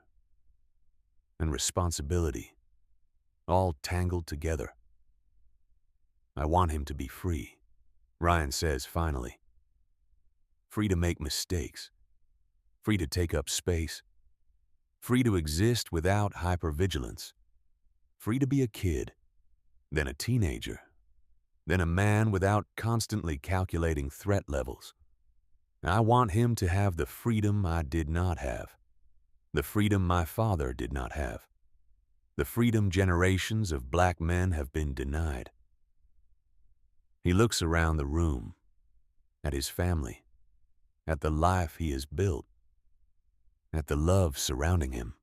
and responsibility, all tangled together. I want him to be free, Ryan says finally. Free to make mistakes, free to take up space, free to exist without hypervigilance, free to be a kid, then a teenager, then a man without constantly calculating threat levels. I want him to have the freedom I did not have, the freedom my father did not have, the freedom generations of black men have been denied. He looks around the room, at his family, at the life he has built, at the love surrounding him.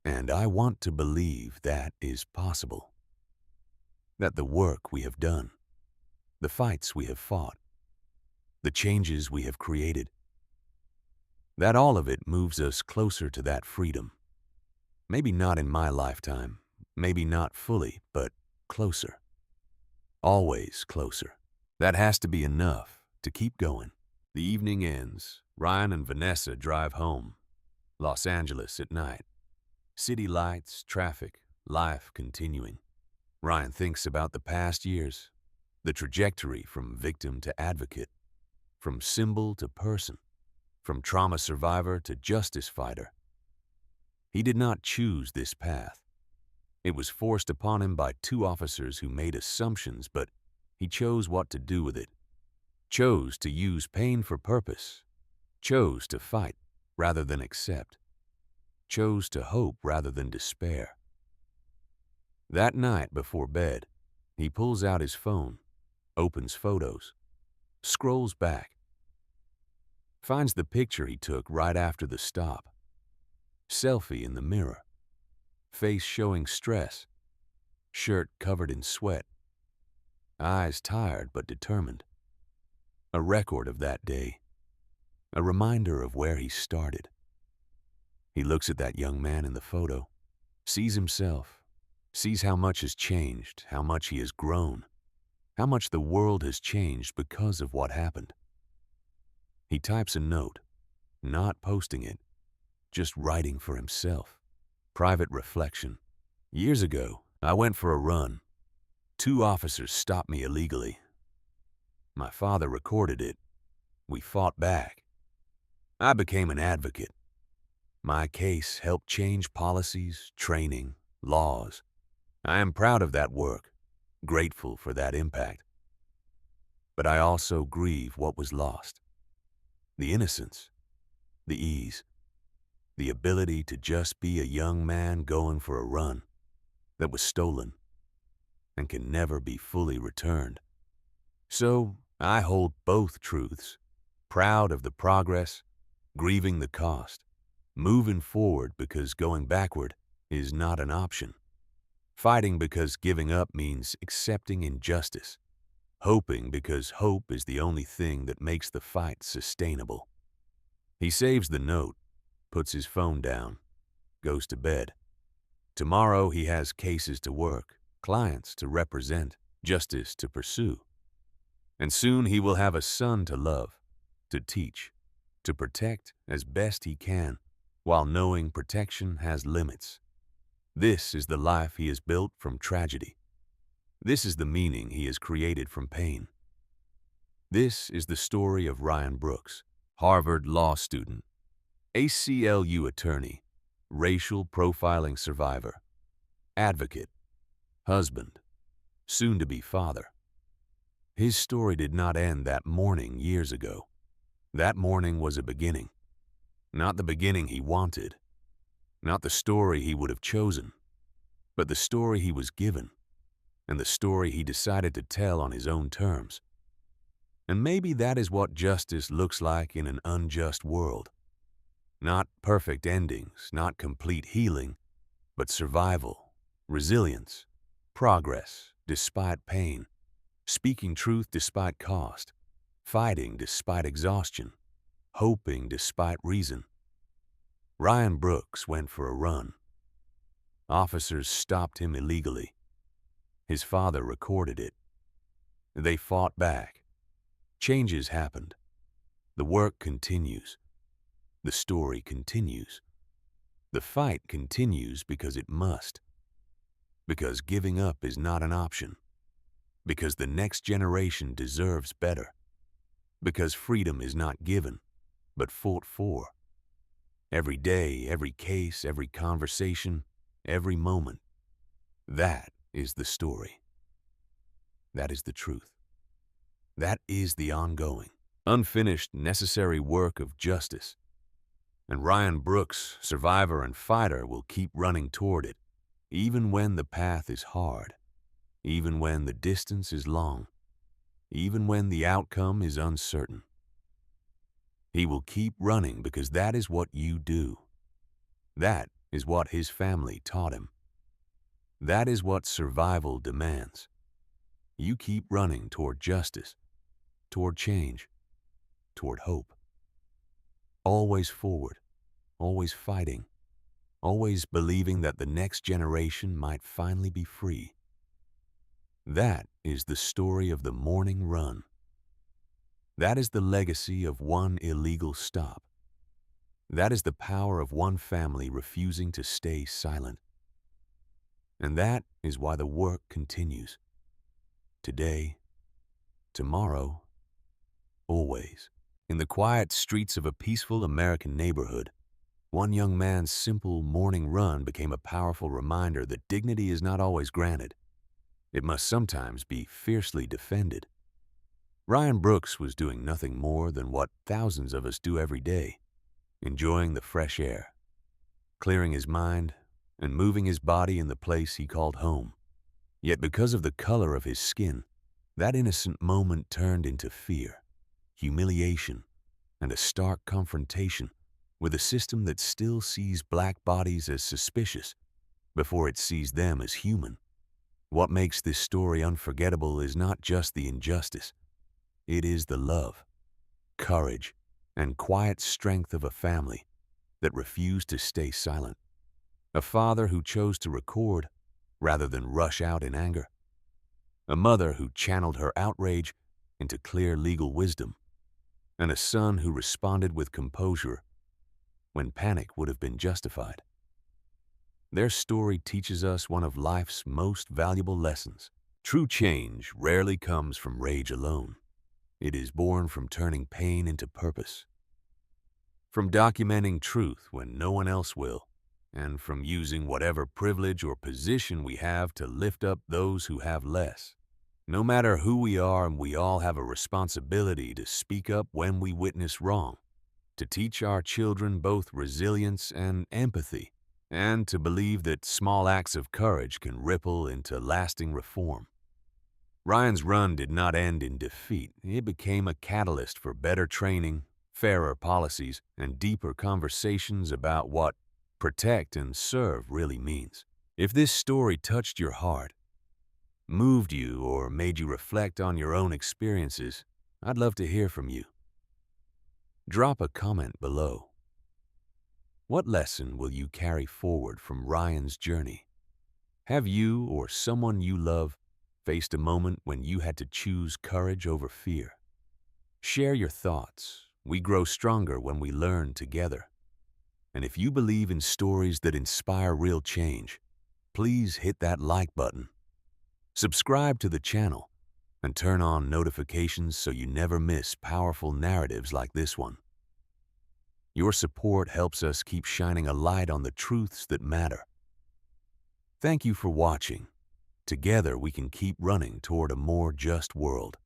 And I want to believe that is possible. That the work we have done, the fights we have fought, the changes we have created, that all of it moves us closer to that freedom. Maybe not in my lifetime, maybe not fully, but closer. Always closer. That has to be enough to keep going. The evening ends. Ryan and Vanessa drive home. Los Angeles at night. City lights, traffic, life continuing. Ryan thinks about the past years, the trajectory from victim to advocate, from symbol to person, from trauma survivor to justice fighter. He did not choose this path. It was forced upon him by two officers who made assumptions, but he chose what to do with it, chose to use pain for purpose, chose to fight rather than accept, chose to hope rather than despair. That night before bed, he pulls out his phone, opens photos, scrolls back, finds the picture he took right after the stop. Selfie in the mirror, face showing stress, shirt covered in sweat, eyes tired but determined. A record of that day, a reminder of where he started. He looks at that young man in the photo, sees himself, sees how much has changed, how much he has grown, how much the world has changed because of what happened. He types a note, not posting it, just writing for himself. Private reflection. Years ago, I went for a run. Two officers stopped me illegally. My father recorded it. We fought back. I became an advocate. My case helped change policies, training, laws. I am proud of that work, grateful for that impact. But I also grieve what was lost. The innocence, the ease, the ability to just be a young man going for a run that was stolen and can never be fully returned. So I hold both truths, proud of the progress, grieving the cost, moving forward because going backward is not an option, fighting because giving up means accepting injustice, hoping because hope is the only thing that makes the fight sustainable. He saves the note, puts his phone down, goes to bed. Tomorrow he has cases to work, clients to represent, justice to pursue. And soon he will have a son to love, to teach, to protect as best he can, while knowing protection has limits. This is the life he has built from tragedy. This is the meaning he has created from pain. This is the story of Ryan Brooks, Harvard law student, ACLU attorney, racial profiling survivor, advocate, husband, soon-to-be father. His story did not end that morning years ago. That morning was a beginning. Not the beginning he wanted, not the story he would have chosen, but the story he was given, and the story he decided to tell on his own terms. And maybe that is what justice looks like in an unjust world. Not perfect endings, not complete healing, but survival, resilience, progress despite pain, speaking truth despite cost, fighting despite exhaustion, hoping despite reason. Ryan Brooks went for a run. Officers stopped him illegally. His father recorded it. They fought back. Changes happened. The work continues. The story continues. The fight continues because it must. Because giving up is not an option. Because the next generation deserves better. Because freedom is not given, but fought for. Every day, every case, every conversation, every moment. That is the story. That is the truth. That is the ongoing, unfinished, necessary work of justice. And Ryan Brooks, survivor and fighter, will keep running toward it, even when the path is hard, even when the distance is long, even when the outcome is uncertain. He will keep running because that is what you do. That is what his family taught him. That is what survival demands. You keep running toward justice, toward change, toward hope. Always forward, always fighting, always believing that the next generation might finally be free. That is the story of the morning run. That is the legacy of one illegal stop. That is the power of one family refusing to stay silent. And that is why the work continues. Today, tomorrow, always. In the quiet streets of a peaceful American neighborhood, one young man's simple morning run became a powerful reminder that dignity is not always granted. It must sometimes be fiercely defended. Ryan Brooks was doing nothing more than what thousands of us do every day, enjoying the fresh air, clearing his mind, and moving his body in the place he called home. Yet because of the color of his skin, that innocent moment turned into fear, humiliation, and a stark confrontation with a system that still sees black bodies as suspicious before it sees them as human. What makes this story unforgettable is not just the injustice. It is the love, courage, and quiet strength of a family that refused to stay silent. A father who chose to record rather than rush out in anger. A mother who channeled her outrage into clear legal wisdom. And a son who responded with composure when panic would have been justified. Their story teaches us one of life's most valuable lessons. True change rarely comes from rage alone. It is born from turning pain into purpose, from documenting truth when no one else will, and from using whatever privilege or position we have to lift up those who have less. No matter who we are, we all have a responsibility to speak up when we witness wrong, to teach our children both resilience and empathy, and to believe that small acts of courage can ripple into lasting reform. Ryan's run did not end in defeat. It became a catalyst for better training, fairer policies, and deeper conversations about what protect and serve really means. If this story touched your heart, moved you, or made you reflect on your own experiences, I'd love to hear from you. Drop a comment below. What lesson will you carry forward from Ryan's journey? Have you or someone you love faced a moment when you had to choose courage over fear? Share your thoughts. We grow stronger when we learn together. And if you believe in stories that inspire real change, please hit that like button. Subscribe to the channel and turn on notifications so you never miss powerful narratives like this one. Your support helps us keep shining a light on the truths that matter. Thank you for watching. Together we can keep running toward a more just world.